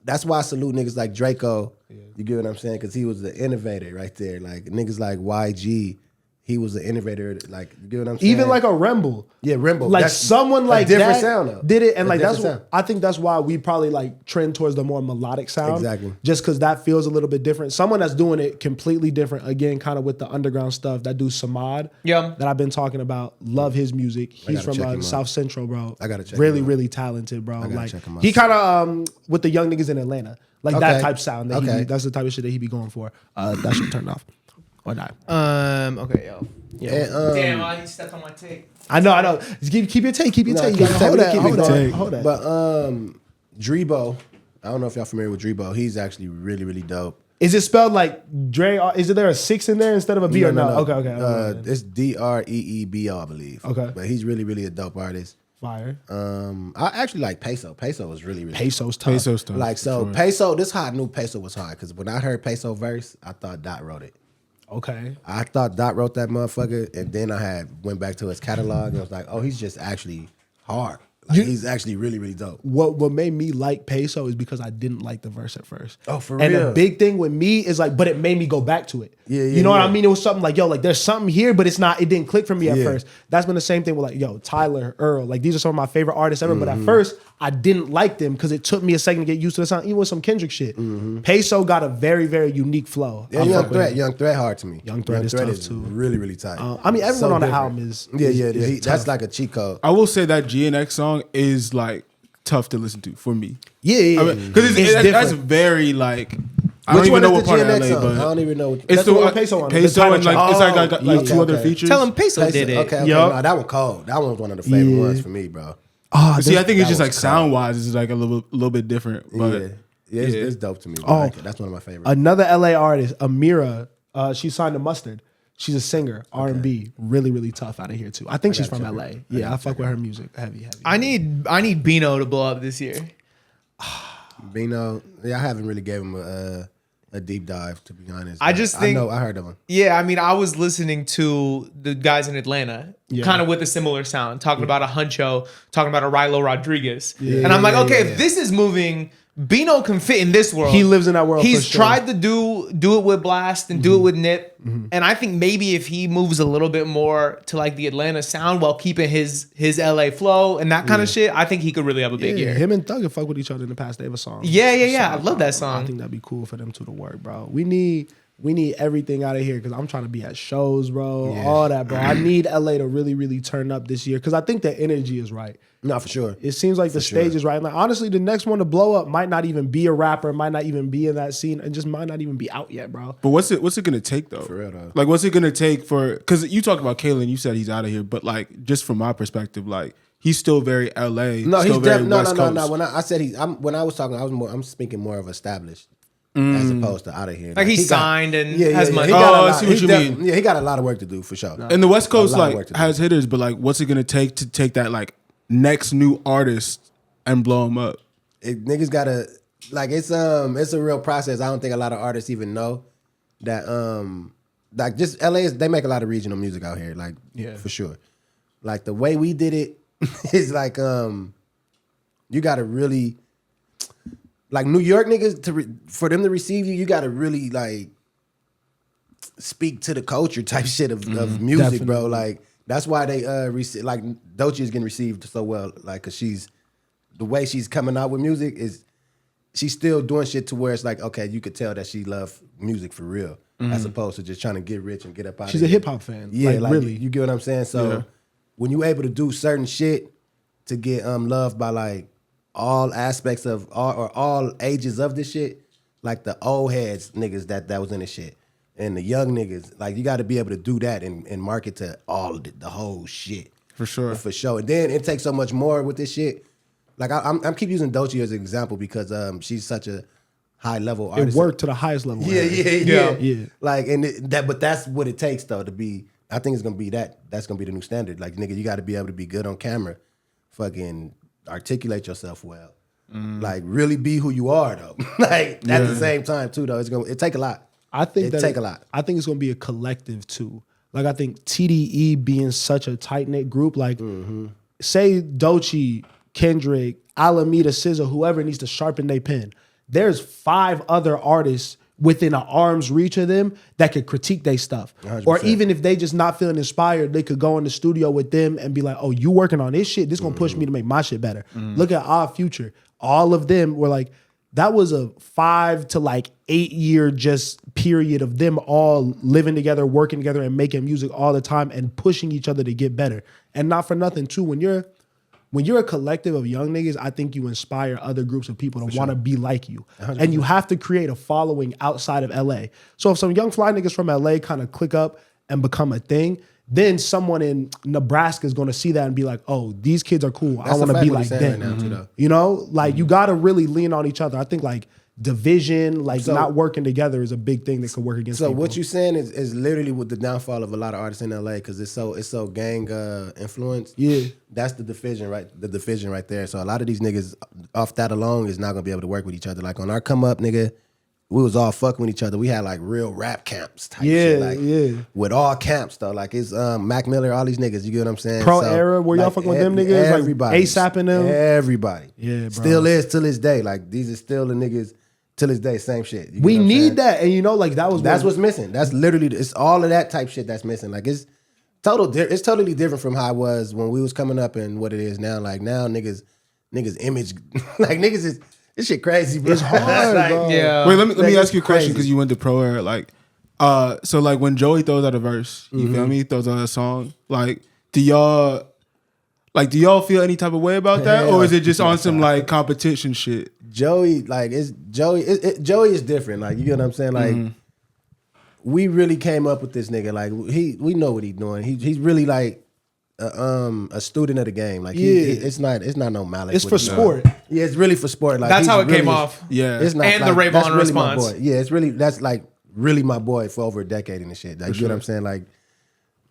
Speaker 2: that's why I salute niggas like Draco. You get what I'm saying? Because he was the innovator right there. Like niggas like YG, he was the innovator. Like you get what I'm saying?
Speaker 3: Even like a Remble.
Speaker 2: Yeah, Remble.
Speaker 3: Like
Speaker 2: that's
Speaker 3: someone like
Speaker 2: different
Speaker 3: that
Speaker 2: sound though.
Speaker 3: did it, and like
Speaker 2: different sound.
Speaker 3: I think that's why we probably like trend towards the more melodic sound.
Speaker 2: Exactly.
Speaker 3: Just because that feels a little bit different. Someone that's doing it completely different. Again, kind of with the underground stuff. That dude Samad.
Speaker 1: Yeah.
Speaker 3: That I've been talking about. Love his music. He's
Speaker 2: gotta check him
Speaker 3: from
Speaker 2: out.
Speaker 3: South Central, bro.
Speaker 2: I gotta check
Speaker 3: Really,
Speaker 2: him out.
Speaker 3: really talented, bro.
Speaker 2: gotta
Speaker 3: Like
Speaker 2: check him out.
Speaker 3: he kind of with the young niggas in Atlanta. Like that
Speaker 2: Okay.
Speaker 3: type sound. That that's the type of shit that he be going for. That should turn off or not.
Speaker 1: Okay, yo.
Speaker 2: And,
Speaker 1: Damn, I stepped on my tape.
Speaker 3: I know. Just keep your take. Keep your take. You gotta hold that. Hold that.
Speaker 2: But Drebo, I don't know if y'all familiar with Drebo. He's actually really, really dope.
Speaker 3: Is it spelled like Dre? Is there a 6 in there instead of a B or no? Okay.
Speaker 2: It's DREEBO, I believe.
Speaker 3: Okay.
Speaker 2: But he's really, really a dope artist.
Speaker 3: Fire.
Speaker 2: I actually like Peso. Peso was really, really
Speaker 3: Peso's tough.
Speaker 2: like so.
Speaker 4: Sure.
Speaker 2: Peso. This is how I knew Peso was hard because when I heard Peso verse, I thought Dot wrote it.
Speaker 3: Okay.
Speaker 2: I thought Dot wrote that motherfucker, and then I went back to his catalog and I was like, oh, he's just actually hard. Like, he's actually really, really dope.
Speaker 3: What made me like Peso is because I didn't like the verse at first.
Speaker 2: Oh, for
Speaker 3: and
Speaker 2: real?
Speaker 3: the big thing with me is like, but it made me go back to it.
Speaker 2: Yeah,
Speaker 3: You know what
Speaker 2: yeah.
Speaker 3: I mean? It was something like, yo, like there's something here, but it didn't click for me at
Speaker 2: Yeah.
Speaker 3: first. That's been the same thing with like, yo, Tyler, Earl. Like these are some of my favorite artists ever. But
Speaker 2: Mm-hmm.
Speaker 3: at first, I didn't like them because it took me a second to get used to the sound, even with some Kendrick shit. Peso got a very, very unique flow.
Speaker 2: Mm-hmm. Yeah, Young Threat hard to me.
Speaker 3: Young Threat is tough, too.
Speaker 2: Really, really tight.
Speaker 3: I mean, everyone on the
Speaker 2: different.
Speaker 3: album is
Speaker 2: That's
Speaker 3: tough.
Speaker 2: like a cheat code.
Speaker 4: I will say that GNX song is like tough to listen to for me.
Speaker 3: Yeah.
Speaker 4: Because that's
Speaker 3: different.
Speaker 4: very like. I
Speaker 2: Which
Speaker 4: don't even
Speaker 2: one
Speaker 4: know
Speaker 2: is
Speaker 4: what
Speaker 2: the
Speaker 4: part of
Speaker 2: GNX
Speaker 4: LA,
Speaker 2: song?
Speaker 4: but
Speaker 2: I don't even know.
Speaker 4: it's
Speaker 3: That's
Speaker 4: the
Speaker 3: the one
Speaker 4: one
Speaker 3: with Peso on it.
Speaker 4: Peso
Speaker 3: The
Speaker 4: and like
Speaker 3: title
Speaker 4: it's
Speaker 3: track.
Speaker 4: like got
Speaker 2: Oh,
Speaker 4: like two other
Speaker 2: okay.
Speaker 4: features.
Speaker 1: Tell him Peso did it.
Speaker 2: Okay.
Speaker 3: Yup.
Speaker 2: No, that one cold. That one was one of the favorite ones for me, bro.
Speaker 4: See, I think it's
Speaker 2: that
Speaker 4: just like
Speaker 2: was
Speaker 4: sound wise, it's like a little bit different. But
Speaker 2: It's dope to me. Bro.
Speaker 3: Oh.
Speaker 2: I like it. That's one of my favorites.
Speaker 3: Another LA artist, Amira, she signed to Mustard. She's a singer, R&B, really, really tough out of here too. I think she's from LA. Yeah, I fuck with her music, heavy.
Speaker 1: I need Bino to blow up this year.
Speaker 2: Bino, I haven't really gave him a deep dive, to be honest.
Speaker 1: I
Speaker 2: but
Speaker 1: just think-
Speaker 2: I heard of him.
Speaker 1: Yeah, I mean, I was listening to the guys in Atlanta, kind of with a similar sound, talking about a Huncho, talking about a Rilo Rodriguez. And I'm like, okay, if this is moving, Bino can fit in this world.
Speaker 3: He lives in that world.
Speaker 1: He's
Speaker 3: for sure.
Speaker 1: tried to do it with Blast and do it with Nip. And I think maybe if he moves a little bit more to like the Atlanta sound while keeping his LA flow and that kind of shit, I think he could really have a big year.
Speaker 3: Him and Thug have fucked with each other in the past. They have a song.
Speaker 1: Yeah. I love that
Speaker 3: I
Speaker 1: song.
Speaker 3: think that'd be cool for them two to work, bro. We need everything out of here because I'm trying to be at shows, bro. All that, bro. I need LA to really, really turn up this year because I think the energy is right.
Speaker 2: No, for sure.
Speaker 3: It seems like the stage is right. Like honestly, the next one to blow up might not even be a rapper, might not even be in that scene, and just might not even be out yet, bro.
Speaker 4: But what's it gonna take though?
Speaker 2: For real, though.
Speaker 4: Like what's it gonna take for? Because you talked about Kalen, you said he's out of here, but like just from my perspective, like he's still very LA.
Speaker 2: No,
Speaker 4: still
Speaker 2: he's
Speaker 4: very
Speaker 2: no.
Speaker 4: West Coast.
Speaker 2: When I said when I was talking, I'm speaking more of established as opposed to out of here.
Speaker 1: Like he's
Speaker 2: he got-
Speaker 1: signed and has money.
Speaker 2: He got a
Speaker 4: I
Speaker 2: lot-
Speaker 4: see what
Speaker 2: he
Speaker 4: you
Speaker 2: def-
Speaker 4: mean.
Speaker 2: Yeah, he got a lot of work to do for sure.
Speaker 4: And the West Coast
Speaker 2: A lot of work
Speaker 4: like
Speaker 2: to do.
Speaker 4: has hitters, but like what's it gonna take to take that like next new artist and blow them up.
Speaker 2: Niggas gotta like it's a real process. I don't think a lot of artists even know that like just LA they make a lot of regional music out here, like for sure. Like the way we did it is like you gotta really like New York niggas for them to receive you, you gotta really like speak to the culture type shit of music,
Speaker 3: Definitely.
Speaker 2: bro. Like that's why they like Doechii is getting received so well, like cause the way she's coming out with music is she's still doing shit to where it's like, okay, you could tell that she loves music for real, as opposed to just trying to get rich and get up out
Speaker 3: She's
Speaker 2: of
Speaker 3: a
Speaker 2: here.
Speaker 3: hip hop fan.
Speaker 2: Yeah, like
Speaker 3: really.
Speaker 2: you get what I'm saying? So when you able to do certain shit to get loved by like all aspects of all ages of this shit, like the old heads niggas that was in this shit. And the young niggas, like you gotta be able to do that and market to all the whole shit.
Speaker 4: For sure.
Speaker 2: For sure. And then it takes so much more with this shit. Like I'm keep using Doechii as an example because she's such a high level
Speaker 3: It
Speaker 2: artist.
Speaker 3: worked to the highest level.
Speaker 2: Yeah. Like but that's what it takes though to be. I think it's gonna be that's gonna be the new standard. Like nigga, you got to be able to be good on camera, fucking articulate yourself well, like really be who you are though. Like at the same time too though, it take a lot.
Speaker 3: I think
Speaker 2: it take a lot.
Speaker 3: I think it's gonna be a collective too. Like I think TDE being such a tight knit group, like say Doechii, Kendrick, Alameda, SZA, whoever needs to sharpen their pen. There's 5 other artists within an arm's reach of them that could critique their stuff.
Speaker 2: 100%.
Speaker 3: Or even if they just not feeling inspired, they could go in the studio with them and be like, oh, you working on this shit? This gonna push me to make my shit better. Look at Odd Future. All of them were like, that was a 5 to like 8 year just period of them all living together, working together and making music all the time and pushing each other to get better. And not for nothing too, when you're a collective of young niggas, I think you inspire other groups of people to want to be like you. 100%. And you have to create a following outside of LA. So if some young fly niggas from LA kind of click up and become a thing, then someone in Nebraska is going to see that and be like, oh, these kids are cool. I want to be like them.
Speaker 2: Right now, too, though.
Speaker 3: You know, like you got to really lean on each other. I think like division, like not working together is a big thing that could work against people.
Speaker 2: So what you saying is literally with the downfall of a lot of artists in LA because it's so gang influenced.
Speaker 3: Yeah.
Speaker 2: That's the division right there. So a lot of these niggas off that alone is not gonna be able to work with each other. Like on our come up, nigga, we was all fucking with each other. We had like real rap camps type shit. Like, with all camps though. Like it's Mac Miller, all these niggas, you get what I'm saying?
Speaker 3: Pro era, where y'all fucking with them niggas?
Speaker 2: Everybody.
Speaker 3: Like ASAP and them?
Speaker 2: Everybody.
Speaker 3: Yeah, bro.
Speaker 2: Still is till this day. Like these are still the niggas till this day, same shit. You get
Speaker 3: We
Speaker 2: what I'm
Speaker 3: need
Speaker 2: saying?
Speaker 3: that. And you know, like
Speaker 2: That's what's missing. That's literally, it's all of that type shit that's missing. Like it's totally different from how it was when we was coming up and what it is now. Like now niggas image, like niggas is, this shit crazy, bro.
Speaker 3: It's hard,
Speaker 2: like,
Speaker 3: bro.
Speaker 1: Yeah.
Speaker 4: Wait, let me ask you a question
Speaker 2: crazy.
Speaker 4: because you went to pro era. Like, so like when Joey throws out a verse, you feel me? Throws out a song. Like, do y'all feel any type of way about that, or is it just on some like competition shit?
Speaker 2: Joey, like Joey is different. Like you get what I'm saying? Like we really came up with this nigga. Like we know what he's doing. He's really like a student of the game. Like it's not no malice.
Speaker 3: It's
Speaker 2: with
Speaker 3: for
Speaker 2: him.
Speaker 3: sport.
Speaker 2: Yeah, it's really for sport. Like
Speaker 1: That's
Speaker 2: he's
Speaker 1: how it came
Speaker 2: really-
Speaker 1: off.
Speaker 4: Yeah.
Speaker 2: It's not
Speaker 1: And
Speaker 2: like,
Speaker 1: the Ray
Speaker 2: that's
Speaker 1: Vaughn
Speaker 2: really my
Speaker 1: response.
Speaker 2: boy. Yeah, that's like really my boy for over a decade and shit. Like you get what I'm saying? Like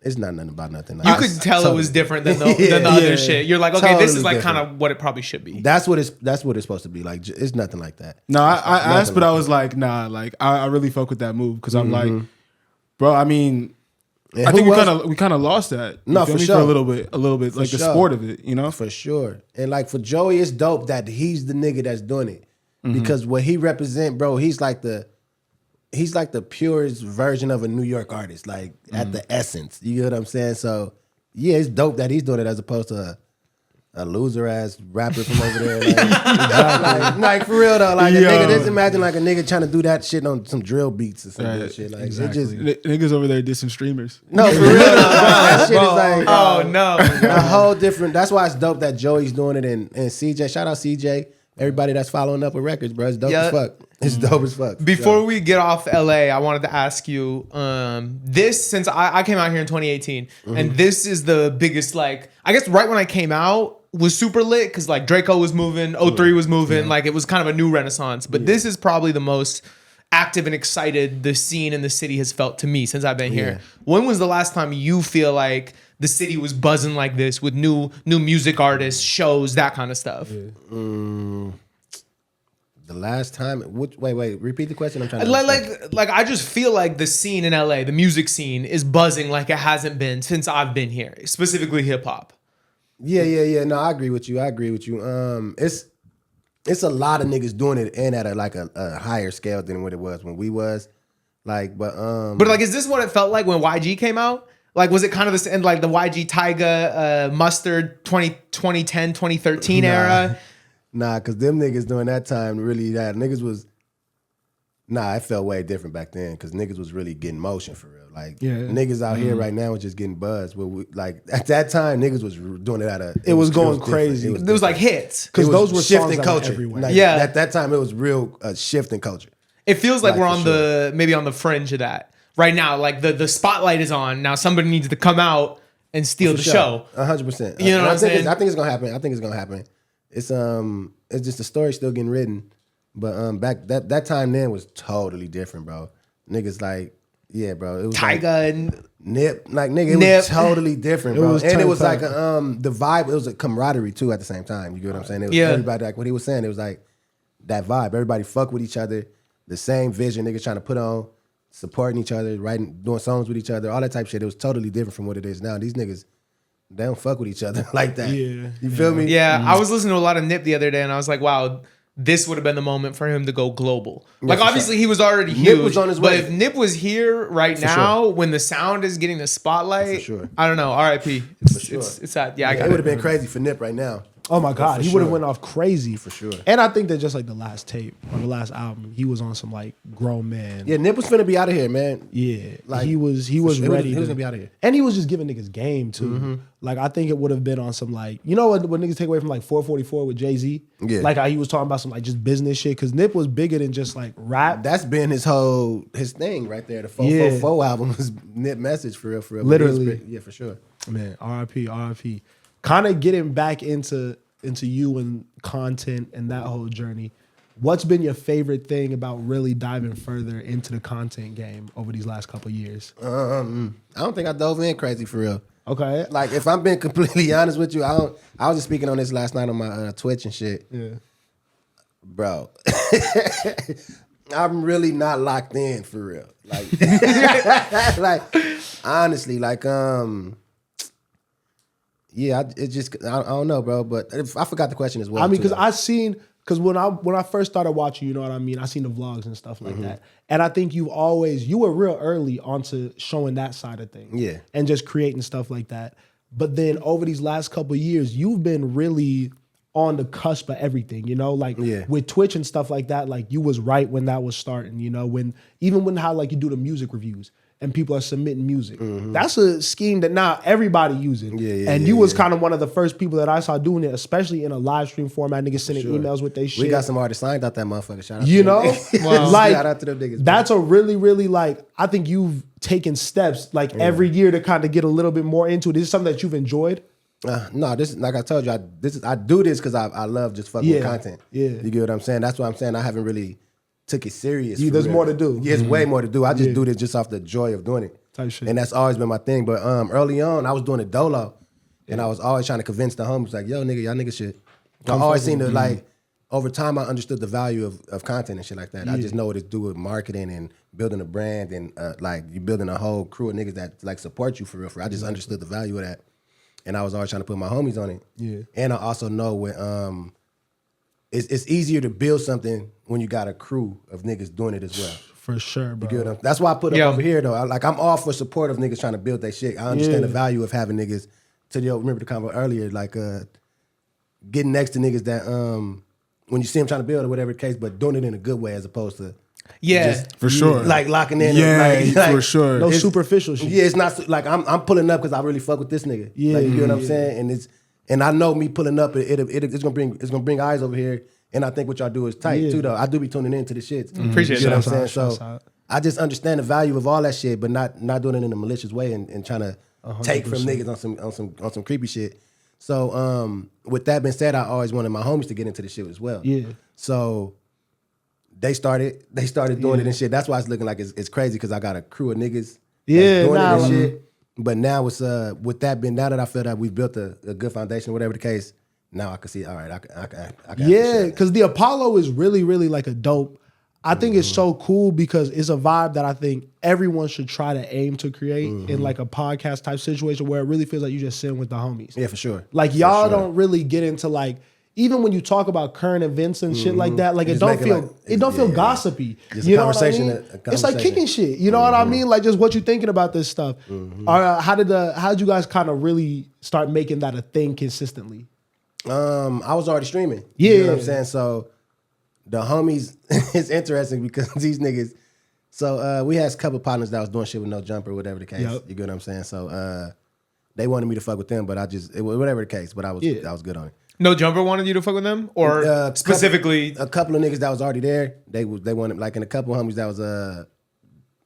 Speaker 2: it's not nothing about nothing. Like,
Speaker 1: You could tell it was different than the other shit. You're like, okay, this is
Speaker 2: Totally
Speaker 1: like kind
Speaker 2: different.
Speaker 1: of what it probably should be.
Speaker 2: That's what it's supposed to be. Like it's nothing like that.
Speaker 4: No, I asked,
Speaker 2: Nothing
Speaker 4: but I
Speaker 2: like
Speaker 4: was like, nah, like I really fuck with that move because I'm like, bro. I mean,
Speaker 2: And
Speaker 4: I think
Speaker 2: who
Speaker 4: we kind of lost that. You
Speaker 2: No,
Speaker 4: feel
Speaker 2: for
Speaker 4: me?
Speaker 2: sure.
Speaker 4: For a little bit, like the
Speaker 2: sure.
Speaker 4: sport of it, you know.
Speaker 2: For sure. And like for Joey, it's dope that he's the nigga that's doing it. Because what he represent, bro, he's like the purest version of a New York artist, like at the essence. You get what I'm saying? So yeah, it's dope that he's doing it as opposed to a loser ass rapper from over there. Like for real though, like a
Speaker 4: Yo.
Speaker 2: nigga. Just imagine like a nigga trying to do that shit on some drill beats or some
Speaker 4: Right.
Speaker 2: bullshit. Like
Speaker 3: Exactly.
Speaker 2: it just
Speaker 4: Niggas over there dissing streamers.
Speaker 2: no for real though. That shit is like
Speaker 1: Oh no.
Speaker 2: a whole different. That's why it's dope that Joey's doing it and CJ. Shout out CJ. Everybody that's following up with records, bro. It's dope
Speaker 1: Yeah.
Speaker 2: as fuck. It's dope as fuck.
Speaker 1: Before we get off LA, I wanted to ask you this, since I came out here in 2018, and this is the biggest, like, I guess right when I came out was super lit because like Draco was moving, 03 was moving, like it was kind of a new renaissance. But this is probably the most active and excited the scene in the city has felt to me since I've been here. When was the last time you feel like the city was buzzing like this with new music artists, shows, that kind of stuff?
Speaker 2: The last time, wait, repeat the question. I'm trying to
Speaker 1: like I just feel like the scene in LA, the music scene, is buzzing like it hasn't been since I've been here, specifically hip hop.
Speaker 2: Yeah. No, I agree with you. It's a lot of niggas doing it and at a higher scale than what it was when we was. But
Speaker 1: like, is this what it felt like when YG came out? Like, was it kind of the like the YG Tyga Mustard 2010, 2013 era?
Speaker 2: Nah, cause them niggas during that time really niggas was. Nah, it felt way different back then because niggas was really getting motion for real. Like niggas out here right now was just getting buzzed. But at that time, niggas was doing it
Speaker 3: it was going crazy.
Speaker 1: It was like hits
Speaker 3: because those were
Speaker 2: shifting
Speaker 3: songs
Speaker 2: culture.
Speaker 3: Everywhere.
Speaker 2: At that time, it was real shifting culture.
Speaker 1: It feels like we're on maybe on the fringe of that right now. Like the spotlight is on now. Somebody needs to come out and steal the show.
Speaker 2: 100%.
Speaker 1: You know what I'm saying?
Speaker 2: I think it's gonna happen. It's just the story still getting written. But back that time then was totally different, bro. Niggas bro. It was
Speaker 1: Tyga and
Speaker 2: Nip, it was totally different, bro. It was like the vibe. It was a camaraderie too at the same time. You get what I'm saying? It was everybody like what he was saying. It was like that vibe. Everybody fuck with each other. The same vision niggas trying to put on, supporting each other, writing, doing songs with each other, all that type of shit. It was totally different from what it is now. These niggas, they don't fuck with each other like that.
Speaker 3: Yeah.
Speaker 2: You feel me?
Speaker 1: Yeah, I was listening to a lot of Nip the other day, and I was like, wow. This would have been the moment for him to go global. Like, obviously, he was already huge.
Speaker 2: Nip was on his
Speaker 1: but
Speaker 2: way.
Speaker 1: if Nip was here right now, when the sound is getting the spotlight, I don't know. R.I.P. It's sad. Yeah, I got
Speaker 2: it would have been crazy for Nip right now.
Speaker 3: Oh my God, he would have went off crazy
Speaker 2: for sure.
Speaker 3: And I think that just like the last tape or the last album, he was on some like grown man.
Speaker 2: Yeah, Nip was finna be out of here, man.
Speaker 3: Yeah, like he was ready.
Speaker 2: He was gonna be out of here,
Speaker 3: and he was just giving niggas game too. Like I think it would have been on some like what niggas take away from like 444 with Jay-Z.
Speaker 2: Yeah,
Speaker 3: like how he was talking about some like just business shit. Because Nip was bigger than just like rap.
Speaker 2: That's been his thing right there. The 444 album was Nip message for real.
Speaker 3: Literally,
Speaker 2: yeah, for sure.
Speaker 3: Man, R.I.P. Kind of getting back into you and content and that whole journey. What's been your favorite thing about really diving further into the content game over these last couple of years?
Speaker 2: I don't think I dove in crazy for real.
Speaker 3: Okay.
Speaker 2: Like if I'm being completely honest with you, I was just speaking on this last night on my Twitch and shit.
Speaker 3: Yeah.
Speaker 2: Bro. I'm really not locked in for real. Like honestly, yeah, I don't know, bro. But I forgot the question as well.
Speaker 3: I mean, because when I first started watching, you know what I mean? I seen the vlogs and stuff like that. And I think you were real early onto showing that side of things.
Speaker 2: Yeah.
Speaker 3: And just creating stuff like that. But then over these last couple of years, you've been really on the cusp of everything, with Twitch and stuff like that, like you was right when that was starting, when how like you do the music reviews and people are submitting music. That's a scheme that now everybody using. And you was kind of one of the first people that I saw doing it, especially in a live stream format, niggas sending emails with their shit.
Speaker 2: We got some artists signed out that motherfucker. Shout out to them.
Speaker 3: Like,
Speaker 2: shout out to them niggas.
Speaker 3: That's a really, really I think you've taken steps every year to kind of get a little bit more into it. Is this something that you've enjoyed?
Speaker 2: No, this is like I told you. I do this because I love just fucking with content.
Speaker 3: Yeah,
Speaker 2: you get what I'm saying. That's what I'm saying. I haven't really took it serious.
Speaker 3: There's more to do.
Speaker 2: Yeah, it's way more to do. I just do this just off the joy of doing it.
Speaker 3: Type shit.
Speaker 2: And that's always been my thing. But early on, I was doing it dolo, and I was always trying to convince the homies like, "Yo, nigga, y'all niggas shit." I always seem to over time, I understood the value of content and shit like that. I just know what it do with marketing and building a brand and you building a whole crew of niggas that support you for real. I just understood the value of that. And I was always trying to put my homies on it. Yeah. And I also know when it's easier to build something when you got a crew of niggas doing it as well.
Speaker 3: For sure, bro.
Speaker 2: That's why I put it over here though. I'm all for support of niggas trying to build their shit. I understand the value of having niggas. Remember the convo earlier, getting next to niggas that when you see them trying to build or whatever the case, but doing it in a good way as opposed to
Speaker 4: for sure.
Speaker 2: Like locking in.
Speaker 4: For sure.
Speaker 3: No superficial shit.
Speaker 2: Yeah, it's not like I'm pulling up because I really fuck with this nigga. Yeah, you know what I'm saying? And I know me pulling up, it's gonna bring eyes over here. And I think what y'all do is tight too, though. I do be tuning into the shit.
Speaker 1: Appreciate
Speaker 2: you know
Speaker 1: that.
Speaker 2: what I'm saying? So I just understand the value of all that shit, but not doing it in a malicious way and trying to 100%. Take from niggas on some creepy shit. So with that being said, I always wanted my homies to get into the shit as well.
Speaker 3: Yeah.
Speaker 2: So they started doing it and shit. That's why it's looking like it's crazy because I got a crew of niggas
Speaker 3: Yeah,
Speaker 2: doing
Speaker 3: nah,
Speaker 2: it and shit. But now it's with that being, now that I feel that we've built a good foundation, whatever the case, now I can see, all right, I can
Speaker 3: Yeah, because the Apollo is really, really like a dope. I think it's so cool because it's a vibe that I think everyone should try to aim to create in like a podcast type situation where it really feels like you just sitting with the homies.
Speaker 2: Yeah, for sure.
Speaker 3: Like y'all don't really get into like, even when you talk about current events and shit like that, like it don't feel gossipy.
Speaker 2: Just
Speaker 3: you
Speaker 2: a
Speaker 3: know what I
Speaker 2: conversation.
Speaker 3: mean? It's like kicking shit. You know what I mean? Like just what you thinking about this stuff. How did you guys kind of really start making that a thing consistently?
Speaker 2: I was already streaming.
Speaker 3: Yeah.
Speaker 2: You know what I'm saying? So the homies, it's interesting because these niggas, so we had a couple partners that was doing shit with no jumper, whatever the case.
Speaker 3: Yep.
Speaker 2: You get what I'm saying? So they wanted me to fuck with them, but whatever the case, but I was good on it.
Speaker 1: No Jumper wanted you to fuck with them, or specifically
Speaker 2: a couple of niggas that was already there. They wanted, like, and a couple of homies that was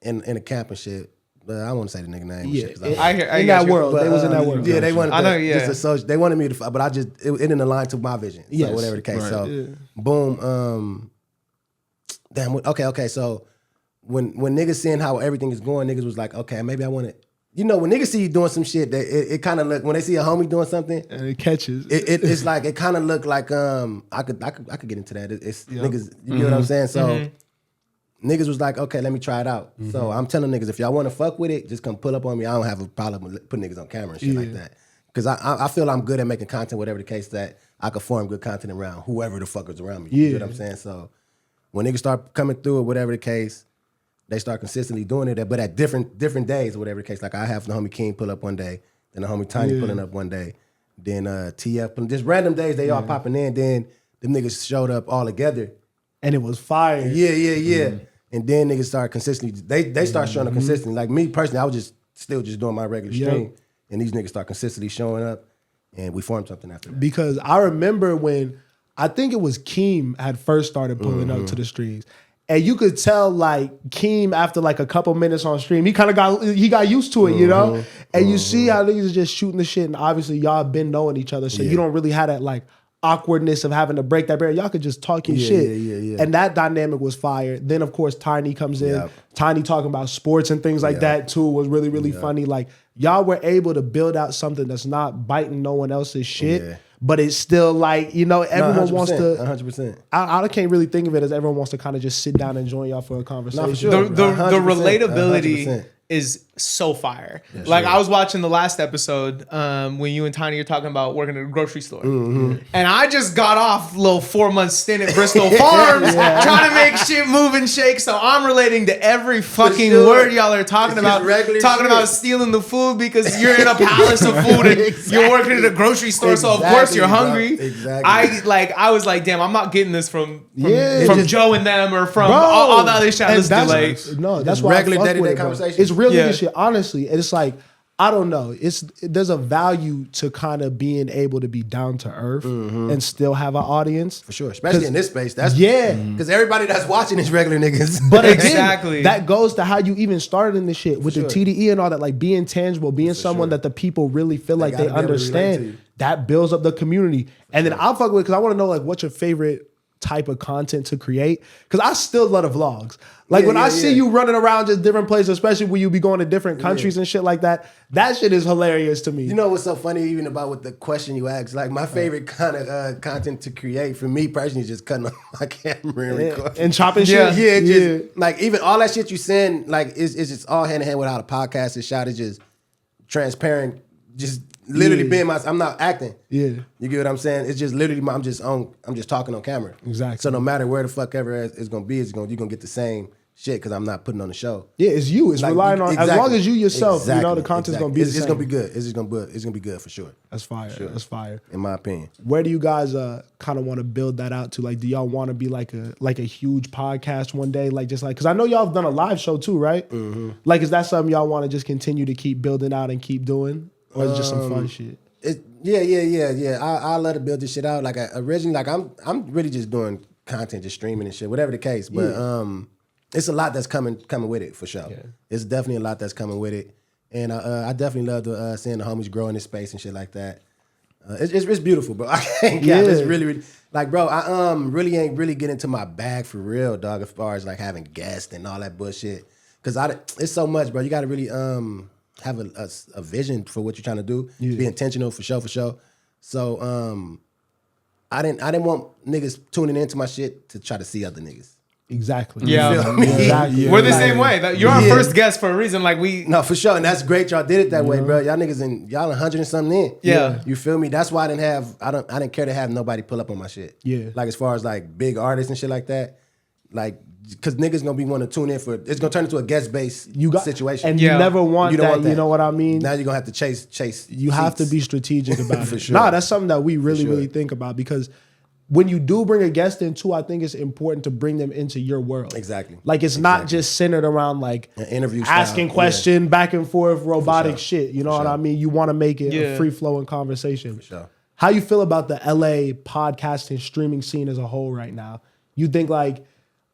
Speaker 2: in a camp and shit. I won't say the nigga name.
Speaker 3: Yeah,
Speaker 2: and shit,
Speaker 1: I
Speaker 3: in that world, they was in that world.
Speaker 2: Yeah, they wanted.
Speaker 1: I know. Yeah,
Speaker 2: they wanted me to, but I just it didn't align to my vision.
Speaker 3: Yes.
Speaker 2: So whatever the case.
Speaker 4: Right.
Speaker 2: So boom. Damn. Okay. So when niggas seeing how everything is going, niggas was like, okay, maybe I want to. You know, when niggas see you doing some shit, it kind of look, when they see a homie doing something,
Speaker 3: And it catches.
Speaker 2: it's like, it kind of look like I could get into that. It's niggas. You get what I'm saying? So. Niggas was like, okay, let me try it out. So I'm telling niggas, if y'all want to fuck with it, just come pull up on me. I don't have a problem with putting niggas on camera and shit like that. Because I feel I'm good at making content, whatever the case, that I could form good content around whoever the fuck is around me. You know what I'm saying? So when niggas start coming through or whatever the case, they start consistently doing it, but at different days or whatever the case. Like I have the homie King pull up one day, then the homie Tiny pulling up one day, then TF, just random days they all popping in, then them niggas showed up all together.
Speaker 3: And it was fire.
Speaker 2: Yeah. And then niggas start consistently, they start showing up consistently. Like me personally, I was still doing my regular stream. And these niggas start consistently showing up and we formed something after that.
Speaker 3: Because I remember when, I think it was Keem had first started pulling up to the streams. And you could tell like Keem after like a couple minutes on stream, he kind of got used to it, you know? And you see how niggas are just shooting the shit and obviously y'all been knowing each other. So you don't really have that like awkwardness of having to break that barrier. Y'all could just talk your shit.
Speaker 2: Yeah.
Speaker 3: And that dynamic was fire. Then of course Tiny comes in.
Speaker 2: Yep.
Speaker 3: Tiny talking about sports and things like that too was really, really funny. Like y'all were able to build out something that's not biting no one else's shit. But it's still like, you know, everyone wants to
Speaker 2: 100%.
Speaker 3: I can't really think of it as everyone wants to kind of just sit down and join y'all for a conversation.
Speaker 2: No, for sure.
Speaker 1: the
Speaker 2: 100%,
Speaker 1: relatability
Speaker 2: 100%.
Speaker 1: is so fire. Like I was watching the last episode when you and Tiny are talking about working at a grocery store, and I just got off a little 4-month stint at Bristol Farms trying to make shit move and shake. So I'm relating to every fucking word y'all are talking about. Talking about stealing the food because you're in a palace of food and you're working at a grocery store, so of course you're hungry.
Speaker 2: Exactly.
Speaker 1: I was like, damn, I'm not getting this from
Speaker 3: just,
Speaker 1: Joe and them or from all the other shit.
Speaker 3: That's why
Speaker 2: regular
Speaker 3: I fuck
Speaker 2: day-to-day
Speaker 3: with it, bro.
Speaker 2: conversation.
Speaker 3: It's real nigga shit, honestly. And it's like, I don't know. There's a value to kind of being able to be down to earth and still have an audience.
Speaker 2: For sure. Especially in this space. That's because everybody that's watching is regular niggas.
Speaker 3: But again,
Speaker 1: Exactly.
Speaker 3: that goes to how you even started in this shit with the TDE and all that, like being tangible, being someone that the people really feel like they
Speaker 2: gotta be able to relate to
Speaker 3: understand.
Speaker 2: you.
Speaker 3: That builds up the community. And then I'll fuck with, because I want to know like what's your favorite type of content to create, because I still love the vlogs. Like when I see you running around just different places, especially when you be going to different countries and shit like that, that shit is hilarious to me.
Speaker 2: You know what's so funny even about with the question you asked? Like my favorite kind of content to create for me personally is just cutting on my camera and recording.
Speaker 3: And chopping shit.
Speaker 2: Just like even all that shit you send, like it's just all hand in hand with how the podcast is shot. It's just transparent, just literally being myself. I'm not acting.
Speaker 3: Yeah.
Speaker 2: You get what I'm saying? It's just literally I'm just talking on camera.
Speaker 3: Exactly.
Speaker 2: So no matter where the fuck ever it's gonna be, you're gonna get the same shit because I'm not putting on the show.
Speaker 3: Yeah, it's you. It's
Speaker 2: Like,
Speaker 3: relying on as long as you yourself, you know, the content's gonna be the
Speaker 2: It's
Speaker 3: same.
Speaker 2: gonna be good. It's gonna be good for sure.
Speaker 3: That's fire. That's fire.
Speaker 2: In my opinion.
Speaker 3: Where do you guys kind of want to build that out to? Like, do y'all want to be like a huge podcast one day? Like, just like, because I know y'all have done a live show too, right? Like, is that something y'all want to just continue to keep building out and keep doing, or is it just some fun shit?
Speaker 2: Yeah. I love to build this shit out. Like originally, like I'm really just doing content, just streaming and shit, whatever the case. But it's a lot that's coming with it for sure. Yeah. It's definitely a lot that's coming with it, and I definitely love to seeing the homies grow in this space and shit like that. It's beautiful, bro. I can't
Speaker 3: Yeah.
Speaker 2: It's really like, bro. I really ain't really get into my bag for real, dog. As far as like having guests and all that bullshit, because it's so much, bro. You got to really have a vision for what you're trying to do. Be intentional for sure. So I didn't want niggas tuning into my shit to try to see other niggas.
Speaker 3: Exactly.
Speaker 1: Yeah.
Speaker 2: You feel me?
Speaker 3: Exactly.
Speaker 1: We're the
Speaker 3: Like,
Speaker 1: same way. You're our first guest for a reason. Like we.
Speaker 2: No, for sure, and that's great. Y'all did it that way, bro. Y'all niggas y'all 100 and something in.
Speaker 1: Yeah.
Speaker 2: You feel me? That's why I didn't care to have nobody pull up on my shit.
Speaker 3: Yeah.
Speaker 2: Like as far as like big artists and shit like that, like because niggas gonna be wanting to tune in for it's gonna turn into a guest based situation.
Speaker 3: And
Speaker 1: Yeah.
Speaker 3: you never want
Speaker 2: You don't
Speaker 3: that,
Speaker 2: want that.
Speaker 3: you know what I mean?
Speaker 2: Now you're gonna have to chase.
Speaker 3: You have to
Speaker 2: seats.
Speaker 3: be strategic about
Speaker 2: For
Speaker 3: it.
Speaker 2: sure.
Speaker 3: Nah, that's something that we really,
Speaker 2: sure.
Speaker 3: really think about because when you do bring a guest in too, I think it's important to bring them into your world.
Speaker 2: Exactly.
Speaker 3: Like it's not just centered around like
Speaker 2: An interview style,
Speaker 3: asking question, back and forth, robotic
Speaker 2: sure.
Speaker 3: shit. You know
Speaker 2: For
Speaker 3: what
Speaker 2: sure.
Speaker 3: I mean? You want to make it
Speaker 1: Yeah.
Speaker 3: a free flowing conversation.
Speaker 2: sure.
Speaker 3: How you feel about the LA podcasting streaming scene as a whole right now? You think like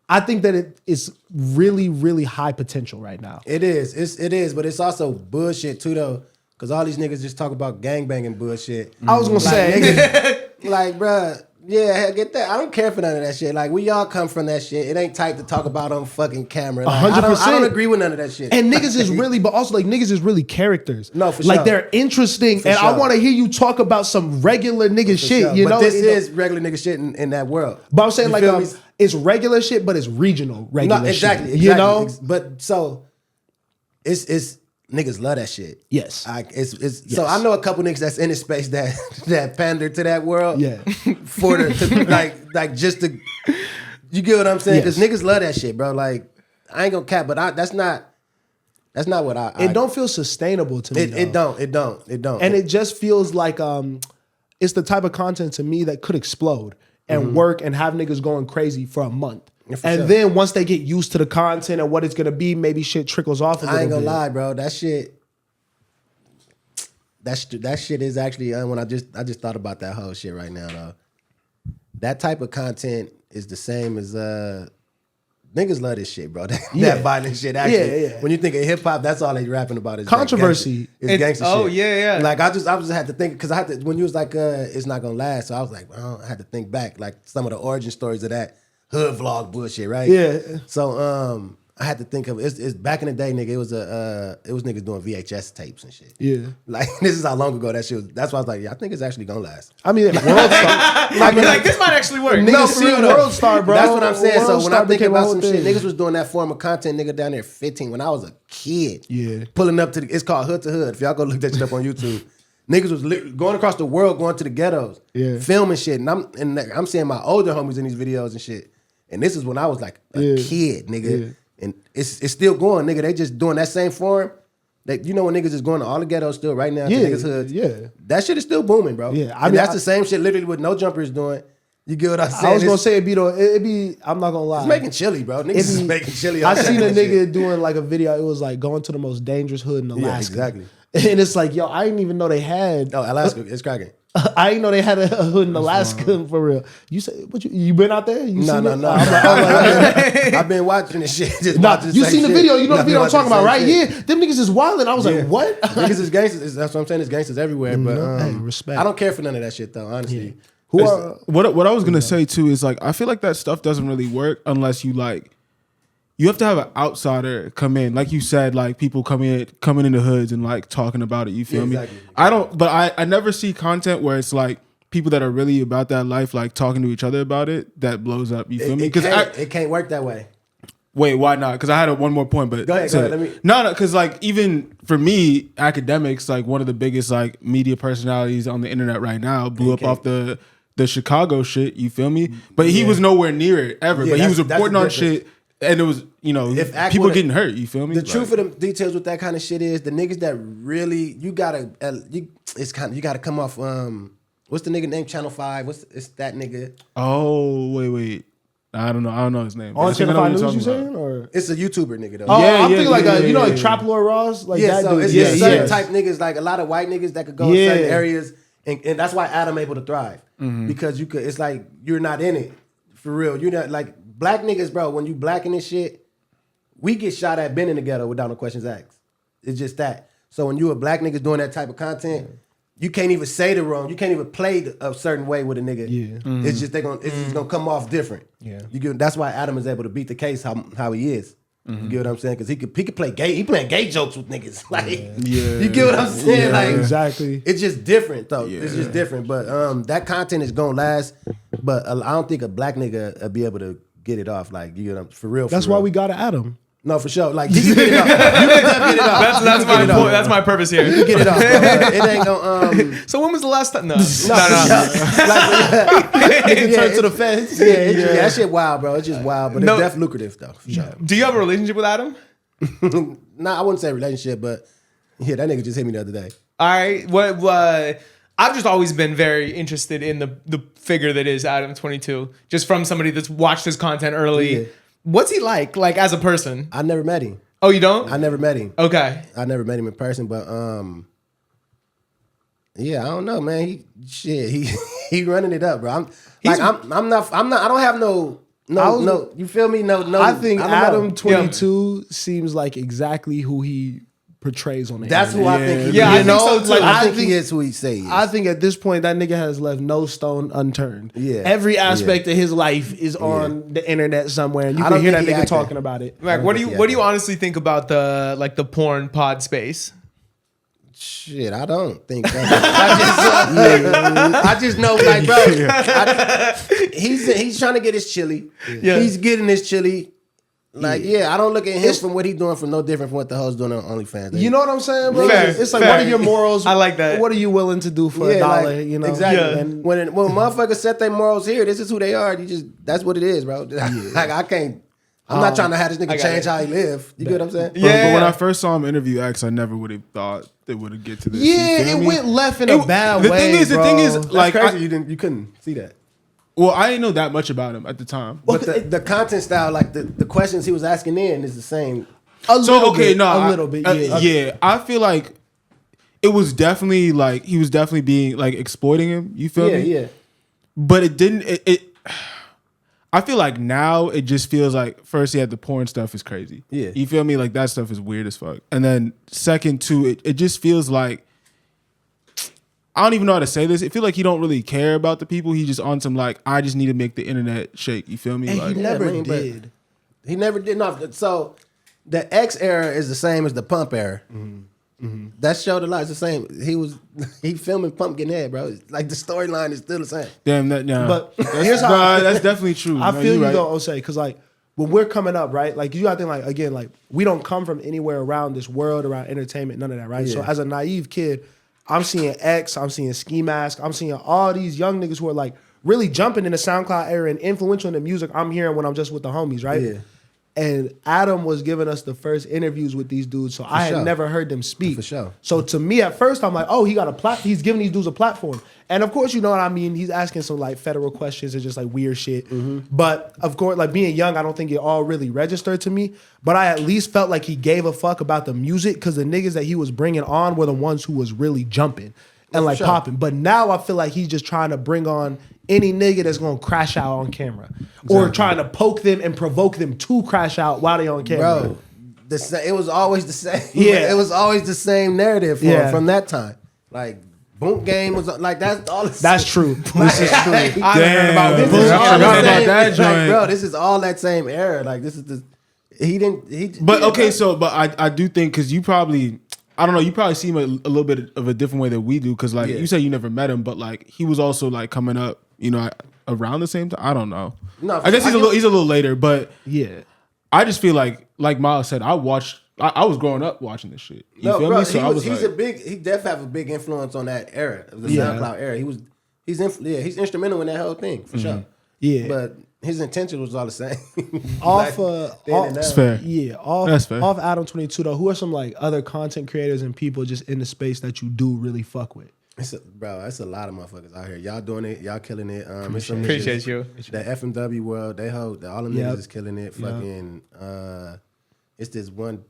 Speaker 3: I think that it is really, really high potential right now.
Speaker 2: It is. It is, but it's also bullshit too though. Cause all these niggas just talk about gangbanging bullshit.
Speaker 3: I was gonna say,
Speaker 2: niggas, like, bruh, yeah, get that. I don't care for none of that shit. Like, we all come from that shit. It ain't tight to talk about on fucking camera. Like, I
Speaker 3: 100%.
Speaker 2: don't agree with none of that shit.
Speaker 3: and niggas is really, but also like niggas is really characters.
Speaker 2: No, for
Speaker 3: Like
Speaker 2: sure.
Speaker 3: they're interesting, and I
Speaker 2: sure.
Speaker 3: want to hear you talk about some regular nigga shit.
Speaker 2: Sure.
Speaker 3: You
Speaker 2: but
Speaker 3: know,
Speaker 2: this
Speaker 3: You know?
Speaker 2: is regular nigga shit in that world.
Speaker 3: But I'm saying
Speaker 2: You
Speaker 3: like
Speaker 2: feel me?
Speaker 3: it's regular shit, but it's regional regular
Speaker 2: No, exactly,
Speaker 3: shit. You know,
Speaker 2: But so it's niggas love that shit.
Speaker 3: Yes.
Speaker 2: So I know a couple niggas that's in the space that pander to that world.
Speaker 3: Yeah.
Speaker 2: For like just to you get what I'm saying? Because
Speaker 3: Yes.
Speaker 2: niggas love that shit, bro. Like I ain't gonna cap, but that's not what I.
Speaker 3: it don't feel sustainable to me.
Speaker 2: It
Speaker 3: though.
Speaker 2: don't.
Speaker 3: And it just feels like it's the type of content to me that could explode and work and have niggas going crazy for a month.
Speaker 2: Yeah, for
Speaker 3: And
Speaker 2: sure.
Speaker 3: then once they get used to the content and what it's gonna be, maybe shit trickles off a little
Speaker 2: I ain't gonna
Speaker 3: bit.
Speaker 2: lie, bro. That shit. That shit is actually when I just thought about that whole shit right now though. That type of content is the same as niggas love this shit, bro. That violent shit. Actually,
Speaker 3: Yeah.
Speaker 2: when you think of hip hop, that's all they rapping about is
Speaker 3: Controversy.
Speaker 2: It's gangster shit.
Speaker 1: Oh, yeah.
Speaker 2: Like I just had to think because I had to when you was like it's not gonna last. So I was like, I had to think back like some of the origin stories of that hood vlog bullshit, right?
Speaker 3: Yeah.
Speaker 2: So I had to think of it's back in the day, nigga. It was niggas doing VHS tapes and shit.
Speaker 3: Yeah.
Speaker 2: Like this is how long ago that shit was. That's why I was like, yeah, I think it's actually gonna last.
Speaker 3: I mean, World Star.
Speaker 1: Like this might actually work.
Speaker 3: Niggas
Speaker 2: for
Speaker 3: see
Speaker 2: real though.
Speaker 3: World Star, bro.
Speaker 2: That's what I'm saying.
Speaker 3: World
Speaker 2: So when
Speaker 3: Star
Speaker 2: I think
Speaker 3: became a
Speaker 2: about
Speaker 3: whole
Speaker 2: some shit,
Speaker 3: thing.
Speaker 2: niggas was doing that form of content, nigga, down there at 15 when I was a kid.
Speaker 3: Yeah.
Speaker 2: Pulling up to it's called Hood to Hood. If y'all go look that shit up on YouTube. Niggas was going across the world, going to the ghettos,
Speaker 3: Yeah.
Speaker 2: filming shit, and I'm seeing my older homies in these videos and shit. And this is when I was like a kid, nigga.
Speaker 3: Yeah.
Speaker 2: And it's still going, nigga. They just doing that same form. That you know when niggas is going to all the ghettos still right now.
Speaker 3: Yeah,
Speaker 2: To niggas hoods.
Speaker 3: yeah.
Speaker 2: That shit is still booming, bro.
Speaker 3: Yeah, I
Speaker 2: and
Speaker 3: mean,
Speaker 2: that's the same shit literally what No Jumper is doing. You get what I'm saying?
Speaker 3: I was gonna
Speaker 2: It's-
Speaker 3: say it'd be. I'm not gonna lie.
Speaker 2: It's making chili, bro. Niggas is making chili.
Speaker 3: I seen a nigga doing like a video. It was like going to the most dangerous hood in Alaska.
Speaker 2: exactly.
Speaker 3: And it's like, yo, I didn't even know they had.
Speaker 2: Oh, Alaska, it's cracking.
Speaker 3: I didn't know they had a hood in Alaska for real. You say what? You been out there? You
Speaker 2: No.
Speaker 3: seen it?
Speaker 2: I've been watching this shit. Just
Speaker 3: Nah,
Speaker 2: watching
Speaker 3: you
Speaker 2: same
Speaker 3: seen the
Speaker 2: shit.
Speaker 3: video? You know
Speaker 2: Nah,
Speaker 3: the video I'm
Speaker 2: watching
Speaker 3: talking about,
Speaker 2: same
Speaker 3: right?
Speaker 2: shit.
Speaker 3: Yeah, them niggas is wilding. I was like, what?
Speaker 2: Niggas is gangsters. That's what I'm saying. It's gangsters everywhere. But
Speaker 3: Hey, respect.
Speaker 2: I don't care for none of that shit though. Honestly,
Speaker 3: Who are?
Speaker 4: What I was gonna say too is like I feel like that stuff doesn't really work unless you have to have an outsider come in, like you said, like people coming in the hoods and like talking about it. You feel me?
Speaker 2: exactly.
Speaker 4: I never see content where it's like people that are really about that life, like talking to each other about it, that blows up. You feel me?
Speaker 2: it can't work that way.
Speaker 4: Wait, why not? Because I had one more point, but
Speaker 2: Go ahead. Let me.
Speaker 4: No, because like even for me, Akademiks, like one of the biggest like media personalities on the internet right now, blew up off the Chicago shit. You feel me? But he was nowhere near it ever.
Speaker 2: Yeah,
Speaker 4: but he was
Speaker 2: that's the
Speaker 4: reporting on
Speaker 2: difference.
Speaker 4: shit, and it was
Speaker 2: If Ak
Speaker 4: people
Speaker 2: would've-
Speaker 4: getting hurt. You feel me?
Speaker 2: The truth of the details with that kind of shit is the niggas that really you gotta come off. What's the nigga name? Channel 5. It's that nigga.
Speaker 4: Oh wait. I don't know his name.
Speaker 3: On
Speaker 4: I think I
Speaker 3: Channel
Speaker 4: know
Speaker 3: 5
Speaker 4: what
Speaker 3: News,
Speaker 4: you're
Speaker 3: you
Speaker 4: talking
Speaker 3: saying?
Speaker 4: about.
Speaker 3: Or
Speaker 2: It's a YouTuber nigga though.
Speaker 3: oh,
Speaker 4: Yeah,
Speaker 3: I'm
Speaker 4: yeah,
Speaker 3: thinking like
Speaker 4: yeah,
Speaker 3: you know,
Speaker 4: yeah,
Speaker 3: like
Speaker 4: yeah.
Speaker 3: Trap Lord Ross, like
Speaker 2: Yeah,
Speaker 3: that
Speaker 2: so
Speaker 3: dude.
Speaker 2: it's
Speaker 3: Yeah,
Speaker 2: certain
Speaker 3: yeah.
Speaker 2: type niggas, like a lot of white niggas that could go in certain
Speaker 3: Yeah.
Speaker 2: areas, and that's why Adam able to thrive because you could. It's like you're not in it for real. You're not like black niggas, bro. When you black in this shit, we get shot at been in the ghetto without no questions asked. It's just that. So when you a black niggas doing that type of content, you can't even say the wrong. You can't even play a certain way with a nigga.
Speaker 3: Yeah.
Speaker 2: It's just it's just gonna come off different.
Speaker 3: Yeah.
Speaker 2: That's why Adam is able to beat the case how he is. You get what I'm saying? Because he could play gay. He playing gay jokes with niggas. Like, you get what I'm saying?
Speaker 3: Yeah,
Speaker 2: like,
Speaker 3: exactly.
Speaker 2: It's just different though.
Speaker 4: Yeah.
Speaker 2: It's just different. But that content is gonna last. But I don't think a black nigga will be able to get it off. Like, you know, for real.
Speaker 3: That's why we got to Adam.
Speaker 2: No, for sure. Like, you can get it off. You can get it off.
Speaker 1: That's my point. That's my purpose here.
Speaker 2: You can get it off. Bro. It ain't gonna.
Speaker 1: So when was the last time? No.
Speaker 2: No. Nigga turn to the fence. Yeah, that shit wild, bro. It's just wild, but it's definitely lucrative though. For sure.
Speaker 1: Do you have a relationship with Adam?
Speaker 2: Nah, I wouldn't say relationship, but yeah, that nigga just hit me the other day.
Speaker 1: All right. What? I've just always been very interested in the figure that is Adam 22, just from somebody that's watched his content early.
Speaker 2: Yeah.
Speaker 1: What's he like as a person?
Speaker 2: I never met him.
Speaker 1: Oh, you don't?
Speaker 2: I never met him.
Speaker 1: Okay.
Speaker 2: I never met him in person, but yeah, I don't know, man. He running it up, bro. I'm not. I don't have no. You feel me? No.
Speaker 3: I think
Speaker 2: don't
Speaker 3: Adam
Speaker 2: know.
Speaker 3: 22 seems like exactly who he portrays on the
Speaker 2: That's who
Speaker 3: internet.
Speaker 2: I think. He
Speaker 1: Yeah,
Speaker 2: is.
Speaker 1: I think so, too.
Speaker 2: Like, I
Speaker 3: I
Speaker 2: think
Speaker 3: think-
Speaker 2: he is who he say he is.
Speaker 3: I think at this point that nigga has left no stone unturned.
Speaker 2: Yeah.
Speaker 3: Every aspect of his life is on the internet somewhere, and you
Speaker 2: I
Speaker 3: can
Speaker 2: don't
Speaker 3: hear that
Speaker 2: think he
Speaker 3: nigga
Speaker 2: acting.
Speaker 3: talking about it.
Speaker 1: Like,
Speaker 2: don't
Speaker 1: what do
Speaker 2: think
Speaker 1: you
Speaker 2: he
Speaker 1: what do you
Speaker 2: acted.
Speaker 1: honestly think about the porn pod space?
Speaker 2: Shit, I don't think that. I just know, like, bro, he's trying to get his chili.
Speaker 1: Yeah.
Speaker 2: He's getting his chili. Like, I don't look at him from what he's doing from no different from what the hoes doing on OnlyFans.
Speaker 3: You know what I'm saying, bro?
Speaker 1: Fair,
Speaker 3: It's like,
Speaker 1: fair.
Speaker 3: what are your morals?
Speaker 1: I like that.
Speaker 3: What are you willing to do for a dollar? You know,
Speaker 2: exactly.
Speaker 1: Yeah.
Speaker 2: And when motherfuckers set their morals here, this is who they are. That's what it is, bro. Like, I can't. I'm not trying to have this nigga
Speaker 1: got
Speaker 2: change
Speaker 1: it.
Speaker 2: how he live. You get what I'm saying?
Speaker 1: Yeah.
Speaker 4: But when I first saw him interview X, I never would have thought they would have get to this. You
Speaker 3: Yeah,
Speaker 4: feel
Speaker 3: it
Speaker 4: me?
Speaker 3: went left in a bad
Speaker 4: the
Speaker 3: way.
Speaker 4: thing is,
Speaker 2: That's
Speaker 4: like,
Speaker 2: crazy. You couldn't see that.
Speaker 4: well, I didn't know that much about him at the time.
Speaker 2: But the content style, like the questions he was asking in, is the same.
Speaker 3: a little bit,
Speaker 4: a
Speaker 3: little bit. Yeah,
Speaker 4: yeah. I feel like it was definitely like he was definitely being like exploiting him. You feel me?
Speaker 2: Yeah.
Speaker 4: But it didn't. I feel like now it just feels like first he had the porn stuff is crazy.
Speaker 2: Yeah.
Speaker 4: You feel me? Like that stuff is weird as fuck. And then second too, it just feels like I don't even know how to say this. It feels like he don't really care about the people. He just on some like I just need to make the internet shake. You feel me?
Speaker 3: And
Speaker 4: Like
Speaker 3: he never
Speaker 2: man, but-
Speaker 3: did.
Speaker 2: He never did enough. So the X era is the same as the Pump era. That showed a lot. It's the same. He filming Pump getting head, bro. It's like the storyline is still the same.
Speaker 4: damn that. Nah.
Speaker 3: But
Speaker 4: that's,
Speaker 3: here's how
Speaker 4: that's definitely true.
Speaker 3: I
Speaker 4: No,
Speaker 3: feel
Speaker 4: you
Speaker 3: you
Speaker 4: right.
Speaker 3: though, Osei, because like when we're coming up, right? Like you gotta think like again, like we don't come from anywhere around this world, around entertainment, none of that, right? So
Speaker 2: Yeah.
Speaker 3: as a naive kid, I'm seeing X, I'm seeing Ski Mask, I'm seeing all these young niggas who are like really jumping in the SoundCloud era and influential in the music I'm hearing when I'm just with the homies, right?
Speaker 2: Yeah.
Speaker 3: And Adam was giving us the first interviews with these dudes, so I had
Speaker 2: sure.
Speaker 3: never heard them speak.
Speaker 2: For sure.
Speaker 3: So to me, at first, I'm like, oh, he got a he's giving these dudes a platform. And of course, you know what I mean? He's asking some like federal questions and just like weird shit. But of course, like being young, I don't think it all really registered to me. But I at least felt like he gave a fuck about the music because the niggas that he was bringing on were the ones who was really jumping and like
Speaker 2: sure.
Speaker 3: popping. But now I feel like he's just trying to bring on any nigga that's gonna crash out on camera or trying to poke them and provoke them to crash out while they on camera.
Speaker 2: Bro, it was always the same.
Speaker 3: Yeah.
Speaker 2: It was always the same narrative for
Speaker 3: Yeah.
Speaker 2: from that time. Like, Boom Game was like, that's all it's
Speaker 3: That's true. This is true.
Speaker 1: I haven't heard about
Speaker 2: This
Speaker 1: Boom.
Speaker 2: is
Speaker 4: I
Speaker 2: all
Speaker 4: forgot
Speaker 2: the
Speaker 4: about
Speaker 2: same-
Speaker 4: that
Speaker 2: like,
Speaker 4: joint.
Speaker 2: bro, this is all that same era. Like, this is the
Speaker 4: But
Speaker 2: yeah,
Speaker 4: okay,
Speaker 2: bro.
Speaker 4: so but I do think because you probably I don't know, you probably see him a little bit of a different way than we do because like
Speaker 2: Yeah.
Speaker 4: you say you never met him, but like he was also like coming up, you know, around the same time. I don't know.
Speaker 2: No,
Speaker 4: I guess
Speaker 2: I
Speaker 4: he's a little later, but
Speaker 3: Yeah.
Speaker 4: I just feel like Miles said, I was growing up watching this shit. You
Speaker 2: No,
Speaker 4: feel
Speaker 2: bro,
Speaker 4: me? So
Speaker 2: he definitely have a big influence on that era, the
Speaker 3: Yeah.
Speaker 2: SoundCloud era. He's instrumental in that whole thing for sure.
Speaker 3: Yeah.
Speaker 2: But his intention was all the same.
Speaker 3: Off
Speaker 2: then and
Speaker 3: off
Speaker 2: now.
Speaker 4: That's fair.
Speaker 3: Yeah,
Speaker 4: That's fair.
Speaker 3: off Adam 22 though. Who are some like other content creators and people just in the space that you do really fuck with?
Speaker 2: It's a lot of motherfuckers out here. Y'all doing it. Y'all killing it. It's some
Speaker 1: Appreciate
Speaker 2: niggas-
Speaker 1: you.
Speaker 2: The FMW world, all them
Speaker 3: Yep.
Speaker 2: niggas is killing it. Fucking, it's this one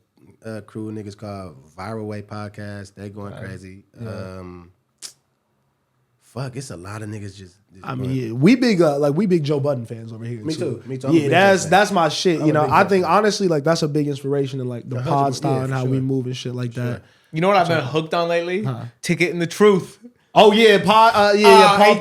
Speaker 2: crew of niggas called Viral Way Podcast. They going crazy. Fuck, it's a lot of niggas just
Speaker 3: I
Speaker 2: going-
Speaker 3: mean, yeah, we big Joe Budden fans over here.
Speaker 2: Me too. I'm a
Speaker 3: Yeah,
Speaker 2: big
Speaker 3: that's
Speaker 2: Joe fan.
Speaker 3: that's my shit.
Speaker 2: I'm
Speaker 3: You
Speaker 2: a
Speaker 3: know,
Speaker 2: big
Speaker 3: I
Speaker 2: Joe
Speaker 3: think
Speaker 2: fan.
Speaker 3: honestly, like that's a big inspiration in like the
Speaker 2: 100%,
Speaker 3: pod style
Speaker 2: yeah,
Speaker 3: and
Speaker 2: for
Speaker 3: how
Speaker 2: sure.
Speaker 3: we move and shit like that.
Speaker 1: You know what I've been hooked on lately? Ticket and the Truth.
Speaker 3: Oh yeah, Paul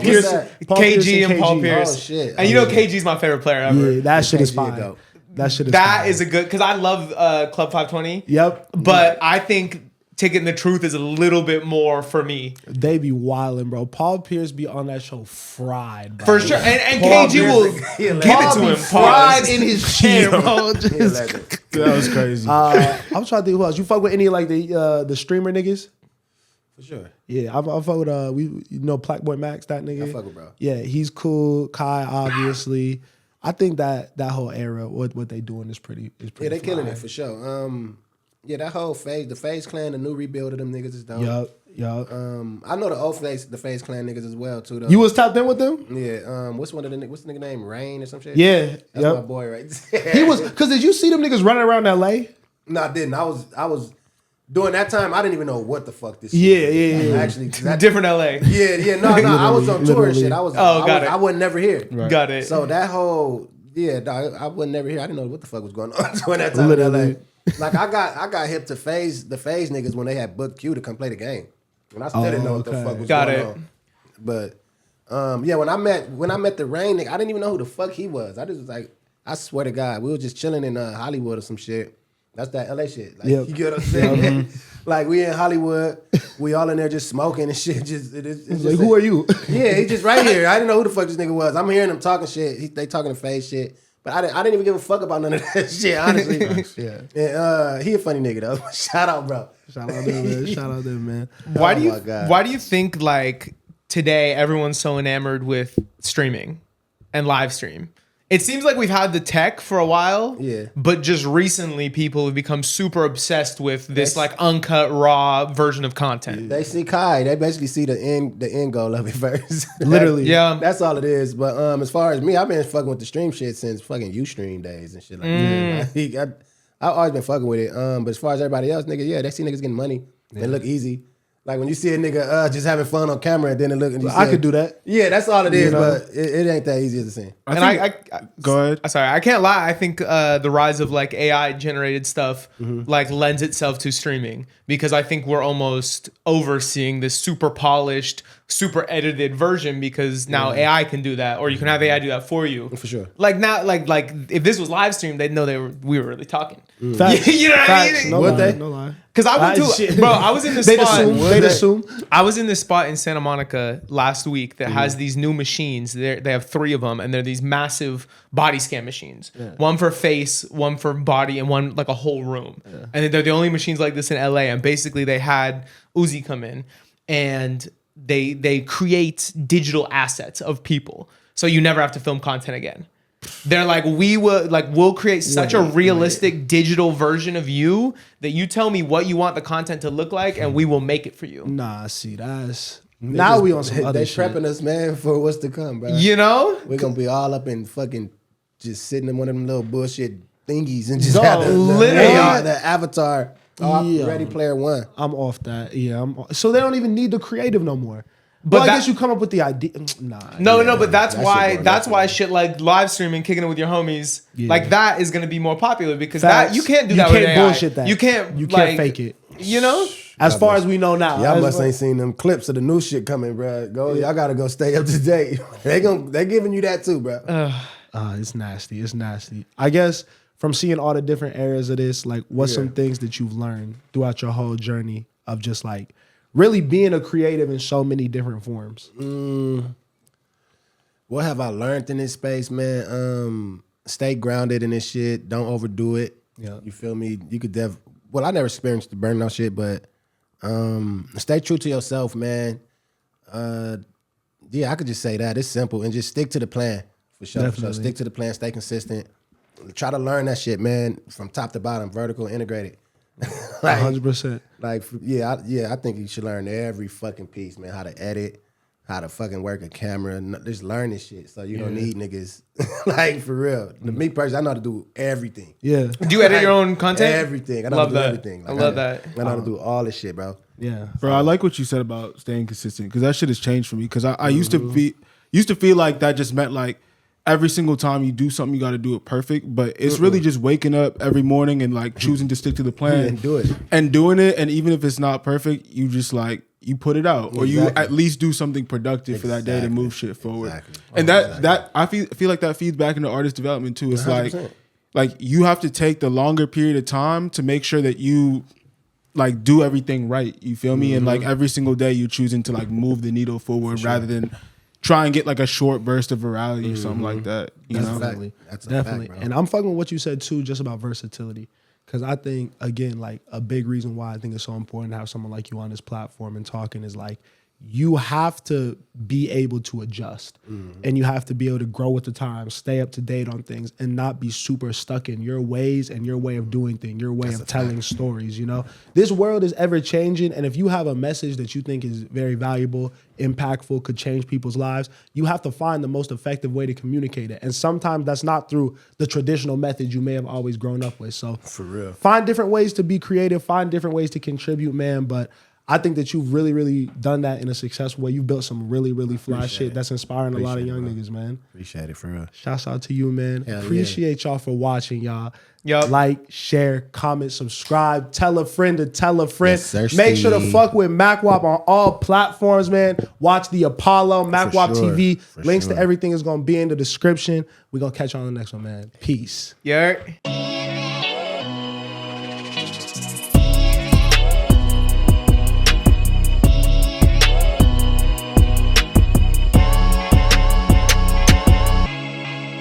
Speaker 3: Pierce,
Speaker 1: KG and Paul Pierce.
Speaker 2: Oh shit!
Speaker 1: And you know KG's my favorite player ever.
Speaker 3: Yeah, that shit is
Speaker 2: KG
Speaker 3: fire.
Speaker 2: dope.
Speaker 3: That shit is
Speaker 1: That
Speaker 3: fire.
Speaker 1: is a good, because I love Club 520.
Speaker 3: Yep.
Speaker 1: But I think Ticket the Truth is a little bit more for me.
Speaker 3: They be wildin', bro. Paul Pierce be on that show fried, bro.
Speaker 1: For sure. And
Speaker 3: Paul
Speaker 1: KG
Speaker 3: Pierce
Speaker 1: will
Speaker 3: is-
Speaker 1: give it
Speaker 3: Paul
Speaker 1: to
Speaker 3: be
Speaker 1: him.
Speaker 3: fried
Speaker 1: Pause.
Speaker 3: in his chair, bro.
Speaker 4: That was crazy.
Speaker 3: I'm trying to think who else. You fuck with any like the streamer niggas?
Speaker 2: For sure.
Speaker 3: Yeah, I fuck with Blackboy Max, that nigga.
Speaker 2: I fuck with bro.
Speaker 3: Yeah, he's cool. Kai, obviously. I think that whole era, what they doing is pretty.
Speaker 2: Yeah, they killing
Speaker 3: fly.
Speaker 2: it for sure. Yeah, that whole phase, the FaZe Clan, the new rebuild of them niggas is dope.
Speaker 3: Yup.
Speaker 2: I know the old the FaZe Clan niggas as well too. Though.
Speaker 3: You was tapped in with them?
Speaker 2: Yeah. What's the nigga name? Rain or some shit.
Speaker 3: Yeah.
Speaker 2: That's my boy right there.
Speaker 3: He was because did you see them niggas running around L.A.?
Speaker 2: No, I didn't. I was during that time. I didn't even know what the fuck this.
Speaker 3: Yeah,
Speaker 2: shit
Speaker 3: yeah,
Speaker 2: was.
Speaker 3: yeah.
Speaker 2: Actually,
Speaker 1: Different LA.
Speaker 2: Yeah. No. I was on tour and
Speaker 3: Literally.
Speaker 2: shit. I
Speaker 1: got it.
Speaker 2: I wasn't never here.
Speaker 4: Right.
Speaker 1: Got it.
Speaker 2: So that whole dog, I wasn't never here. I didn't know what the fuck was going on during that time
Speaker 3: Literally.
Speaker 2: in LA. Like I got hip to the FaZe niggas when they had booked Q to come play the game. When I still didn't know what the
Speaker 3: okay.
Speaker 2: fuck was
Speaker 1: Got
Speaker 2: going
Speaker 1: it.
Speaker 2: on. But yeah, when I met the Rain nigga, I didn't even know who the fuck he was. I just was like, I swear to God, we were just chilling in Hollywood or some shit. That's that LA shit. Like,
Speaker 3: Yep.
Speaker 2: you get what I'm saying? Like we in Hollywood, we all in there just smoking and shit. It's
Speaker 3: Like,
Speaker 2: just
Speaker 3: who are you?
Speaker 2: Yeah, he just right here. I didn't know who the fuck this nigga was. I'm hearing him talking shit. They talking to FaZe shit. But I didn't even give a fuck about none of that shit, honestly.
Speaker 3: Yeah.
Speaker 2: And, he a funny nigga though. Shout out, bro.
Speaker 3: Shout out them, man. Shout out them, man.
Speaker 1: Why
Speaker 2: Oh
Speaker 1: do you
Speaker 2: my God.
Speaker 1: why do you think like today everyone's so enamored with streaming and live stream? It seems like we've had the tech for a while,
Speaker 2: Yeah.
Speaker 1: but just recently people have become super obsessed with this like uncut raw version of content.
Speaker 2: They see Kai. They basically see the end goal of it first.
Speaker 3: Literally.
Speaker 1: Yeah.
Speaker 2: That's all it is. But as far as me, I've been fucking with the stream shit since fucking Ustream days and shit like that. I've always been fucking with it. But as far as everybody else, nigga, yeah, they see niggas getting money. They look easy. Like when you see a nigga just having fun on camera and then it look and you
Speaker 3: I
Speaker 2: say-
Speaker 3: could do that.
Speaker 2: Yeah, that's all it is,
Speaker 3: know?
Speaker 2: but it ain't that easy as it seems.
Speaker 1: I
Speaker 4: Go ahead.
Speaker 1: Sorry, I can't lie. I think the rise of like AI generated stuff like lends itself to streaming because I think we're almost overseeing this super polished, super edited version because now AI can do that, or you can have AI do that for you.
Speaker 2: For sure.
Speaker 1: Like now, like if this was live streamed, they'd know we were really talking.
Speaker 3: Facts.
Speaker 1: You know what I
Speaker 3: Facts.
Speaker 1: mean?
Speaker 3: No
Speaker 2: Would
Speaker 3: lie.
Speaker 2: they?
Speaker 3: No lie.
Speaker 1: Because I went
Speaker 3: Ah,
Speaker 1: to,
Speaker 3: shit.
Speaker 1: bro, I was in this
Speaker 3: They'd
Speaker 1: spot.
Speaker 3: assume. They'd assume.
Speaker 1: I was in this spot in Santa Monica last week that has these new machines. They have 3 of them, and they're these massive body scan machines. One for face, one for body, and one like a whole room. And they're the only machines like this in LA. And basically, they had Uzi come in, and they create digital assets of people, so you never have to film content again. They're like, we'll create such a realistic digital version of you that you tell me what you want the content to look like, and we will make it for you.
Speaker 3: Nah, see, that's now we on some other
Speaker 2: They
Speaker 3: shit.
Speaker 2: prepping us, man, for what's to come, bro.
Speaker 1: You know?
Speaker 2: We're gonna be all up in fucking just sitting in one of them little bullshit thingies and just
Speaker 3: Dog,
Speaker 2: have
Speaker 1: literally.
Speaker 2: the avatar.
Speaker 3: Yeah.
Speaker 2: Ready Player One.
Speaker 3: I'm off that. Yeah, so they don't even need the creative no more. But
Speaker 1: But
Speaker 3: I
Speaker 1: that-
Speaker 3: guess you come up with the idea. Nah.
Speaker 1: No, but that's
Speaker 2: that
Speaker 1: why
Speaker 2: shit going
Speaker 1: that's
Speaker 2: up,
Speaker 1: why
Speaker 2: man.
Speaker 1: shit like live streaming, kicking it with your homies, like that is gonna be more popular because
Speaker 3: Facts.
Speaker 1: that you can't do
Speaker 3: You
Speaker 1: that with
Speaker 3: can't
Speaker 1: AI.
Speaker 3: bullshit that.
Speaker 1: You can't
Speaker 3: You can't
Speaker 1: like,
Speaker 3: fake it.
Speaker 1: You know?
Speaker 3: As far as we know now.
Speaker 2: Y'all
Speaker 3: as
Speaker 2: must
Speaker 3: far-
Speaker 2: ain't seen them clips of the new shit coming, bro. Y'all gotta go stay up to date. They giving you that too, bro.
Speaker 3: It's nasty. It's nasty. I guess from seeing all the different areas of this, like what's some things that you've learned throughout your whole journey of just like really being a creative in so many different forms?
Speaker 2: What have I learned in this space, man? Stay grounded in this shit. Don't overdo it.
Speaker 3: Yeah.
Speaker 2: You feel me? You could well, I never experienced the burnout shit, but stay true to yourself, man. Yeah, I could just say that. It's simple. And just stick to the plan. For sure.
Speaker 3: Definitely.
Speaker 2: So stick to the plan, stay consistent. Try to learn that shit, man, from top to bottom, vertical, integrated.
Speaker 3: 100%.
Speaker 2: Like, I think you should learn every fucking piece, man. How to edit, how to fucking work a camera. Just learn this shit so you don't need niggas. Like, for real. Me personally, I know how to do everything.
Speaker 3: Yeah.
Speaker 1: Do you edit your own content?
Speaker 2: Everything. I know
Speaker 1: Love
Speaker 2: how to do
Speaker 1: that.
Speaker 2: everything.
Speaker 1: I love that.
Speaker 2: I know how to do all this shit, bro.
Speaker 3: Yeah.
Speaker 4: Bro, I like what you said about staying consistent because that shit has changed for me. Because I used to feel like that just meant like every single time you do something, you got to do it perfect. But it's really just waking up every morning and like choosing to stick to the plan
Speaker 2: And do it.
Speaker 4: and doing it. And even if it's not perfect, you just like you put it out, or you at least do something productive for that day to move shit forward.
Speaker 2: Exactly.
Speaker 4: And that I feel like that feeds back into artist development too. It's
Speaker 2: 100%.
Speaker 4: like you have to take the longer period of time to make sure that you like do everything right. You feel me? And like every single day you choosing to like move the needle forward rather than try and get like a short burst of virality or something like that. You know?
Speaker 3: Definitely.
Speaker 2: That's a
Speaker 3: Definitely.
Speaker 2: fact, bro.
Speaker 3: And I'm fucking with what you said too, just about versatility. Because I think, again, like a big reason why I think it's so important to have someone like you on this platform and talking is like, you have to be able to adjust and you have to be able to grow with the times, stay up to date on things and not be super stuck in your ways and your way of doing things, your way of telling stories, you know? This world is ever changing, and if you have a message that you think is very valuable, impactful, could change people's lives, you have to find the most effective way to communicate it. And sometimes that's not through the traditional methods you may have always grown up with. So
Speaker 2: For real.
Speaker 3: find different ways to be creative, find different ways to contribute, man. But I think that you've really, really done that in a successful way. You've built some really, really fly shit that's inspiring a lot of young niggas, man.
Speaker 2: Appreciate it, for real.
Speaker 3: Shouts out to you, man.
Speaker 2: Hell yeah.
Speaker 3: Appreciate y'all for watching, y'all.
Speaker 1: Yup.
Speaker 3: Like, share, comment, subscribe, tell a friend to tell a friend.
Speaker 2: Yes, sir,
Speaker 3: Make sure to
Speaker 2: Steve.
Speaker 3: fuck with Mackwop on all platforms, man. Watch the Apollo, Mackwop
Speaker 2: sure.
Speaker 3: TV.
Speaker 2: For
Speaker 3: Links
Speaker 2: sure.
Speaker 3: to everything is going to be in the description. We're going to catch you on the next one, man. Peace.
Speaker 1: Yeah.